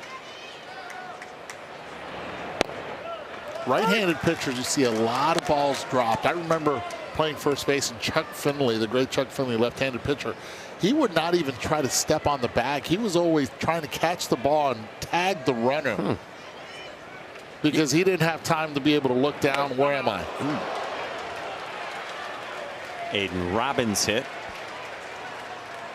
S2: Right-handed pitchers, you see a lot of balls dropped. I remember playing first base, and Chuck Finley, the great Chuck Finley, left-handed pitcher, he would not even try to step on the bag. He was always trying to catch the ball and tag the runner because he didn't have time to be able to look down. Where am I?
S1: Aiden Robbins hit.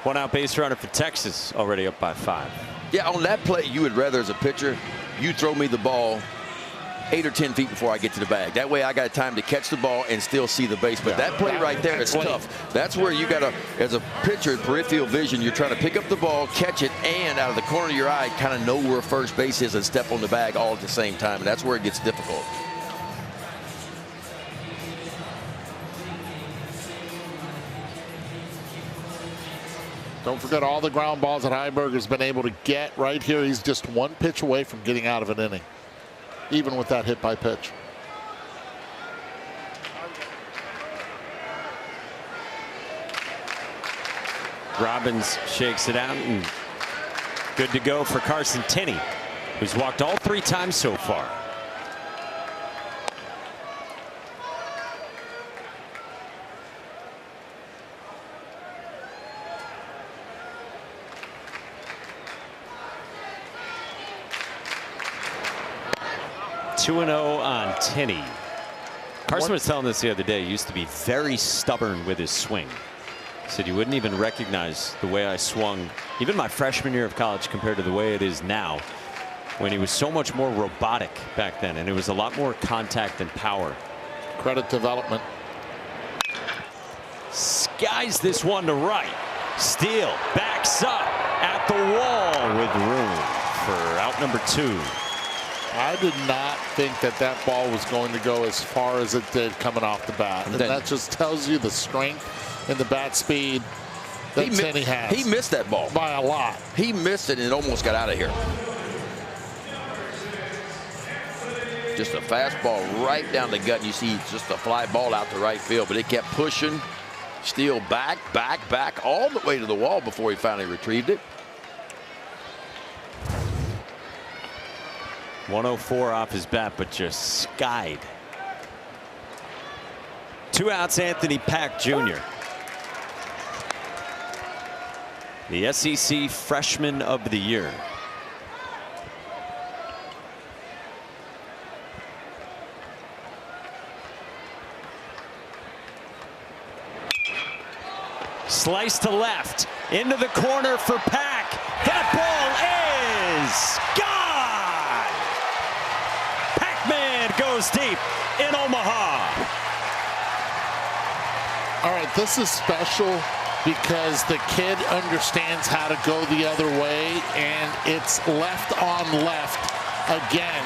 S1: 1 out base runner for Texas, already up by 5.
S10: Yeah, on that play, you would rather, as a pitcher, you throw me the ball 8 or 10 feet before I get to the bag. That way I got time to catch the ball and still see the base. But that play right there is tough. That's where you got to, as a pitcher, peripheral vision, you're trying to pick up the ball, catch it, and out of the corner of your eye, kind of know where first base is and step on the bag all at the same time. And that's where it gets difficult.
S2: Don't forget all the ground balls that Heiberger's been able to get right here. He's just 1 pitch away from getting out of an inning, even with that hit by pitch.
S1: Robbins shakes it out and good to go for Carson Tenney, who's walked all 3 times so far. (2-0) on Tenney. Carson was telling us the other day, he used to be very stubborn with his swing. He said you wouldn't even recognize the way I swung, even my freshman year of college, compared to the way it is now, when he was so much more robotic back then, and it was a lot more contact and power.
S2: Credit development.
S1: Skies this one to right. Steele backs up at the wall with room for out number 2.
S2: I did not think that that ball was going to go as far as it did coming off the bat. And that just tells you the strength and the bat speed that Tenney has.
S10: He missed that ball.
S2: By a lot.
S10: He missed it and it almost got out of here. Just a fastball right down the gut. And you see just a fly ball out to right field, but it kept pushing. Steele back, all the way to the wall before he finally retrieved it.
S1: 104 off his bat, but just skied. 2 outs, Anthony Pack Jr. The SEC Freshman of the Year. Slice to left, into the corner for Pack. That ball is gone! Pac-Man goes deep in Omaha.
S2: All right, this is special because the kid understands how to go the other way, and it's left on left again.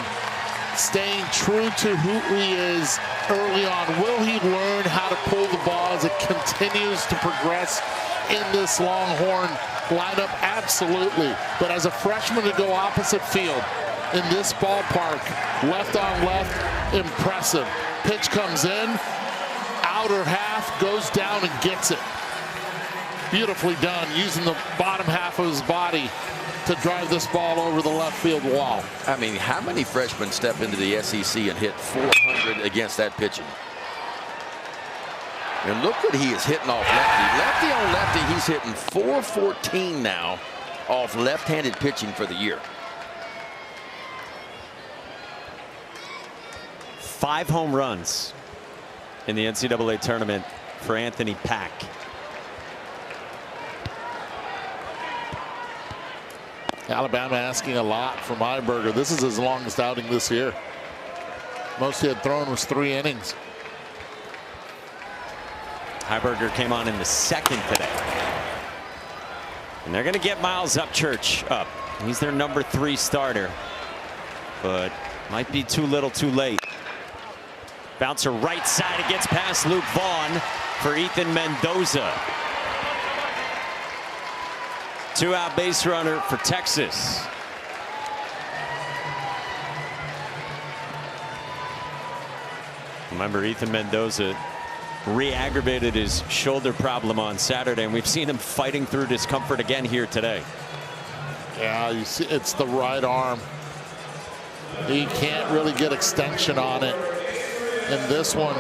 S2: Staying true to who he is early on. Will he learn how to pull the ball as it continues to progress in this Longhorn lineup? Absolutely. But as a freshman to go opposite field in this ballpark, left on left, impressive. Pitch comes in, outer half, goes down and gets it. Beautifully done, using the bottom half of his body to drive this ball over the left field wall.
S10: I mean, how many freshmen step into the SEC and hit 400 against that pitching? And look what he is hitting off lefty. Lefty on lefty, he's hitting 414 now off left-handed pitching for the year.
S1: 5 home runs in the NCAA tournament for Anthony Pack.
S2: Alabama asking a lot from Heiberger. This is his longest outing this year. Most he had thrown was 3 innings.
S1: Heiberger came on in the 2nd today. And they're going to get Miles Upchurch up. He's their number 3 starter. But might be too little too late. Bouncer right side. It gets past Luke Vaughn for Ethan Mendoza. 2-out base runner for Texas. Remember, Ethan Mendoza re-aggravated his shoulder problem on Saturday, and we've seen him fighting through discomfort again here today.
S2: Yeah, you see, it's the right arm. He can't really get extension on it. And this one,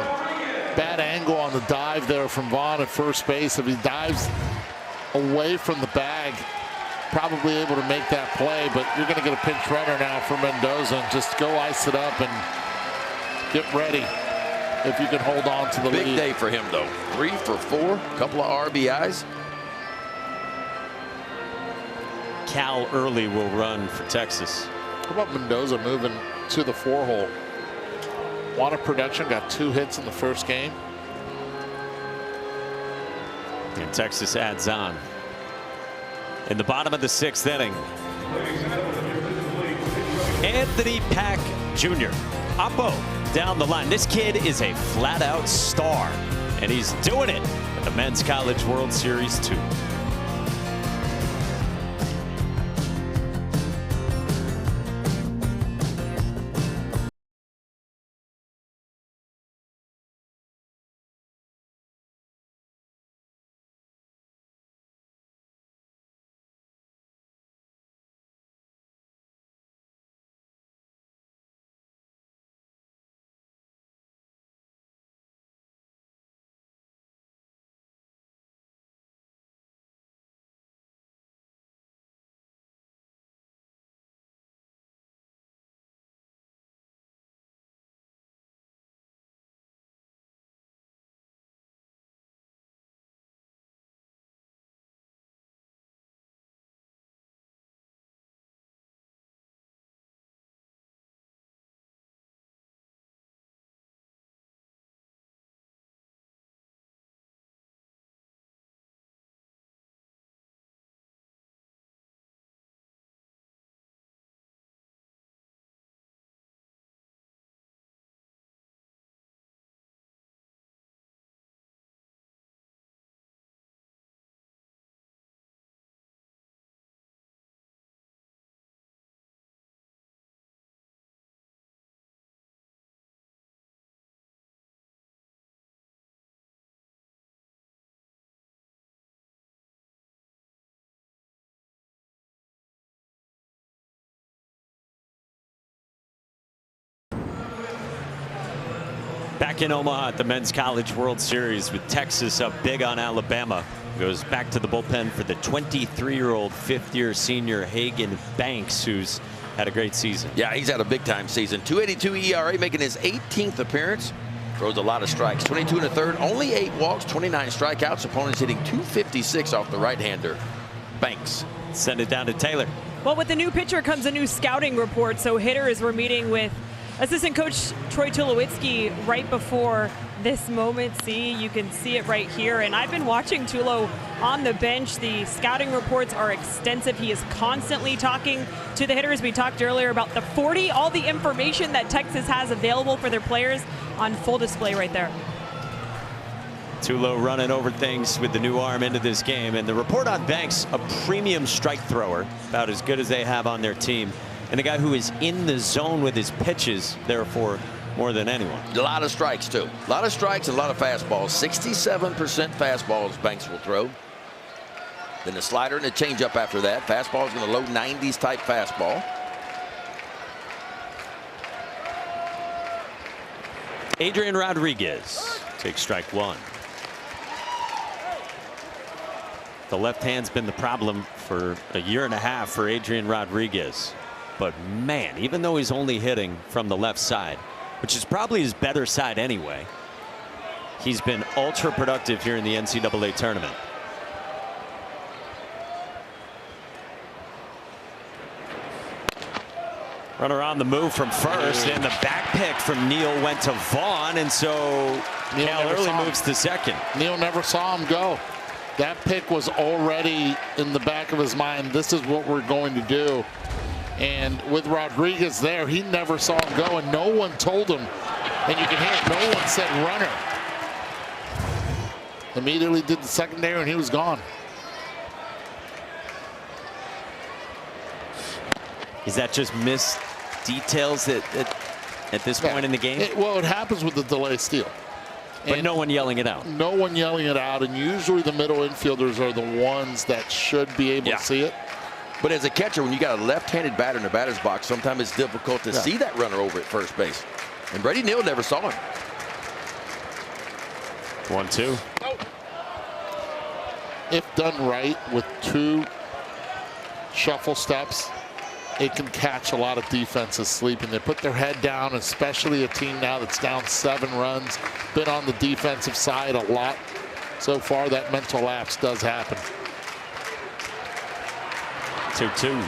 S2: bad angle on the dive there from Vaughn at first base. If he dives away from the bag, probably able to make that play, but you're going to get a pinch runner now for Mendoza, and just go ice it up and get ready if you can hold on to the lead.
S10: Big day for him, though. 3 for 4, couple of RBIs.
S1: Cal Early will run for Texas.
S2: How about Mendoza moving to the 4-hole? Water production, got 2 hits in the first game.
S1: And Texas adds on. In the bottom of the 6th inning, Anthony Pack Jr. Oppo down the line. This kid is a flat-out star, and he's doing it at the Men's College World Series 2. Back in Omaha at the Men's College World Series with Texas up big on Alabama. Goes back to the bullpen for the 23-year-old fifth-year senior Hagan Banks, who's had a great season.
S10: Yeah, he's had a big-time season. 2.82 ERA, making his 18th appearance. Throws a lot of strikes. 22 and a third, only 8 walks, 29 strikeouts. Opponents hitting .256 off the right-hander. Banks.
S1: Send it down to Taylor.
S7: Well, with the new pitcher comes a new scouting report. So hitters were meeting with assistant coach Troy Tulowitzki right before this moment. See, you can see it right here. And I've been watching Tulo on the bench. The scouting reports are extensive. He is constantly talking to the hitters. We talked earlier about the 40, all the information that Texas has available for their players on full display right there.
S1: Tulo running over things with the new arm into this game. And the report on Banks, a premium strike thrower, about as good as they have on their team. And a guy who is in the zone with his pitches, therefore, more than anyone.
S10: A lot of strikes, too. A lot of strikes and a lot of fastballs. 67% fastballs Banks will throw. Then the slider and the changeup after that. Fastball is going to low 90s type fastball.
S1: Adrian Rodriguez takes strike one. The left hand's been the problem for a year and a half for Adrian Rodriguez. But man, even though he's only hitting from the left side, which is probably his better side anyway, he's been ultra productive here in the NCAA tournament. Runner on the move from first, and the back pick from Neal went to Vaughn, and so Cal Early moves to second.
S2: Neal never saw him go. That pick was already in the back of his mind. This is what we're going to do. And with Rodriguez there, he never saw him go, and no one told him. And you can hear it, no one said runner. Immediately did the secondary, and he was gone.
S1: Is that just missed details at this point in the game?
S2: Well, it happens with the delay steal.
S1: But no one yelling it out.
S2: No one yelling it out, and usually the middle infielders are the ones that should be able to see it.
S10: But as a catcher, when you got a left-handed batter in the batter's box, sometimes it's difficult to see that runner over at first base. And Brady Neal never saw him.
S1: 1-2.
S2: If done right with 2 shuffle steps, it can catch a lot of defenses sleeping. They put their head down, especially a team now that's down 7 runs, been on the defensive side a lot. So far, that mental lapse does happen.
S1: 2-2.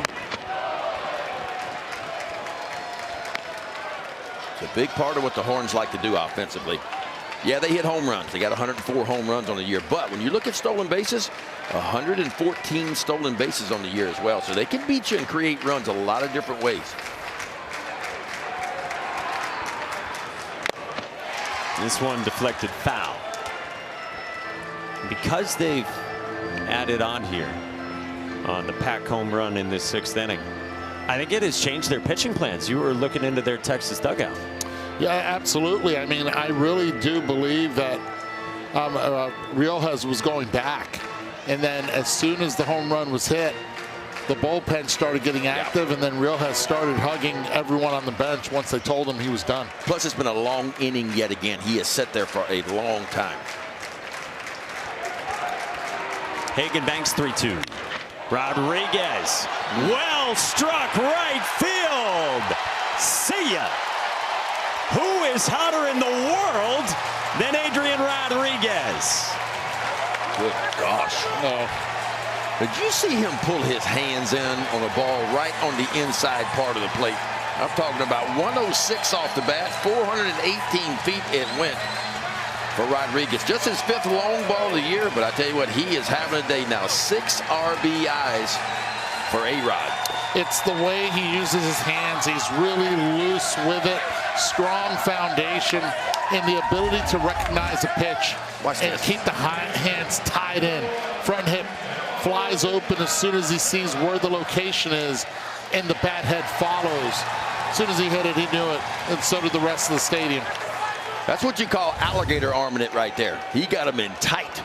S10: It's a big part of what the Horns like to do offensively. Yeah, they hit home runs. They got 104 home runs on the year. But when you look at stolen bases, 114 stolen bases on the year as well. So they can beat you and create runs a lot of different ways.
S1: This one deflected foul. Because they've added on here on the Pack home run in this 6th inning, I think it has changed their pitching plans. You were looking into their Texas dugout.
S2: Yeah, absolutely. I mean, I really do believe that Riojas was going back. And then as soon as the home run was hit, the bullpen started getting active, and then Riojas started hugging everyone on the bench once they told him he was done.
S10: Plus, it's been a long inning yet again. He has sat there for a long time.
S1: Hagan Banks 3-2. Rodriguez, well struck right field. See ya. Who is hotter in the world than Adrian Rodriguez?
S10: Good gosh.
S2: No.
S10: Did you see him pull his hands in on the ball right on the inside part of the plate? I'm talking about 106 off the bat, 418 feet it went for Rodriguez. Just his 5th long ball of the year, but I tell you what, he is having a day now. 6 RBIs for A-Rod.
S2: It's the way he uses his hands. He's really loose with it. Strong foundation and the ability to recognize a pitch and keep the hands tied in. Front hip flies open as soon as he sees where the location is, and the bat head follows. As soon as he hit it, he knew it, and so did the rest of the stadium.
S10: That's what you call alligator arming it right there. He got him in tight.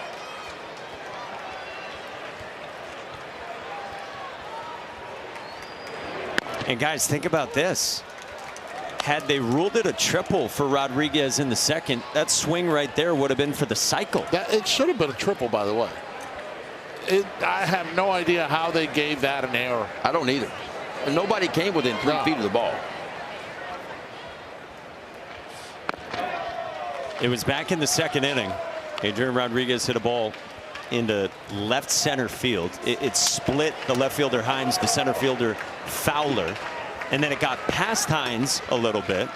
S1: And guys, think about this. Had they ruled it a triple for Rodriguez in the second, that swing right there would have been for the cycle.
S2: It should have been a triple, by the way. I have no idea how they gave that an error.
S10: I don't either. And nobody came within 3 feet of the ball.
S1: It was back in the second inning. Adrian Rodriguez hit a ball into left center field. It split the left fielder Hines, the center fielder Fowler, and then it got past Hines a little bit.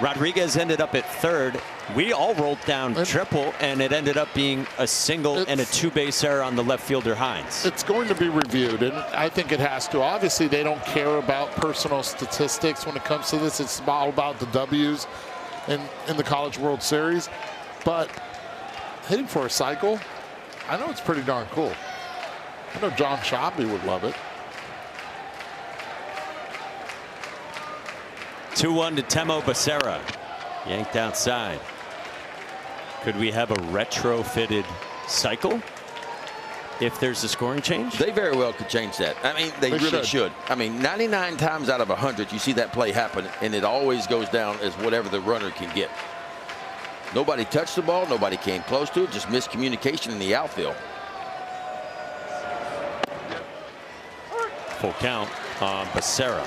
S1: Rodriguez ended up at third. We all rolled down triple, and it ended up being a single and a 2-base error on the left fielder Hines.
S2: It's going to be reviewed, and I think it has to. Obviously, they don't care about personal statistics when it comes to this. It's all about the W's in the College World Series. But hitting for a cycle, I know it's pretty darn cool. I know John Shabby would love it.
S1: 2-1 to Temo Becerra. Yanked outside. Could we have a retrofitted cycle if there's a scoring change?
S10: They very well could change that. I mean, they really should. I mean, 99 times out of 100, you see that play happen, and it always goes down as whatever the runner can get. Nobody touched the ball. Nobody came close to it. Just miscommunication in the outfield.
S1: Full count on Becerra.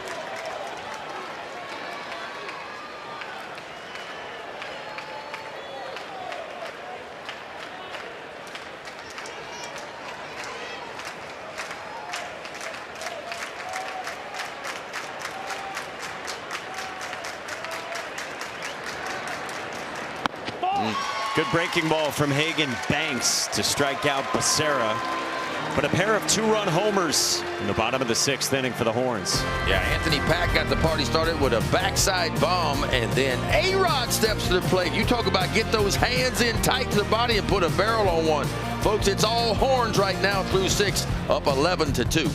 S1: Good breaking ball from Hagen Banks to strike out Becerra. But a pair of 2-run homers in the bottom of the 6th inning for the Horns.
S10: Yeah, Anthony Pack got the party started with a backside bomb, and then A-Rod steps to the plate. You talk about get those hands in tight to the body and put a barrel on one. Folks, it's all Horns right now through 6, up 11-2.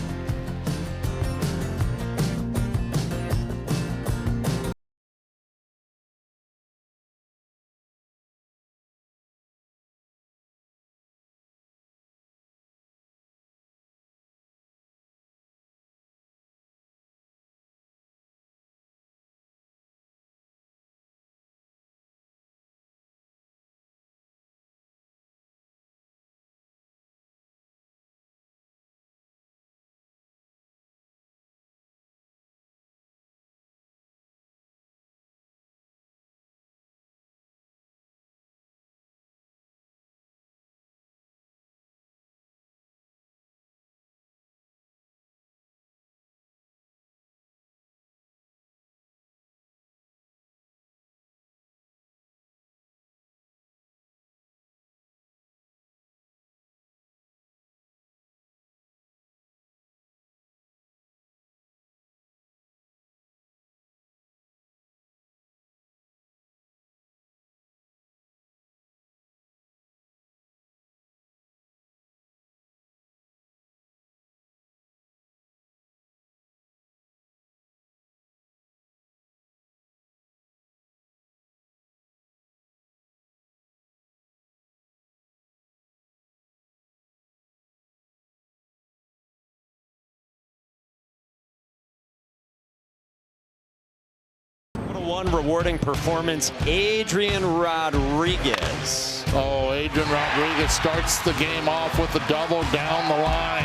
S1: One rewarding performance, Adrian Rodriguez.
S2: Oh, Adrian Rodriguez starts the game off with a double down the line.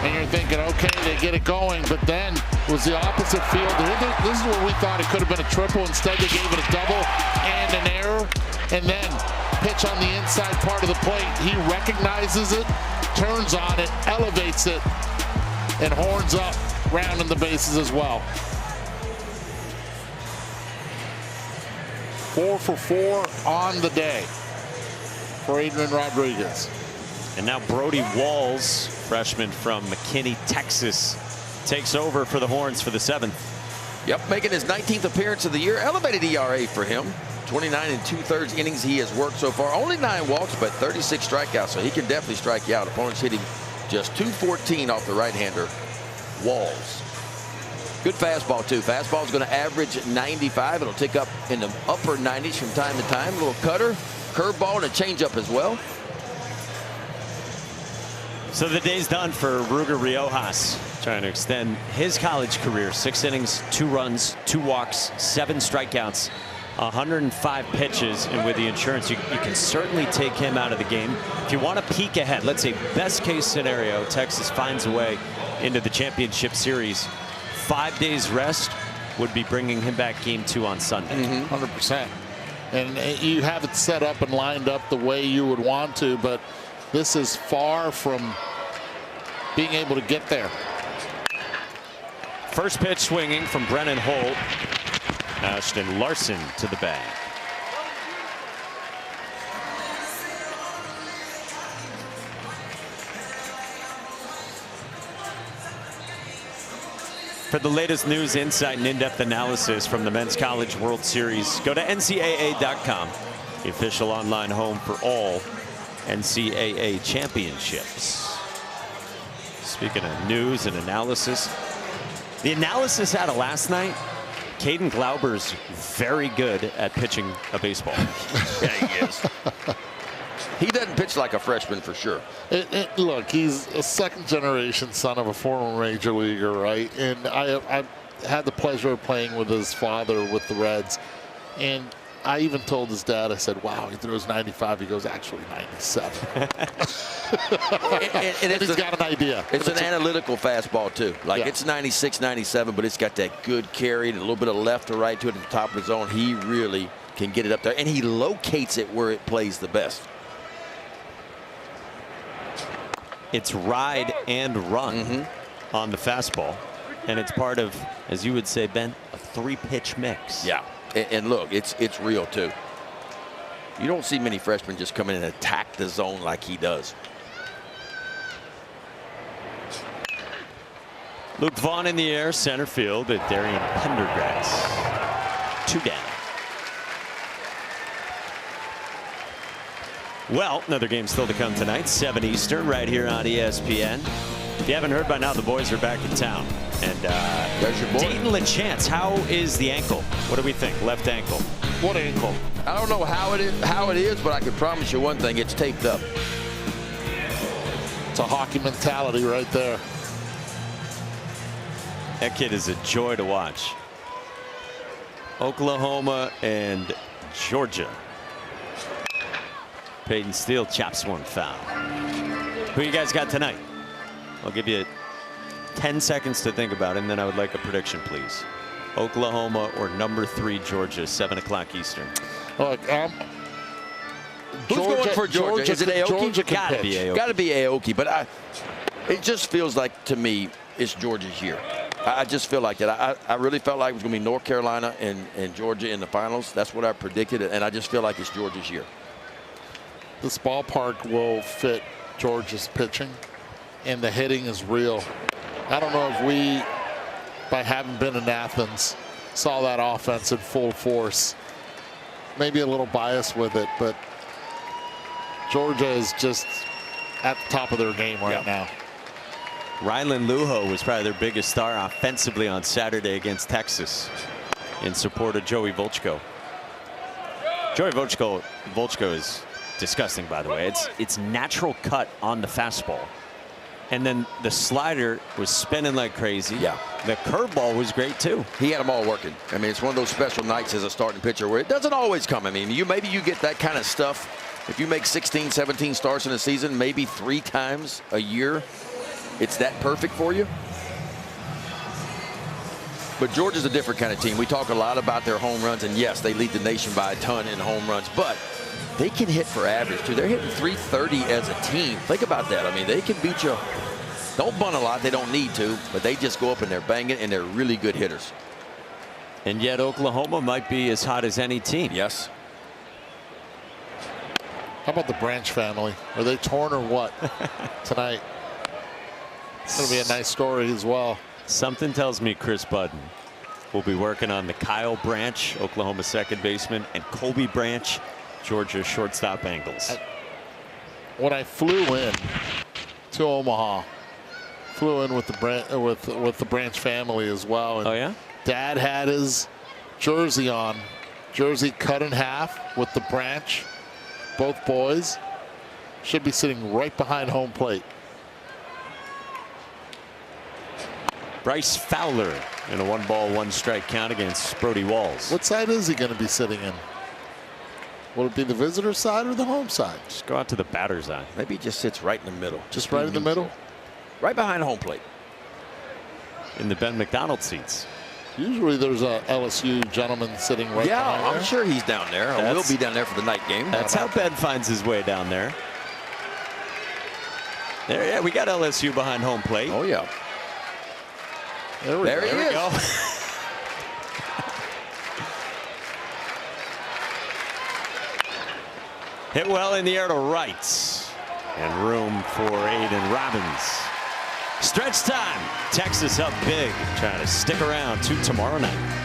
S2: And you're thinking, okay, they get it going. But then it was the opposite field. This is where we thought it could have been a triple. Instead, they gave it a double and an error. And then pitch on the inside part of the plate. He recognizes it, turns on it, elevates it, and horns up, rounding the bases as well. 4 for 4 on the day for Adrian Rodriguez.
S1: And now Brody Walls, freshman from McKinney, Texas, takes over for the Horns for the 7th.
S10: Yep, making his 19th appearance of the year. Elevated ERA for him. 29 2/3 innings he has worked so far. Only 9 walks, but 36 strikeouts, so he can definitely strike you out. Opponents hitting just .214 off the right-hander, Walls. Good fastball, too. Fastball is going to average 95. It'll tick up in the upper 90s from time to time. A little cutter, curveball, and a changeup as well.
S1: So the day's done for Ruger Riojas, trying to extend his college career. 6 innings, 2 runs, 2 walks, 7 strikeouts, 105 pitches, and with the insurance, you can certainly take him out of the game. If you want to peek ahead, let's say best case scenario, Texas finds a way into the championship series. 5 days rest would be bringing him back game 2 on Sunday.
S2: 100%. And you have it set up and lined up the way you would want to, but this is far from being able to get there.
S1: First pitch swinging from Brennan Holt. Ashton Larson to the bag. For the latest news, insight, and in-depth analysis from the Men's College World Series, go to NCAA.com, the official online home for all NCAA championships. Speaking of news and analysis, the analysis out of last night, Caden Glauber's very good at pitching a baseball.
S10: Yeah, he is. He doesn't pitch like a freshman for sure.
S2: Look, he's a second-generation son of a former major leaguer, right? And I had the pleasure of playing with his father with the Reds. And I even told his dad, I said, wow, he throws 95. He goes, actually 97. and he's got an idea.
S10: It's an analytical fastball, too. Like, it's 96, 97, but it's got that good carry and a little bit of left to right to it at the top of the zone. He really can get it up there, and he locates it where it plays the best.
S1: It's ride and run on the fastball, and it's part of, as you would say, Ben, a 3-pitch mix.
S10: Yeah, and look, it's real too. You don't see many freshmen just come in and attack the zone like he does.
S1: Luke Vaughn in the air, center field, at Darian Pendergrass. 2 down. Well, another game still to come tonight, 7 Eastern, right here on ESPN. If you haven't heard by now, the boys are back in town. And
S10: there's your boy.
S1: Dayton LeChance, how is the ankle? What do we think? Left ankle.
S2: What ankle?
S10: I don't know how it is, but I can promise you one thing: it's taped up.
S2: It's a hockey mentality right there.
S1: That kid is a joy to watch. Oklahoma and Georgia. Peyton Steele chops one foul. Who you guys got tonight? I'll give you 10 seconds to think about it, and then I would like a prediction, please. Oklahoma or number 3 Georgia, 7 o'clock Eastern.
S2: Look,
S10: who's going for Georgia? Is it Aoki?
S2: Georgia can
S1: Gotta be
S2: pitch.
S1: Aoki.
S10: Got to be Aoki, but it just feels like, to me, it's Georgia's year. I just feel like that. I really felt like it was going to be North Carolina and Georgia in the finals. That's what I predicted, and I just feel like it's Georgia's year.
S2: This ballpark will fit Georgia's pitching, and the hitting is real. I don't know if we, by having been in Athens, saw that offense in full force. Maybe a little biased with it, but Georgia is just at the top of their game right now.
S1: Rylan Lujo was probably their biggest star offensively on Saturday against Texas in support of Joey Volchko. Joey Volchko is disgusting, by the way. It's natural cut on the fastball, and then the slider was spinning like crazy.
S10: Yeah,
S1: the curveball was great too.
S10: He had them all working. I mean, it's one of those special nights as a starting pitcher where it doesn't always come. I mean, maybe you get that kind of stuff if you make 16, 17 starts in a season, maybe 3 times a year. It's that perfect for you. But Georgia's a different kind of team. We talk a lot about their home runs, and yes, they lead the nation by a ton in home runs, but they can hit for average too. They're hitting 330 as a team. Think about that. I mean, they can beat you. Don't bunt a lot. They don't need to, but they just go up and they're banging, and they're really good hitters.
S1: And yet Oklahoma might be as hot as any team.
S10: Yes.
S2: How about the Branch family? Are they torn or what tonight? It's going to be a nice story as well.
S1: Something tells me Chris Budden will be working on the Kyle Branch, Oklahoma second baseman, and Colby Branch, Georgia shortstop angles.
S2: When I flew in to Omaha, flew in with the Branch family as well. And
S1: oh yeah.
S2: Dad had his jersey on, jersey cut in half with the Branch. Both boys should be sitting right behind home plate.
S1: Bryce Fowler in a 1-ball, 1-strike count against Brody Walls.
S2: What side is he going to be sitting in? Will it be the visitor side or the home side?
S1: Just go out to the batter's eye.
S10: Maybe he just sits right in the middle.
S2: Just right in the middle?
S10: Right behind home plate.
S1: In the Ben McDonald seats.
S2: Usually there's a LSU gentleman sitting right behind
S10: Yeah, I'm
S2: there.
S10: sure he's down there. Or will be down there for the night game.
S1: That's how Ben finds his way down there. There, yeah, we got LSU behind home plate.
S10: Oh, yeah.
S2: There we
S1: go. Hit well in the air to right. And room for Aiden Robbins. Stretch time. Texas up big. Trying to stick around to tomorrow night.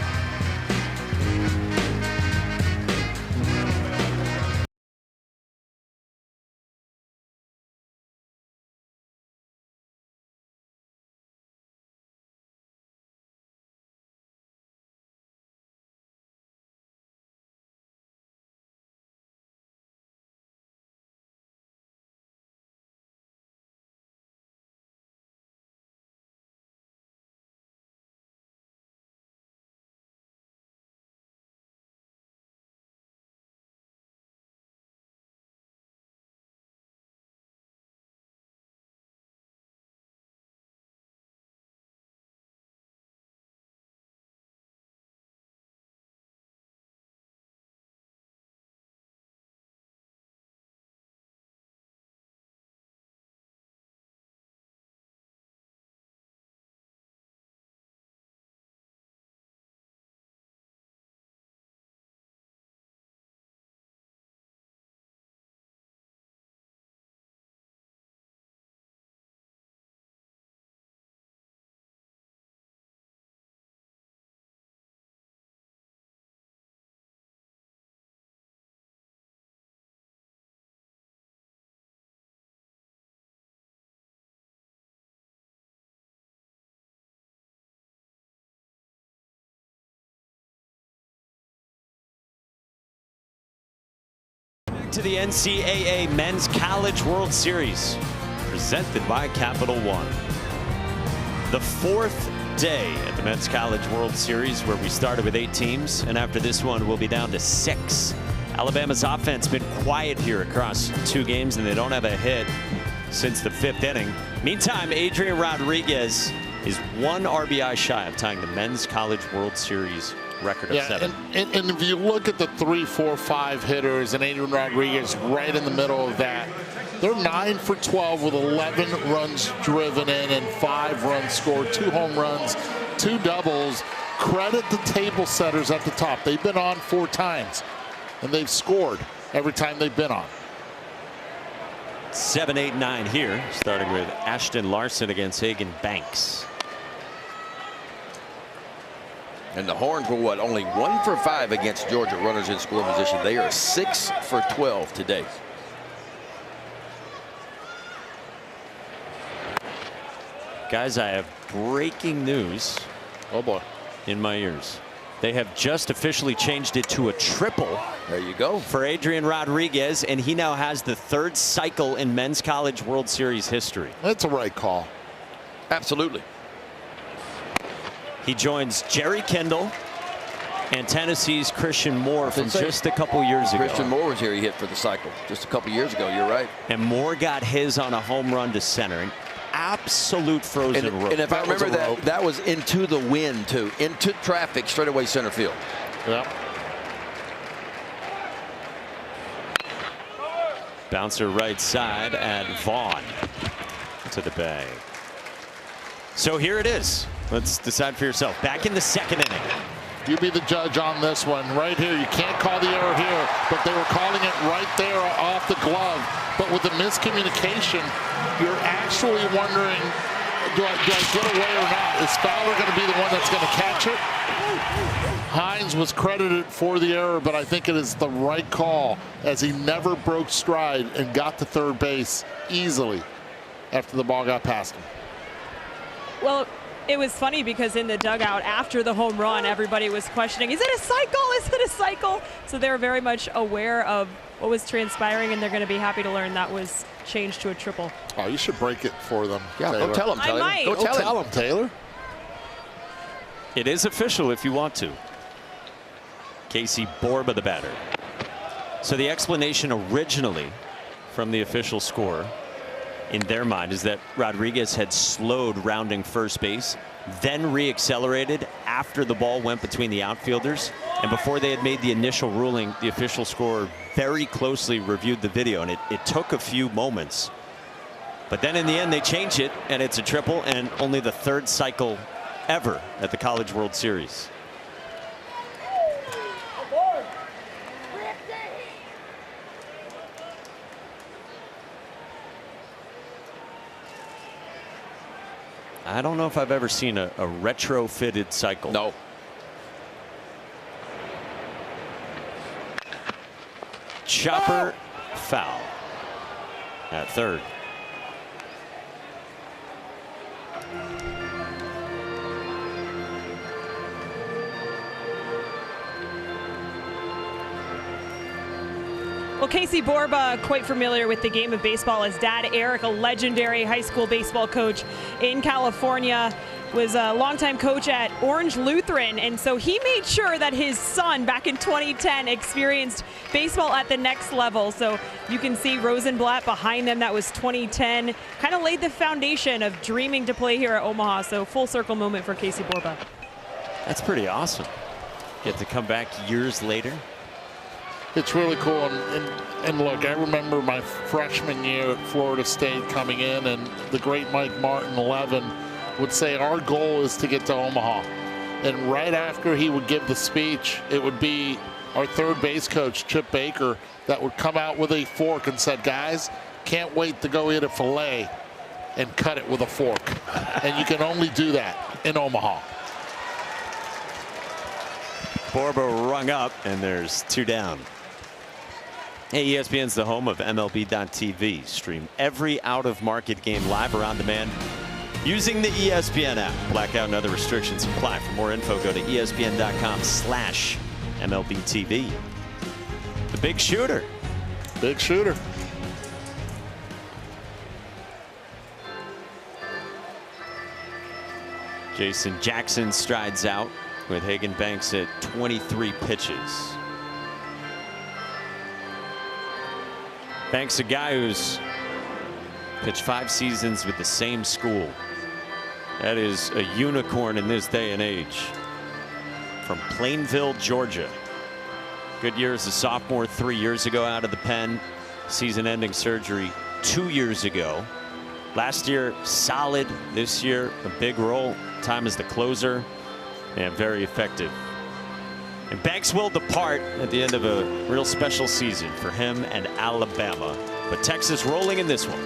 S1: To the NCAA Men's College World Series, presented by Capital One. The 4th day at the Men's College World Series, where we started with 8 teams, and after this one, we'll be down to 6. Alabama's offense been quiet here across 2 games, and they don't have a hit since the 5th inning. Meantime, Adrian Rodriguez is 1 RBI shy of tying the Men's College World Series record of 7.
S2: And if you look at the 3, 4, 5 hitters and Adrian Rodriguez right in the middle of that, they're 9 for 12 with 11 runs driven in and 5 runs scored, 2 home runs, 2 doubles. Credit the table setters at the top. They've been on 4 times and they've scored every time they've been on.
S1: 7, 8, 9 here, starting with Ashton Larson against Hagan Banks.
S10: And the Horns were what? Only 1 for 5 against Georgia runners in scoring position. They are 6 for 12 today.
S1: Guys, I have breaking news.
S2: Oh boy.
S1: In my ears. They have just officially changed it to a triple.
S10: There you go.
S1: For Adrian Rodriguez, and he now has the 3rd cycle in Men's College World Series history.
S2: That's a right call.
S10: Absolutely.
S1: He joins Jerry Kendall and Tennessee's Christian Moore from just a couple years ago.
S10: Christian Moore was here. He hit for the cycle just a couple years ago. You're right.
S1: And Moore got his on a home run to center. An absolute frozen rope.
S10: And if I remember that was into the wind too, into traffic, straightaway center field.
S2: Yep.
S1: Bouncer right side at Vaughn to the bag. So here it is. Let's decide for yourself. Back in the 2nd inning.
S2: You be the judge on this one. Right here, you can't call the error here, but they were calling it right there off the glove. But with the miscommunication, you're actually wondering, do I get away or not? Is Fowler going to be the one that's going to catch it? Hines was credited for the error, but I think it is the right call, as he never broke stride and got to 3rd base easily after the ball got past him.
S7: Well, it was funny because in the dugout after the home run, everybody was questioning, is it a cycle? Is it a cycle? So they were very much aware of what was transpiring, and they're going to be happy to learn that was changed to a triple.
S2: Oh, you should break it for them.
S10: Yeah,
S2: Taylor.
S10: go tell them, Taylor.
S7: I might.
S2: Go tell them, Taylor.
S1: It is official if you want to. Casey Borba, the batter. So the explanation originally from the official score in their mind is that Rodriguez had slowed rounding first base, then re-accelerated after the ball went between the outfielders. And before they had made the initial ruling, the official scorer very closely reviewed the video, and it took a few moments. But then in the end, they change it, and it's a triple, and only the third cycle ever at the College World Series. I don't know if I've ever seen a retrofitted cycle.
S10: No.
S1: Chopper foul at third.
S7: Well, Casey Borba, quite familiar with the game of baseball. His dad, Eric, a legendary high school baseball coach in California, was a longtime coach at Orange Lutheran. And so he made sure that his son, back in 2010, experienced baseball at the next level. So you can see Rosenblatt behind them. That was 2010. Kind of laid the foundation of dreaming to play here at Omaha. So full circle moment for Casey Borba.
S1: That's pretty awesome. Get to come back years later.
S2: It's really cool. And look, I remember my freshman year at Florida State coming in, and the great Mike Martin, 11, would say our goal is to get to Omaha. And right after he would give the speech, it would be our third base coach, Chip Baker, that would come out with a fork and said, guys, can't wait to go eat a filet and cut it with a fork. And you can only do that in Omaha.
S1: Borba rung up, and there's two down. Hey, ESPN's the home of MLB.TV. Stream every out-of-market game live or on demand using the ESPN app. Blackout and other restrictions apply. For more info, go to ESPN.com/MLBTV. The big shooter.
S2: Big shooter.
S1: Jason Jackson strides out with Hagen Banks at 23 pitches. Banks, a guy who's pitched 5 seasons with the same school. That is a unicorn in this day and age. From Plainville, Georgia. Good year as a sophomore 3 years ago out of the pen. Season-ending surgery 2 years ago. Last year, solid. This year, a big role. Time as the closer. And very effective. And Banks will depart at the end of a real special season for him and Alabama. But Texas rolling in this one.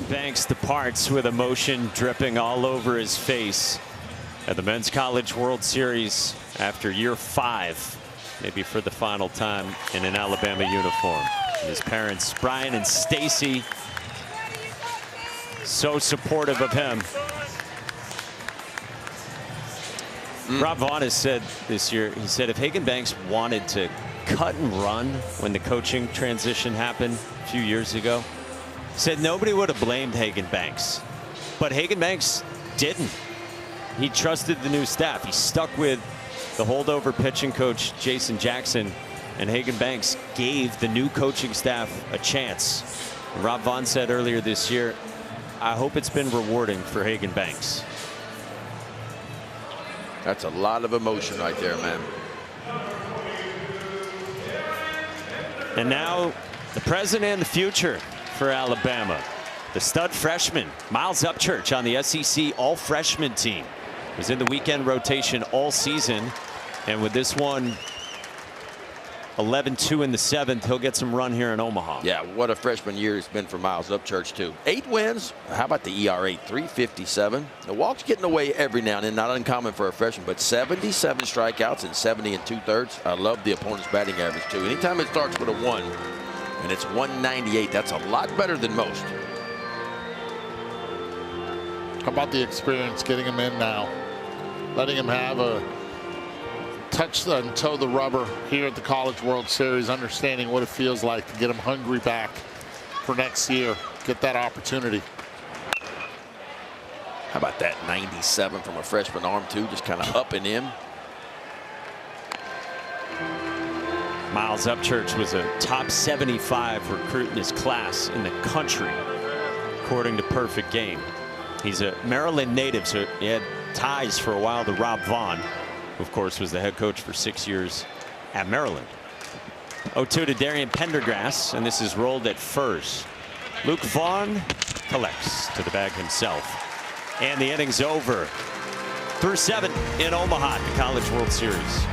S1: Banks departs with emotion dripping all over his face at the Men's College World Series after year 5, maybe for the final time in an Alabama uniform. His parents, Brian and Stacy, so supportive of him. Rob Vaughn has said this year, he said if Hagan Banks wanted to cut and run when the coaching transition happened a few years ago, said nobody would have blamed Hagan Banks. But Hagan Banks didn't. He trusted the new staff. He stuck with the holdover pitching coach, Jason Jackson, and Hagan Banks gave the new coaching staff a chance. And Rob Vaughn said earlier this year, I hope it's been rewarding for Hagan Banks.
S10: That's a lot of emotion right there, man.
S1: And now the present and the future for Alabama. The stud freshman, Miles Upchurch, on the SEC all-freshman team. Was in the weekend rotation all season. And with this one, 11-2 in the 7th, he'll get some run here in Omaha.
S10: Yeah, what a freshman year it's been for Miles Upchurch, too. 8 wins. How about the ERA? 3.57. The walk's getting away every now and then, not uncommon for a freshman, but 77 strikeouts and 70 2/3. I love the opponent's batting average, too. Anytime it starts with a 1 and it's 198, that's a lot better than most.
S2: How about the experience getting him in now? Letting him have a touch and toe the rubber here at the College World Series, understanding what it feels like to get him hungry back for next year, get that opportunity.
S10: How about that 97 from a freshman arm, too, just kind of up and in.
S1: Miles Upchurch was a top 75 recruit in his class in the country, according to Perfect Game. He's a Maryland native, so he had ties for a while to Rob Vaughn, who of course was the head coach for 6 years at Maryland. 0-2 to Darian Pendergrass, and this is rolled at first. Luke Vaughn collects to the bag himself. And the inning's over. Through 7 in Omaha at the College World Series.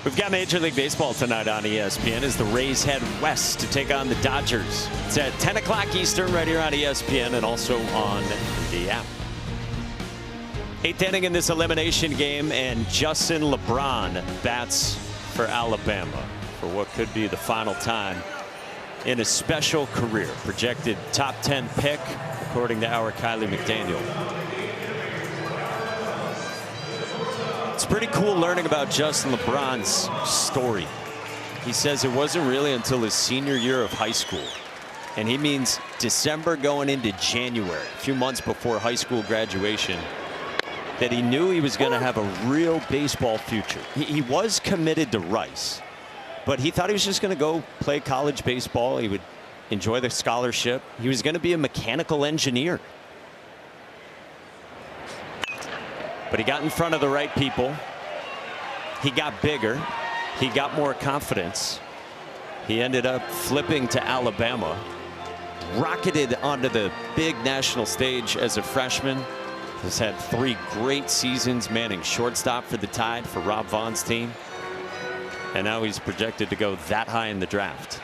S1: We've got Major League Baseball tonight on ESPN as the Rays head west to take on the Dodgers. It's at 10 o'clock Eastern right here on ESPN and also on the app. 8th inning in this elimination game, and Justin LeBron bats for Alabama for what could be the final time in a special career. Projected top 10 pick, according to our Kylie McDaniel. It's pretty cool learning about Justin LeBron's story. He says it wasn't really until his senior year of high school, and he means December going into January, a few months before high school graduation, that he knew he was going to have a real baseball future. He was committed to Rice, but he thought he was just going to go play college baseball. He would enjoy the scholarship. He was going to be a mechanical engineer. But he got in front of the right people. He got bigger. He got more confidence. He ended up flipping to Alabama. Rocketed onto the big national stage as a freshman. Has had 3 great seasons manning shortstop for the Tide for Rob Vaughn's team. And now he's projected to go that high in the draft.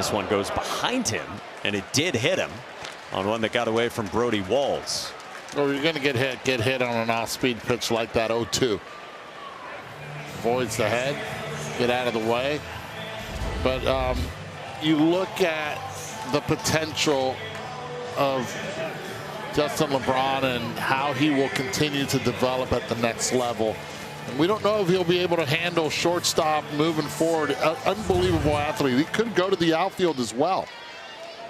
S1: This one goes behind him, and it did hit him on one that got away from Brody Walls.
S2: Well, you're going to get hit on an off-speed pitch like that 0-2. Avoids the head, get out of the way. But you look at the potential of Justin LeBron and how he will continue to develop at the next level. And we don't know if he'll be able to handle shortstop moving forward. Unbelievable athlete. He could go to the outfield as well.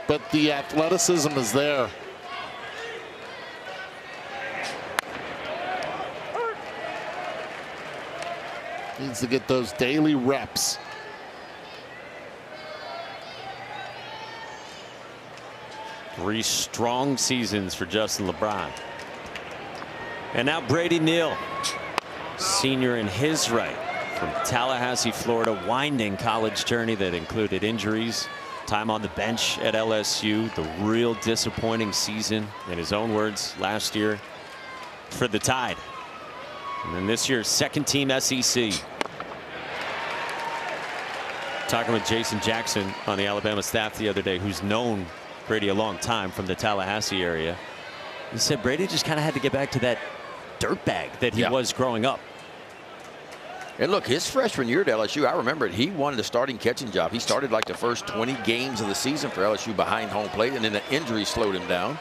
S2: But the athleticism is there. Needs to get those daily reps.
S1: Three strong seasons for Justin LeBron. And now Brady Neal, senior in his right, from Tallahassee, Florida, winding college journey that included injuries, time on the bench at LSU, the real disappointing season, in his own words, last year for the Tide. And then this year's second team SEC. Talking with Jason Jackson on the Alabama staff the other day, who's known Brady a long time from the Tallahassee area. He said Brady just kind of had to get back to that dirtbag that he was growing up.
S10: And look, his freshman year at LSU, I remember it, he wanted a starting catching job. He started like the first 20 games of the season for LSU behind home plate, and then the injury slowed him down.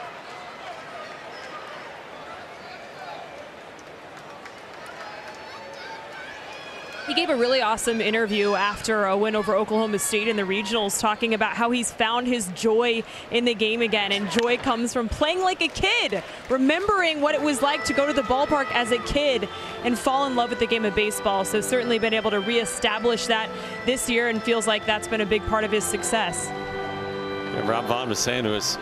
S7: He gave a really awesome interview after a win over Oklahoma State in the regionals, talking about how he's found his joy in the game again. And joy comes from playing like a kid, remembering what it was like to go to the ballpark as a kid and fall in love with the game of baseball. So certainly been able to reestablish that this year, and feels like that's been a big part of his success.
S1: Yeah, Rob Vaughn was saying to us,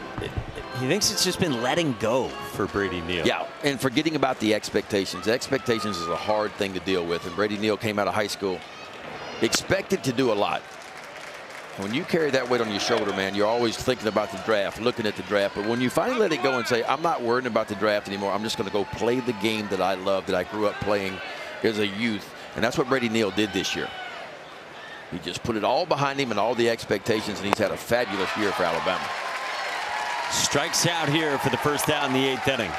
S1: he thinks it's just been letting go for Brady Neal.
S10: Yeah, and forgetting about the expectations. Expectations is a hard thing to deal with, and Brady Neal came out of high school expected to do a lot. And when you carry that weight on your shoulder, man, you're always thinking about the draft, looking at the draft. But when you finally let it go and say, I'm not worrying about the draft anymore, I'm just going to go play the game that I love, that I grew up playing as a youth. And that's what Brady Neal did this year. He just put it all behind him and all the expectations, and he's had a fabulous year for Alabama.
S1: Strikes out here for the first down in the 8th inning.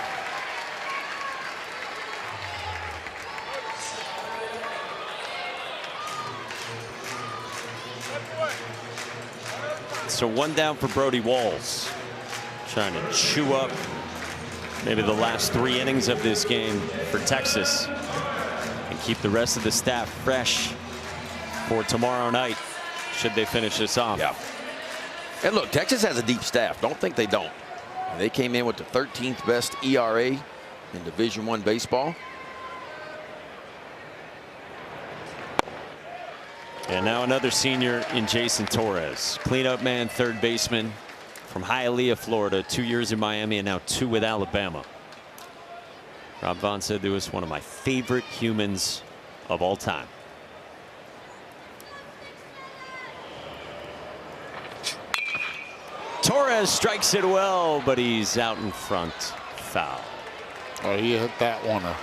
S1: So one down for Brody Walls, trying to chew up maybe the last 3 innings of this game for Texas and keep the rest of the staff fresh for tomorrow night, should they finish this off.
S10: Yeah. And look, Texas has a deep staff. Don't think they don't. They came in with the 13th best ERA in Division I baseball.
S1: And now another senior in Jason Torres, cleanup man, third baseman from Hialeah, Florida, 2 years in Miami and now 2 with Alabama. Rob Vaughn said to us, one of my favorite humans of all time. Torres strikes it well, but he's out in front. Foul.
S2: Oh, he hit that one a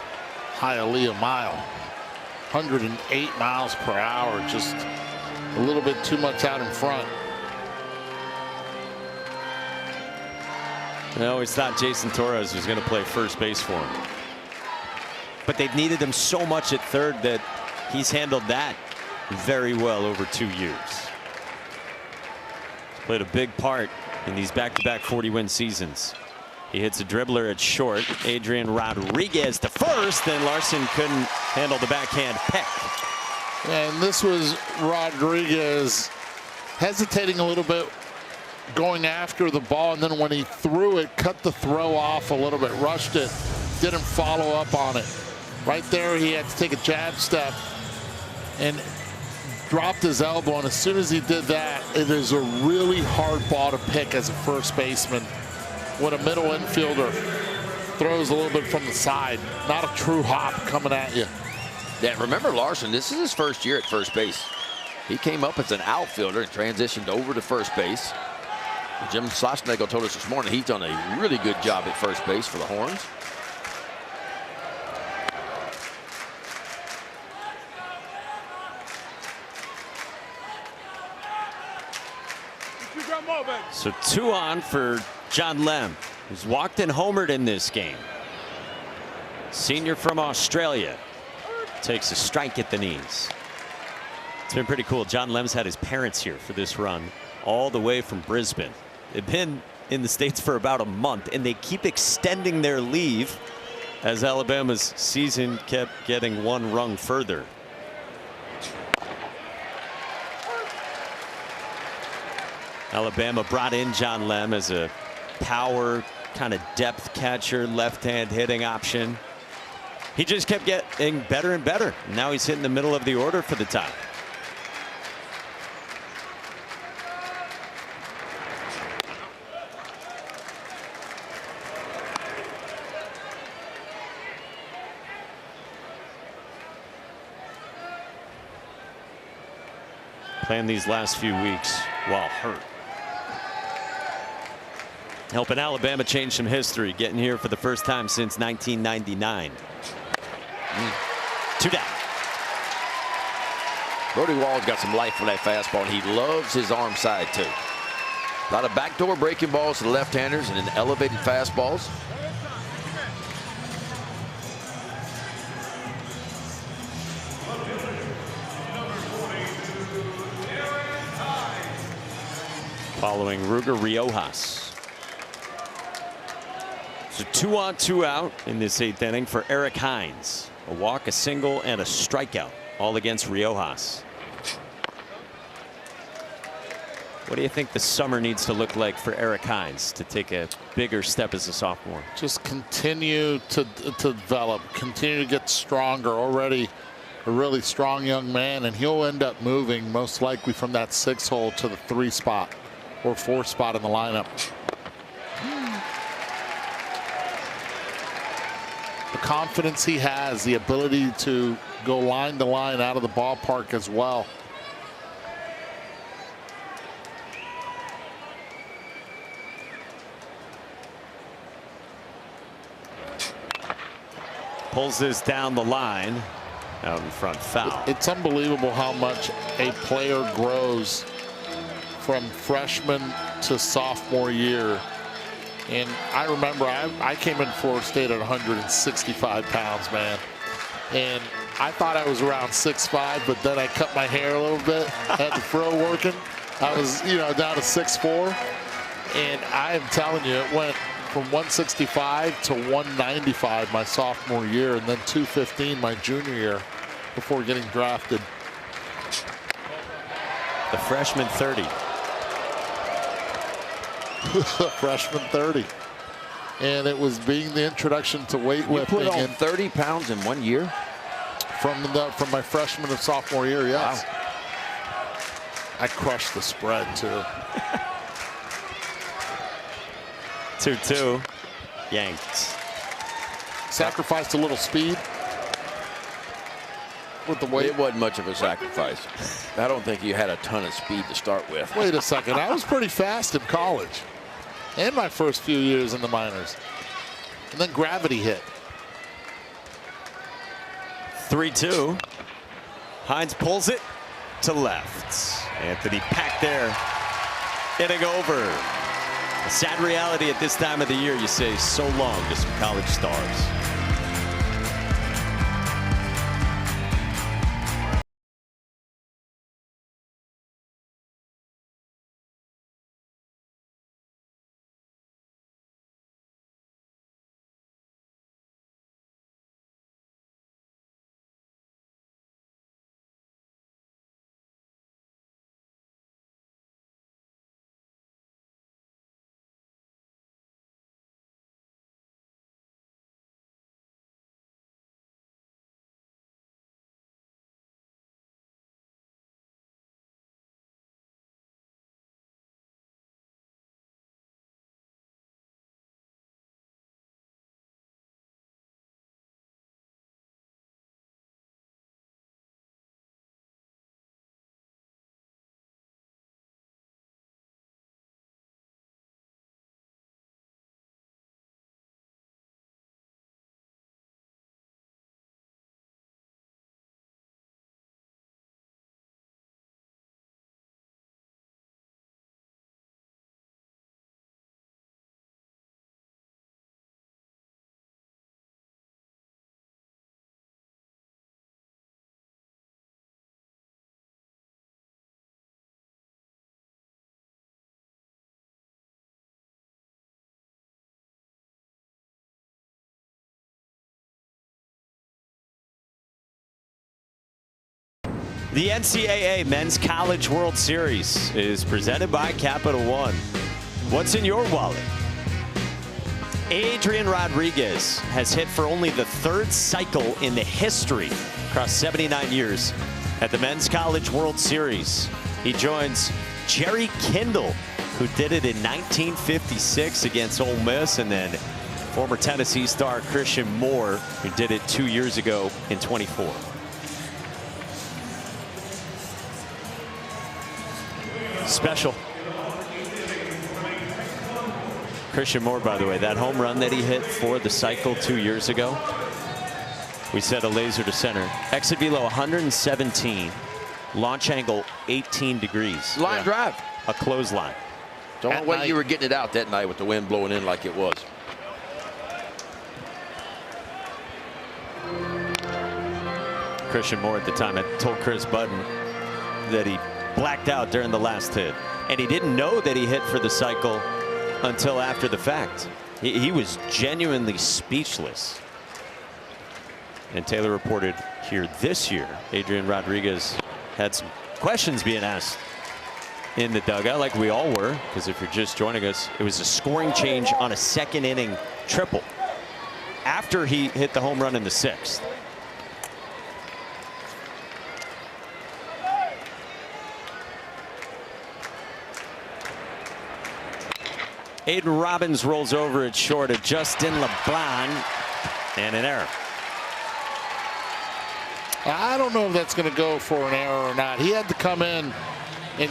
S2: Hialeah mile. 108 miles per hour, just a little bit too much out in front.
S1: I always thought Jason Torres was going to play first base for him. But they've needed him so much at third that he's handled that very well over 2 years. He's played a big part in these back-to-back 40-win seasons. He hits a dribbler at short. Adrian Rodriguez to first, and Larson couldn't handle the backhand peck.
S2: And this was Rodriguez hesitating a little bit, going after the ball, and then when he threw it, cut the throw off a little bit, rushed it, didn't follow up on it. Right there, he had to take a jab step and dropped his elbow, and as soon as he did that, it is a really hard ball to pick as a first baseman when a middle infielder throws a little bit from the side. Not a true hop coming at you.
S10: Yeah, remember Larson, this is his first year at first base. He came up as an outfielder and transitioned over to first base. Jim Schlossnagle told us this morning he's done a really good job at first base for the Horns.
S1: So 2 on for John Lem, who's walked and homered in this game. Senior from Australia takes a strike at the knees. It's been pretty cool. John Lem's had his parents here for this run all the way from Brisbane. They've been in the States for about a month, and they keep extending their leave as Alabama's season kept getting one rung further. Alabama brought in John Lem as a power kind of depth catcher, left-hand hitting option. He just kept getting better and better. Now he's hitting the middle of the order for the top. Playing these last few weeks while hurt. Helping Alabama change some history, getting here for the first time since 1999. 2 down.
S10: Brody Wall's got some life for that fastball, and he loves his arm side too. A lot of backdoor breaking balls to the left-handers and then elevated fastballs.
S1: Following Ruger Riojas. So 2 on 2 out in this 8th inning for Eric Hines. A walk, a single, and a strikeout, all against Riojas. What do you think the summer needs to look like for Eric Hines to take a bigger step as a sophomore?
S2: Just continue to develop, continue to get stronger. Already a really strong young man, and he'll end up moving most likely from that 6 hole to the 3 spot or 4 spot in the lineup. The confidence he has, the ability to go line to line out of the ballpark as well.
S1: Pulls this down the line, out in front, foul.
S2: It's unbelievable how much a player grows from freshman to sophomore year. And I remember I came in Florida State at 165 pounds, man. And I thought I was around 6'5", but then I cut my hair a little bit, had the fro working. I was, down to 6'4". And I am telling you, it went from 165 to 195 my sophomore year, and then 215 my junior year before getting drafted.
S1: The freshman 30.
S2: Freshman 30. And it was being the introduction to weightlifting.
S10: You put on 30 pounds in 1 year?
S2: From my freshman and sophomore year, yes. Wow. I crushed the spread, too.
S1: 2-2. Yanks.
S2: Sacrificed a little speed with the weight.
S10: It wasn't much of a sacrifice. I don't think you had a ton of speed to start with.
S2: Wait a second. I was pretty fast in college and my first few years in the minors. And then gravity hit.
S1: 3-2. Hines pulls it to left. Anthony Pack there, hitting over. A sad reality at this time of the year, you say so long to some college stars. The NCAA Men's College World Series is presented by Capital One. What's in your wallet? Adrian Rodriguez has hit for only the 3rd cycle in the history across 79 years at the Men's College World Series. He joins Jerry Kindle, who did it in 1956 against Ole Miss, and then former Tennessee star Christian Moore, who did it 2 years ago in 24. Special. Christian Moore, by the way, that home run that he hit for the cycle 2 years ago, we set a laser to center. Exit velo 117, launch angle 18 degrees.
S10: Line drive.
S1: A clothesline.
S10: Don't know why you were getting it out that night with the wind blowing in like it was.
S1: Christian Moore at the time had told Chris Button that he blacked out during the last hit, and he didn't know that he hit for the cycle until after the fact. He was genuinely speechless. And Taylor reported here this year, Adrian Rodriguez had some questions being asked in the dugout, like we all were, because if you're just joining us, it was a scoring change on a 2nd inning triple after he hit the home run in the 6th. Aiden Robbins rolls over it short of Justin LeBlanc, and an error.
S2: I don't know if that's going to go for an error or not. He had to come in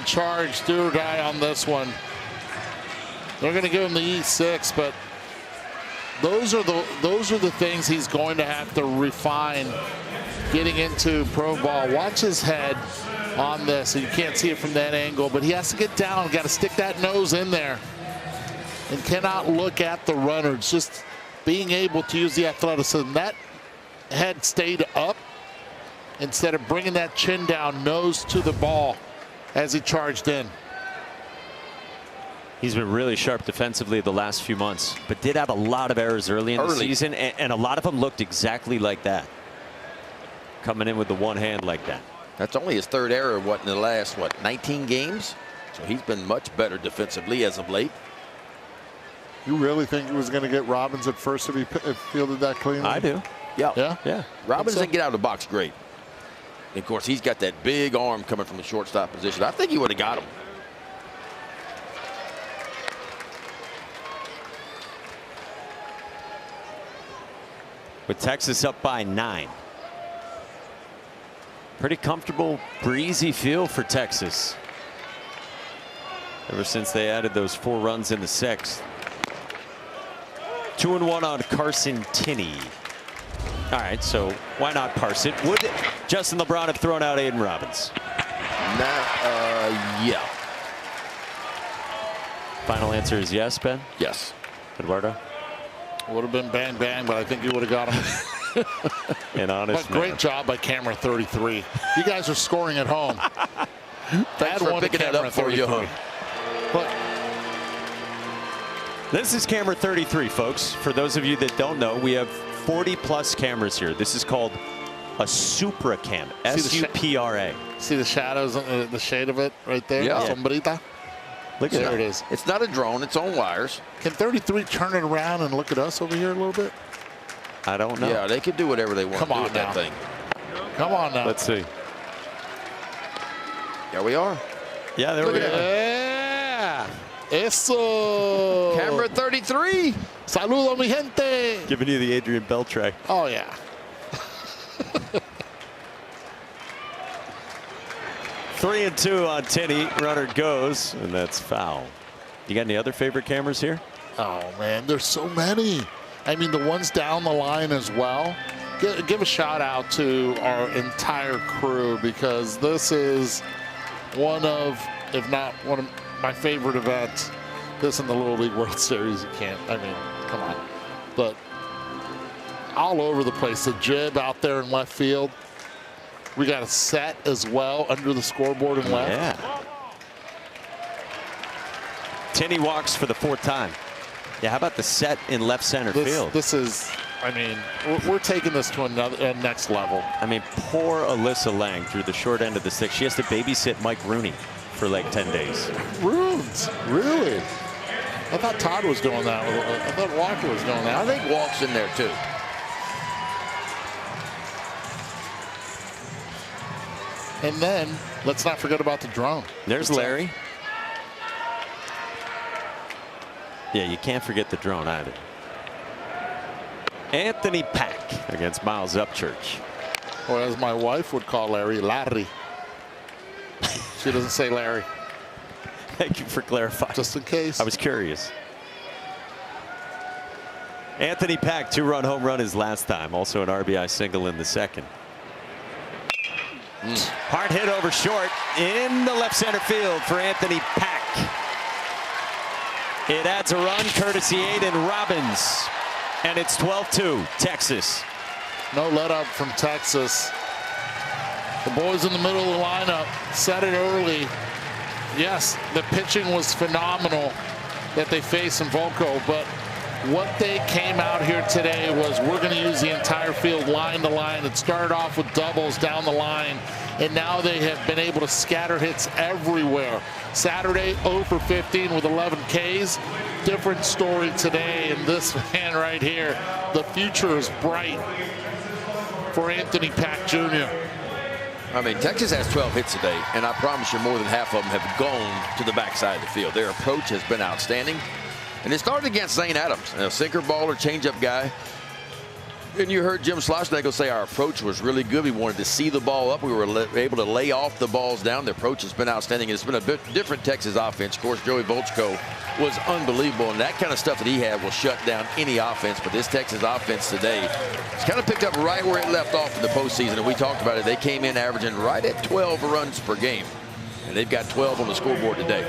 S2: charge, do or die on this one. They're going to give him the E6, but those are the things he's going to have to refine getting into pro ball. Watch his head on this, and you can't see it from that angle, but he has to get down, got to stick that nose in there, and cannot look at the runners. Just being able to use the athleticism. That head stayed up instead of bringing that chin down, nose to the ball as he charged in.
S1: He's been really sharp defensively the last few months, but did have a lot of errors early in the season, and a lot of them looked exactly like that. Coming in with the one hand like that.
S10: That's only his 3rd error, in the last, 19 games? So he's been much better defensively as of late.
S2: You really think he was going to get Robbins at first if he fielded that cleanly?
S1: I do.
S10: Yeah. Robbins didn't get out of the box great. And of course, he's got that big arm coming from the shortstop position. I think he would have got him.
S1: With Texas up by 9. Pretty comfortable, breezy feel for Texas ever since they added those 4 runs in the 6th. 2-1 on Carson Tinney. All right, so why not parse it? Would Justin LeBron have thrown out Aiden Robbins?
S10: Yeah.
S1: Final answer is yes, Ben?
S10: Yes.
S1: Eduardo?
S2: Would have been bang bang, but I think he would have got him.
S1: An honest
S2: But great job by camera 33. You guys are scoring at home.
S10: Thanks for picking that up for you, huh?
S2: Look.
S1: This is camera 33, folks. For those of you that don't know, we have 40+ cameras here. This is called a Supra Cam. S-U-P-R-A.
S2: See the shadows, the shade of it right there?
S10: Yeah.
S2: Sombrita.
S1: Look at
S2: there
S1: that.
S2: it is.
S10: It's not a drone. It's on wires.
S2: Can 33 turn it around and look at us over here a little bit?
S1: I don't know.
S10: Yeah, they can do whatever they want
S2: Come
S10: to do
S2: on
S10: with that
S2: now.
S10: thing.
S2: Come on now.
S1: Let's see.
S10: There we are.
S1: Yeah, there we are.
S2: Yeah. Eso.
S10: Camera 33.
S2: Saludo, mi gente.
S1: Giving you the Adrian Bell track.
S2: Oh, yeah.
S1: Three and 2 on Tinney. Runner goes, and that's foul. You got any other favorite cameras here?
S2: Oh, man, there's so many. I mean, the ones down the line as well. Give a shout out to our entire crew, because this is one of, if not one of my favorite events. This in the Little League World Series, you can't, I mean, come on. But all over the place. The jib out there in left field. We got a set as well under the scoreboard in left.
S1: Yeah. Tinney walks for the 4th time. Yeah, how about the set in left center field?
S2: This is, I mean, we're taking this to another next level.
S1: I mean, poor Alyssa Lang threw the short end of the stick. She has to babysit Mike Rooney for like 10 days.
S2: Runes, really? I thought Todd was doing that. I thought Walker was doing that.
S10: I think Walk's in there too.
S2: And then let's not forget about the drone.
S1: There's Larry. Yeah, you can't forget the drone either. Anthony Pack against Miles Upchurch.
S2: Or as my wife would call Larry, Larry. She doesn't say Larry.
S1: Thank you for clarifying.
S2: Just in case.
S1: I was curious. Anthony Pack, 2-run home run his last time. Also an RBI single in the second. Hard hit over short in the left center field for Anthony Pack. It adds a run courtesy Aiden Robbins. And it's 12-2 Texas.
S2: No let up from Texas. The boys in the middle of the lineup said it early. Yes, the pitching was phenomenal that they faced in Volco, but what they came out here today was we're going to use the entire field line to line. It started off with doubles down the line, and now they have been able to scatter hits everywhere. Saturday, 0 for 15 with 11 Ks. Different story today, and this man right here, the future is bright for Anthony Pack Jr.
S10: I mean, Texas has 12 hits today, and I promise you more than half of them have gone to the backside of the field. Their approach has been outstanding. And it started against Zane Adams, a sinker baller, changeup guy. And you heard Jim Schlossnagle say our approach was really good. We wanted to see the ball up. We were able to lay off the balls down. The approach has been outstanding. It's been a bit different Texas offense. Of course, Joey Volchko was unbelievable, and that kind of stuff that he had will shut down any offense. But this Texas offense today has kind of picked up right where it left off in the postseason. And we talked about it. They came in averaging right at 12 runs per game, and they've got 12 on the scoreboard today.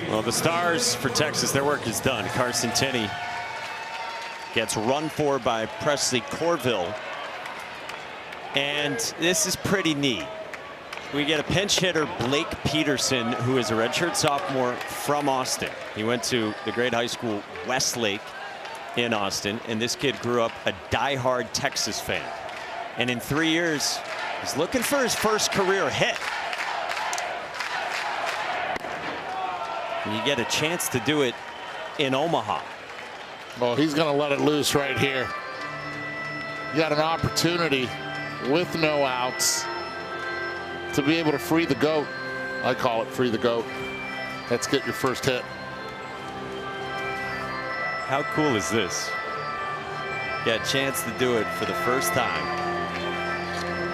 S1: Well, the Stars for Texas, their work is done. Carson Tenney gets run for by Presley Corville. And this is pretty neat. We get a pinch hitter, Blake Peterson, who is a redshirt sophomore from Austin. He went to the great high school Westlake in Austin, and this kid grew up a diehard Texas fan. And in 3 years, he's looking for his first career hit. You get a chance to do it in Omaha.
S2: Well, he's going to let it loose right here. You got an opportunity with no outs to be able to free the goat. I call it free the goat. Let's get your first hit.
S1: How cool is this? You got a chance to do it for the first time.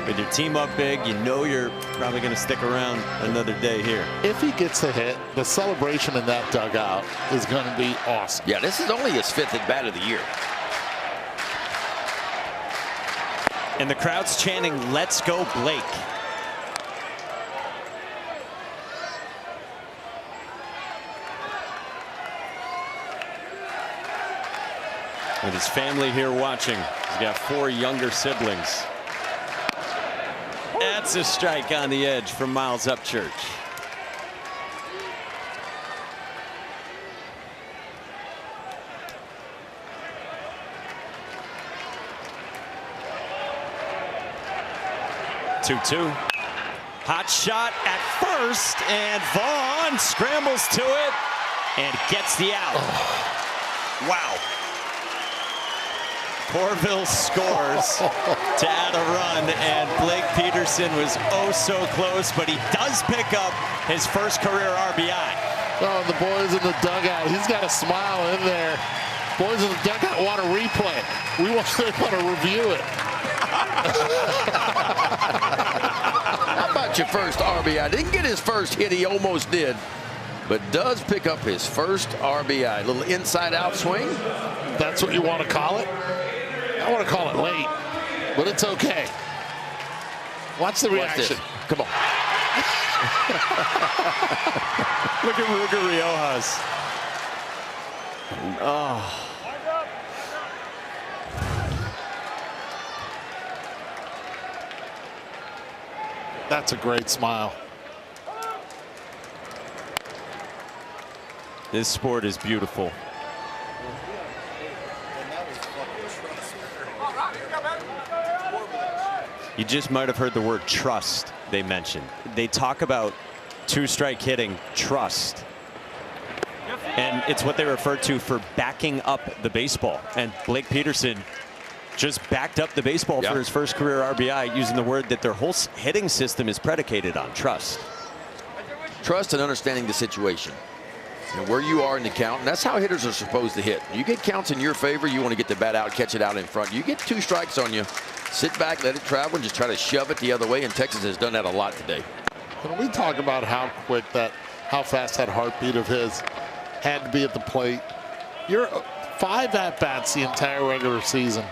S1: With your team up big, you know you're probably going to stick around another day here.
S2: If he gets a hit, the celebration in that dugout is going to be awesome.
S10: Yeah, this is only his 5th at bat of the year.
S1: And the crowd's chanting, "Let's go, Blake." With his family here watching, he's got 4 younger siblings. That's a strike on the edge from Miles Upchurch. Two. Hot shot at first, and Vaughn scrambles to it and gets the out. Wow. Corville scores to add a run, and Blake Peterson was oh so close, but he does pick up his first career RBI.
S2: Oh, the boys in the dugout. He's got a smile in there. Boys in the dugout want to replay. They want to review it.
S10: How about your first RBI? Didn't get his first hit. He almost did, but does pick up his first RBI. A little inside-out swing.
S2: That's what you want to call it? I want to call it late, but it's okay. Watch the reaction.
S10: Come on.
S1: Look at Ruger Riojas. Oh.
S2: That's a great smile.
S1: This sport is beautiful. You just might have heard the word trust they mentioned. They talk about two-strike hitting, trust. And it's what they refer to for backing up the baseball. And Blake Peterson just backed up the baseball for his first career RBI, using the word that their whole hitting system is predicated on trust.
S10: Trust and understanding the situation and where you are in the count. And that's how hitters are supposed to hit. You get counts in your favor, you want to get the bat out, catch it out in front. You get 2 strikes on you, sit back, let it travel, and just try to shove it the other way. And Texas has done that a lot today.
S2: When we talk about how fast that heartbeat of his had to be at the plate, you're 5 at-bats the entire regular season.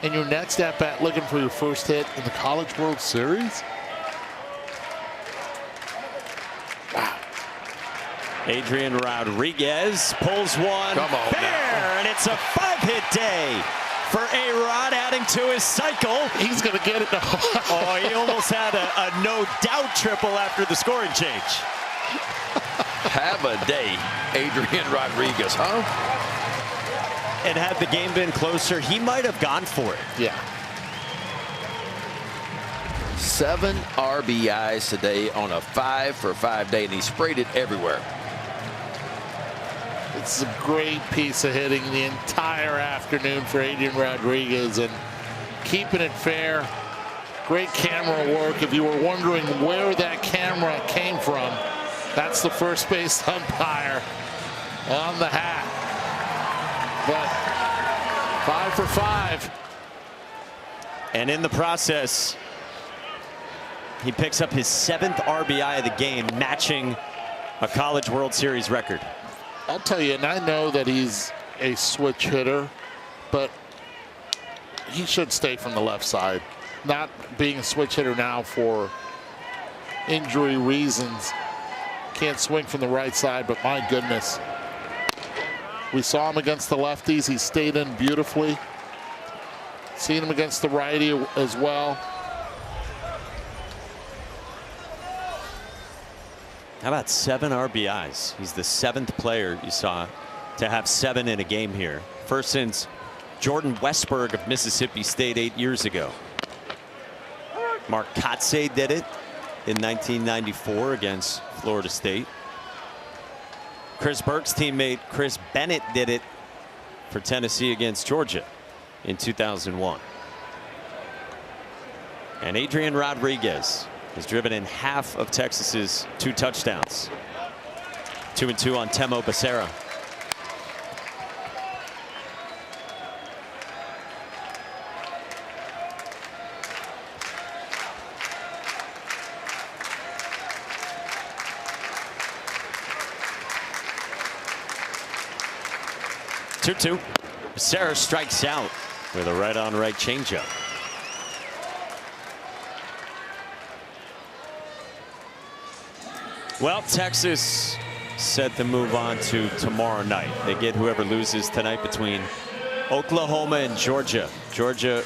S2: And your next at-bat looking for your first hit in the College World Series? Wow.
S1: Adrian Rodriguez pulls one fair, and it's a 5-hit day for A-Rod, adding to his cycle.
S2: He's going to get it now.
S1: Oh, he almost had a no-doubt triple after the scoring change.
S10: Have a day, Adrian Rodriguez, huh?
S1: And had the game been closer, he might have gone for it.
S2: Yeah.
S10: 7 RBIs today on a 5-for-5 day, and he sprayed it everywhere.
S2: It's a great piece of hitting the entire afternoon for Adrian Rodriguez, and keeping it fair. Great camera work. If you were wondering where that camera came from, that's the first base umpire on the hat. But 5-for-5.
S1: And in the process, he picks up his 7th RBI of the game, matching a College World Series record.
S2: I'll tell you, and I know that he's a switch hitter, but he should stay from the left side. Not being a switch hitter now for injury reasons. Can't swing from the right side, but my goodness. We saw him against the lefties. He stayed in beautifully. Seen him against the righty as well.
S1: How about 7 RBIs? He's the 7th player you saw to have 7 in a game here. First since Jordan Westberg of Mississippi State 8 years ago. Mark Kotsay did it in 1994 against Florida State. Chris Burke's teammate Chris Bennett did it for Tennessee against Georgia in 2001. And Adrian Rodriguez has driven in half of Texas's 2 touchdowns. 2-2 on Temo Becerra. Becerra strikes out with a right-on-right changeup. Well, Texas set to move on to tomorrow night. They get whoever loses tonight between Oklahoma and Georgia. Georgia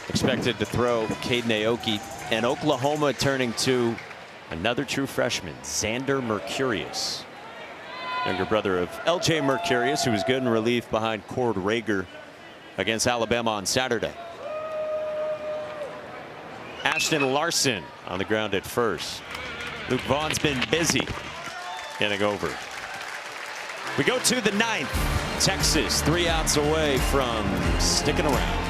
S1: expected to throw Caden Aoki, and Oklahoma turning to another true freshman, Xander Mercurius. Younger brother of L.J. Mercurius, who was good in relief behind Cord Rager against Alabama on Saturday. Ashton Larson on the ground at first. Luke Vaughn's been busy getting over. We go to the 9th. Texas 3 outs away from sticking around.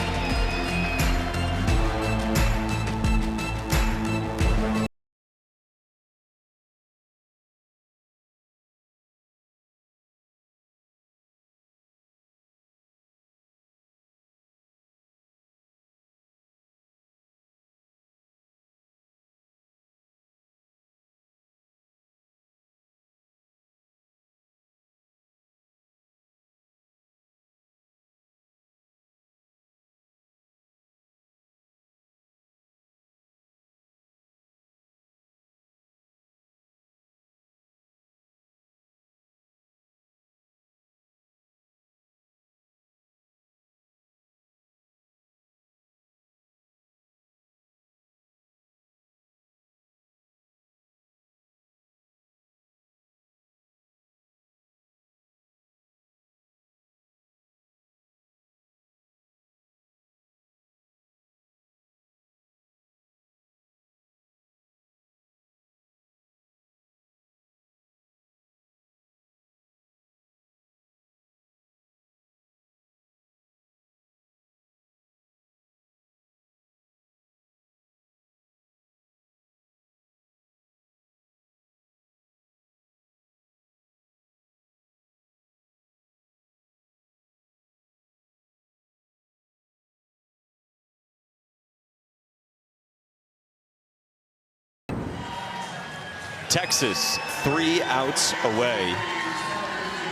S1: Texas 3 outs away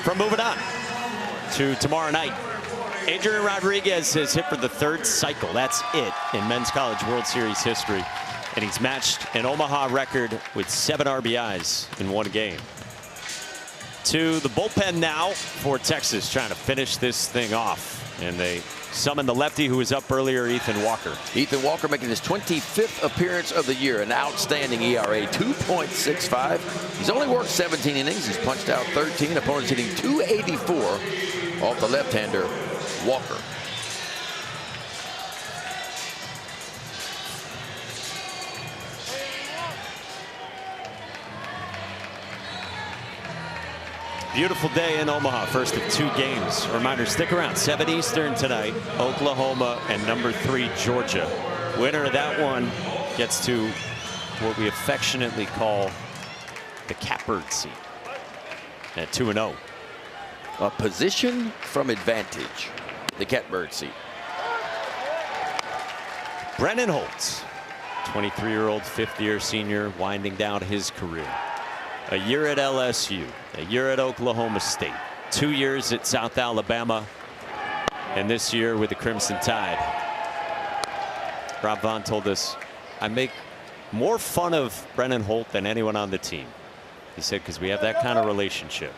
S1: from moving on to tomorrow night. Adrian Rodriguez has hit for the 3rd cycle. That's it in Men's College World Series history. And he's matched an Omaha record with 7 RBIs in 1 game. To the bullpen now for Texas, trying to finish this thing off. And they summon the lefty who was up earlier, Ethan Walker.
S10: Ethan Walker making his 25th appearance of the year. An outstanding ERA, 2.65. He's only worked 17 innings. He's punched out 13. Opponents hitting 284 off the left-hander, Walker.
S1: Beautiful day in Omaha, first of 2 games. Reminder, stick around, 7 Eastern tonight, Oklahoma and number 3 Georgia. Winner of that one gets to what we affectionately call the catbird seat at 2-0.
S10: A position from advantage, the catbird seat.
S1: Brennan Holtz, 23-year-old 5th-year senior, winding down his career. A year at LSU, a year at Oklahoma State, 2 years at South Alabama, and this year with the Crimson Tide. Rob Vaughn told us, I make more fun of Brennan Holt than anyone on the team. He said, because we have that kind of relationship.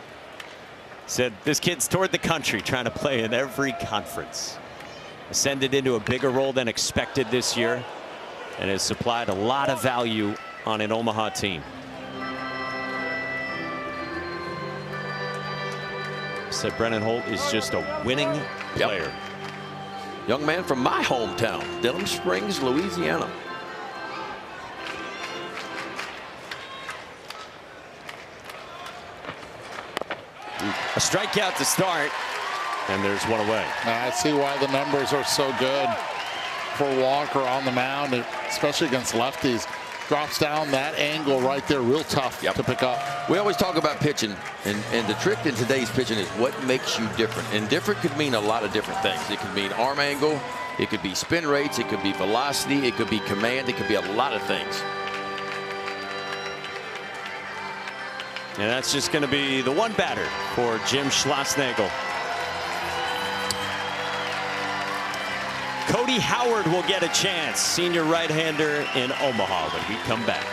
S1: Said, this kid's toured the country trying to play in every conference. Ascended into a bigger role than expected this year and has supplied a lot of value on an Omaha team. Said Brennan Holt is just a winning player.
S10: Yep. Young man from my hometown, Denham Springs, Louisiana.
S1: A strikeout to start, and there's one away.
S2: I see why the numbers are so good for Walker on the mound, especially against lefties. Drops down that angle right there, real tough to pick up.
S10: We always talk about pitching, and the trick in today's pitching is what makes you different. And different could mean a lot of different things. It could mean arm angle, it could be spin rates, it could be velocity, it could be command, it could be a lot of things.
S1: And that's just going to be the one batter for Jim Schlossnagle. Cody Howard will get a chance, senior right-hander in Omaha, when we come back.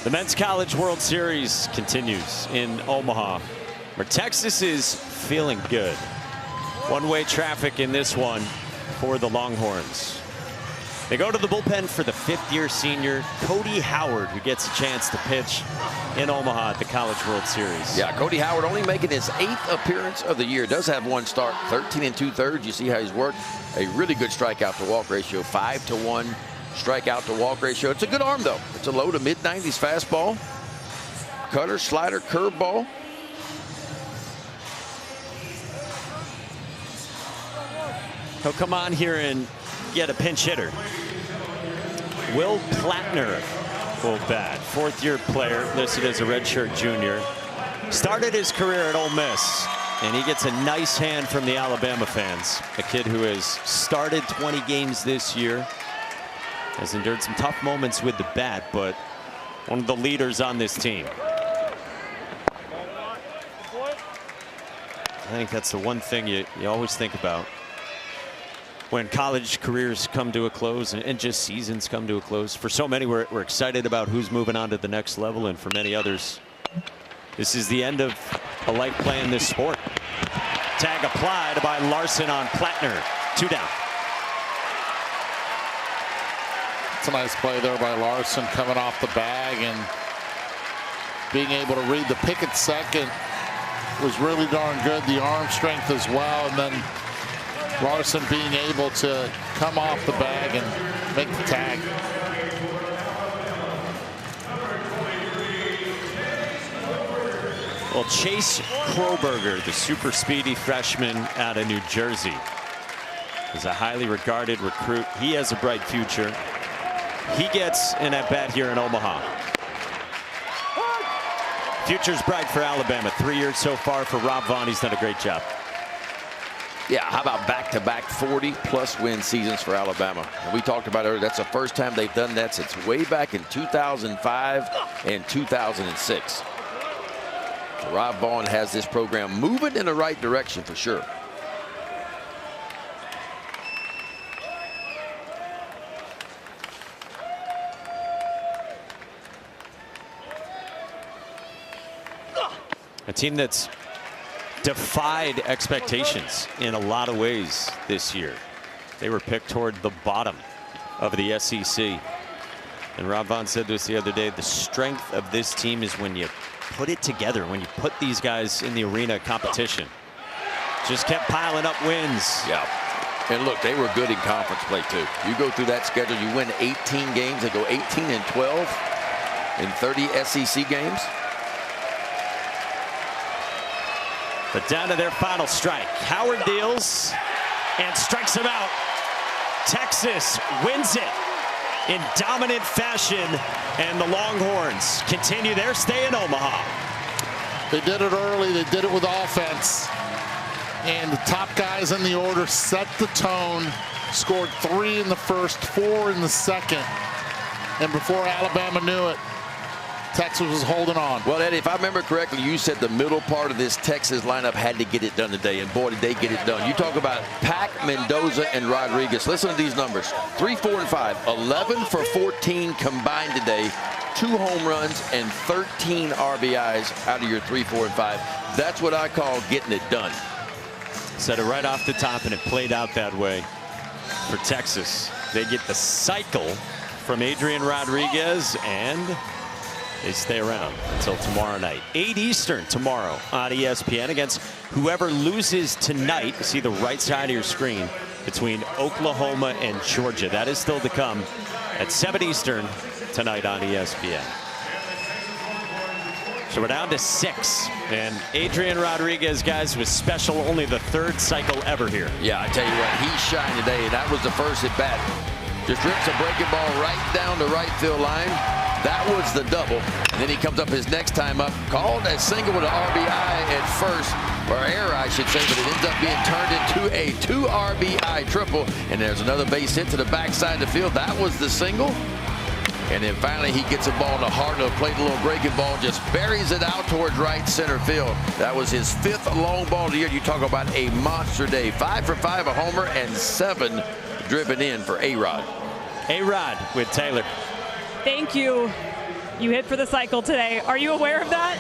S1: The Men's College World Series continues in Omaha, where Texas is feeling good. One-way traffic in this one for the Longhorns. They go to the bullpen for the 5th-year senior Cody Howard, who gets a chance to pitch in Omaha at the College World Series.
S10: Yeah, Cody Howard only making his 8th appearance of the year. Does have 1 start, 13 2/3. You see how he's worked. A really good strikeout to walk ratio, 5-to-1 strikeout to walk ratio. It's a good arm though. It's a low to mid-90s fastball, cutter, slider, curveball.
S1: He'll come on here and get a pinch hitter. Will Plattner will bat. Fourth-year player, listed as a redshirt junior. Started his career at Ole Miss, and he gets a nice hand from the Alabama fans. A kid who has started 20 games this year, has endured some tough moments with the bat, but one of the leaders on this team. I think that's the one thing you always think about when college careers come to a close and just seasons come to a close. For so many, we're excited about who's moving on to the next level, and for many others, this is the end of a life playing this sport. Tag applied by Larson on Plattner. 2 down.
S2: It's a nice play there by Larson, coming off the bag and being able to read the pick at second was really darn good. The arm strength as well, and then Larson being able to come off the bag and make the tag.
S1: Well, Chase Kroberger, the super speedy freshman out of New Jersey, is a highly regarded recruit. He has a bright future. He gets an at-bat here in Omaha. Future's bright for Alabama. 3 years so far for Rob Vaughn. He's done a great job.
S10: Yeah, how about back-to-back 40-plus win seasons for Alabama? And we talked about earlier, that's the first time they've done that since way back in 2005 and 2006. Rob Vaughn has this program moving in the right direction for sure.
S1: A team that's defied expectations in a lot of ways this year. They were picked toward the bottom of the SEC. And Rob Vaughn said to us the other day, the strength of this team is when you put it together, when you put these guys in the arena competition. Just kept piling up wins.
S10: Yeah. And look, they were good in conference play too. You go through that schedule, you win 18 games, they go 18-12 in 30 SEC games.
S1: But down to their final strike. Howard deals and strikes him out. Texas wins it in dominant fashion, and the Longhorns continue their stay in Omaha.
S2: They did it early. They did it with offense. And the top guys in the order set the tone, scored 3 in the first, 4 in the second. And before Alabama knew it, Texas was holding on.
S10: Well, Eddie, if I remember correctly, you said the middle part of this Texas lineup had to get it done today, and boy, did they get it done. You talk about Pack, Mendoza, and Rodriguez. Listen to these numbers. 3, 4, and 5. 11 for 14 combined today. 2 home runs and 13 RBIs out of your 3, 4, and 5. That's what I call getting it done.
S1: Said it right off the top, and it played out that way for Texas. They get the cycle from Adrian Rodriguez, and they stay around until tomorrow night. 8 Eastern tomorrow on ESPN against whoever loses tonight. See the right side of your screen between Oklahoma and Georgia. That is still to come at 7 Eastern tonight on ESPN. So we're down to 6. And Adrian Rodriguez, guys, was special. Only the 3rd cycle ever here.
S10: Yeah, I tell you what, he shined today, and that was the first at bat. Just rips a breaking ball right down the right field line. That was the double. And then he comes up his next time up, called a single with an RBI at first, or error, I should say, but it ends up being turned into a 2 RBI triple. And there's another base hit to the backside of the field. That was the single. And then finally he gets a ball in the heart of the plate, a little breaking ball, just buries it out towards right center field. That was his 5th long ball of the year. You talk about a monster day. 5 for 5, a homer, and 7 driven in for A-Rod.
S1: A-Rod with Taylor.
S7: Thank you. You hit for the cycle today. Are you aware of that?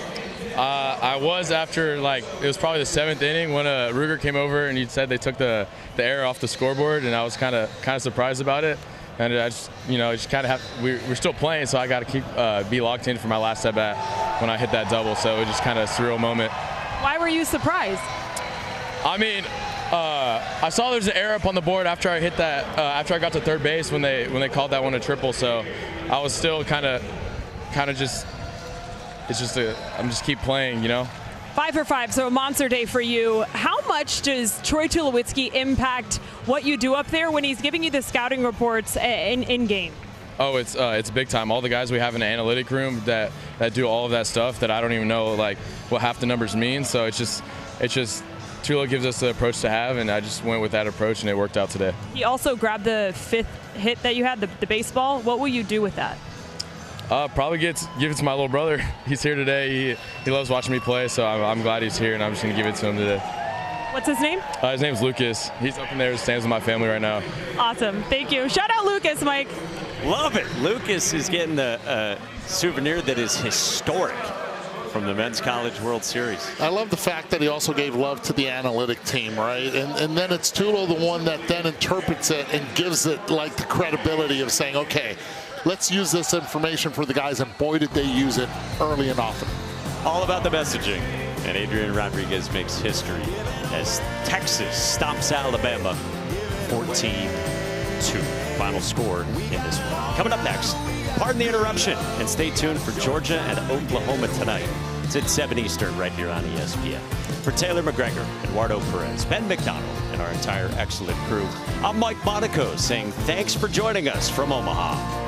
S15: I was after, like, it was probably the 7th inning when Ruger came over and he said they took the error off the scoreboard, and I was kind of surprised about it. And I just, just kind of have, we're still playing, so I got to keep be locked in for my last at bat when I hit that double. So it was just kind of a surreal moment.
S7: Why were you surprised?
S15: I mean, I saw there's an error up on the board after I hit that, after I got to third base when they called that one a triple. So I was still kind of just, I'm just keep playing,
S7: 5 for 5, so a monster day for you. How much does Troy Tulowitzki impact what you do up there when he's giving you the scouting reports in game?
S15: Oh, it's big time. All the guys we have in the analytic room that do all of that stuff that I don't even know like what half the numbers mean. So it's just Tulo gives us the approach to have, and I just went with that approach, and it worked out today.
S7: He also grabbed the 5th hit that you had, the baseball. What will you do with that?
S15: Probably give it to my little brother. He's here today. He loves watching me play, so I'm glad he's here, and I'm just going to give it to him today.
S7: What's his name?
S15: His name's Lucas. He's up in there, stands with my family right now.
S7: Awesome. Thank you. Shout out Lucas, Mike.
S1: Love it. Lucas is getting a souvenir that is historic from the Men's College World Series.
S2: I love the fact that he also gave love to the analytic team, right? And then it's Tulo, the one that then interprets it and gives it like the credibility of saying, okay, let's use this information for the guys, and boy, did they use it early and often.
S1: All about the messaging. And Adrian Rodriguez makes history as Texas stomps Alabama 14-2. Final score in this one. Coming up next, pardon the interruption, and stay tuned for Georgia and Oklahoma tonight. It's at 7 Eastern right here on ESPN. For Taylor McGregor, Eduardo Perez, Ben McDonald, and our entire excellent crew, I'm Mike Monaco saying thanks for joining us from Omaha.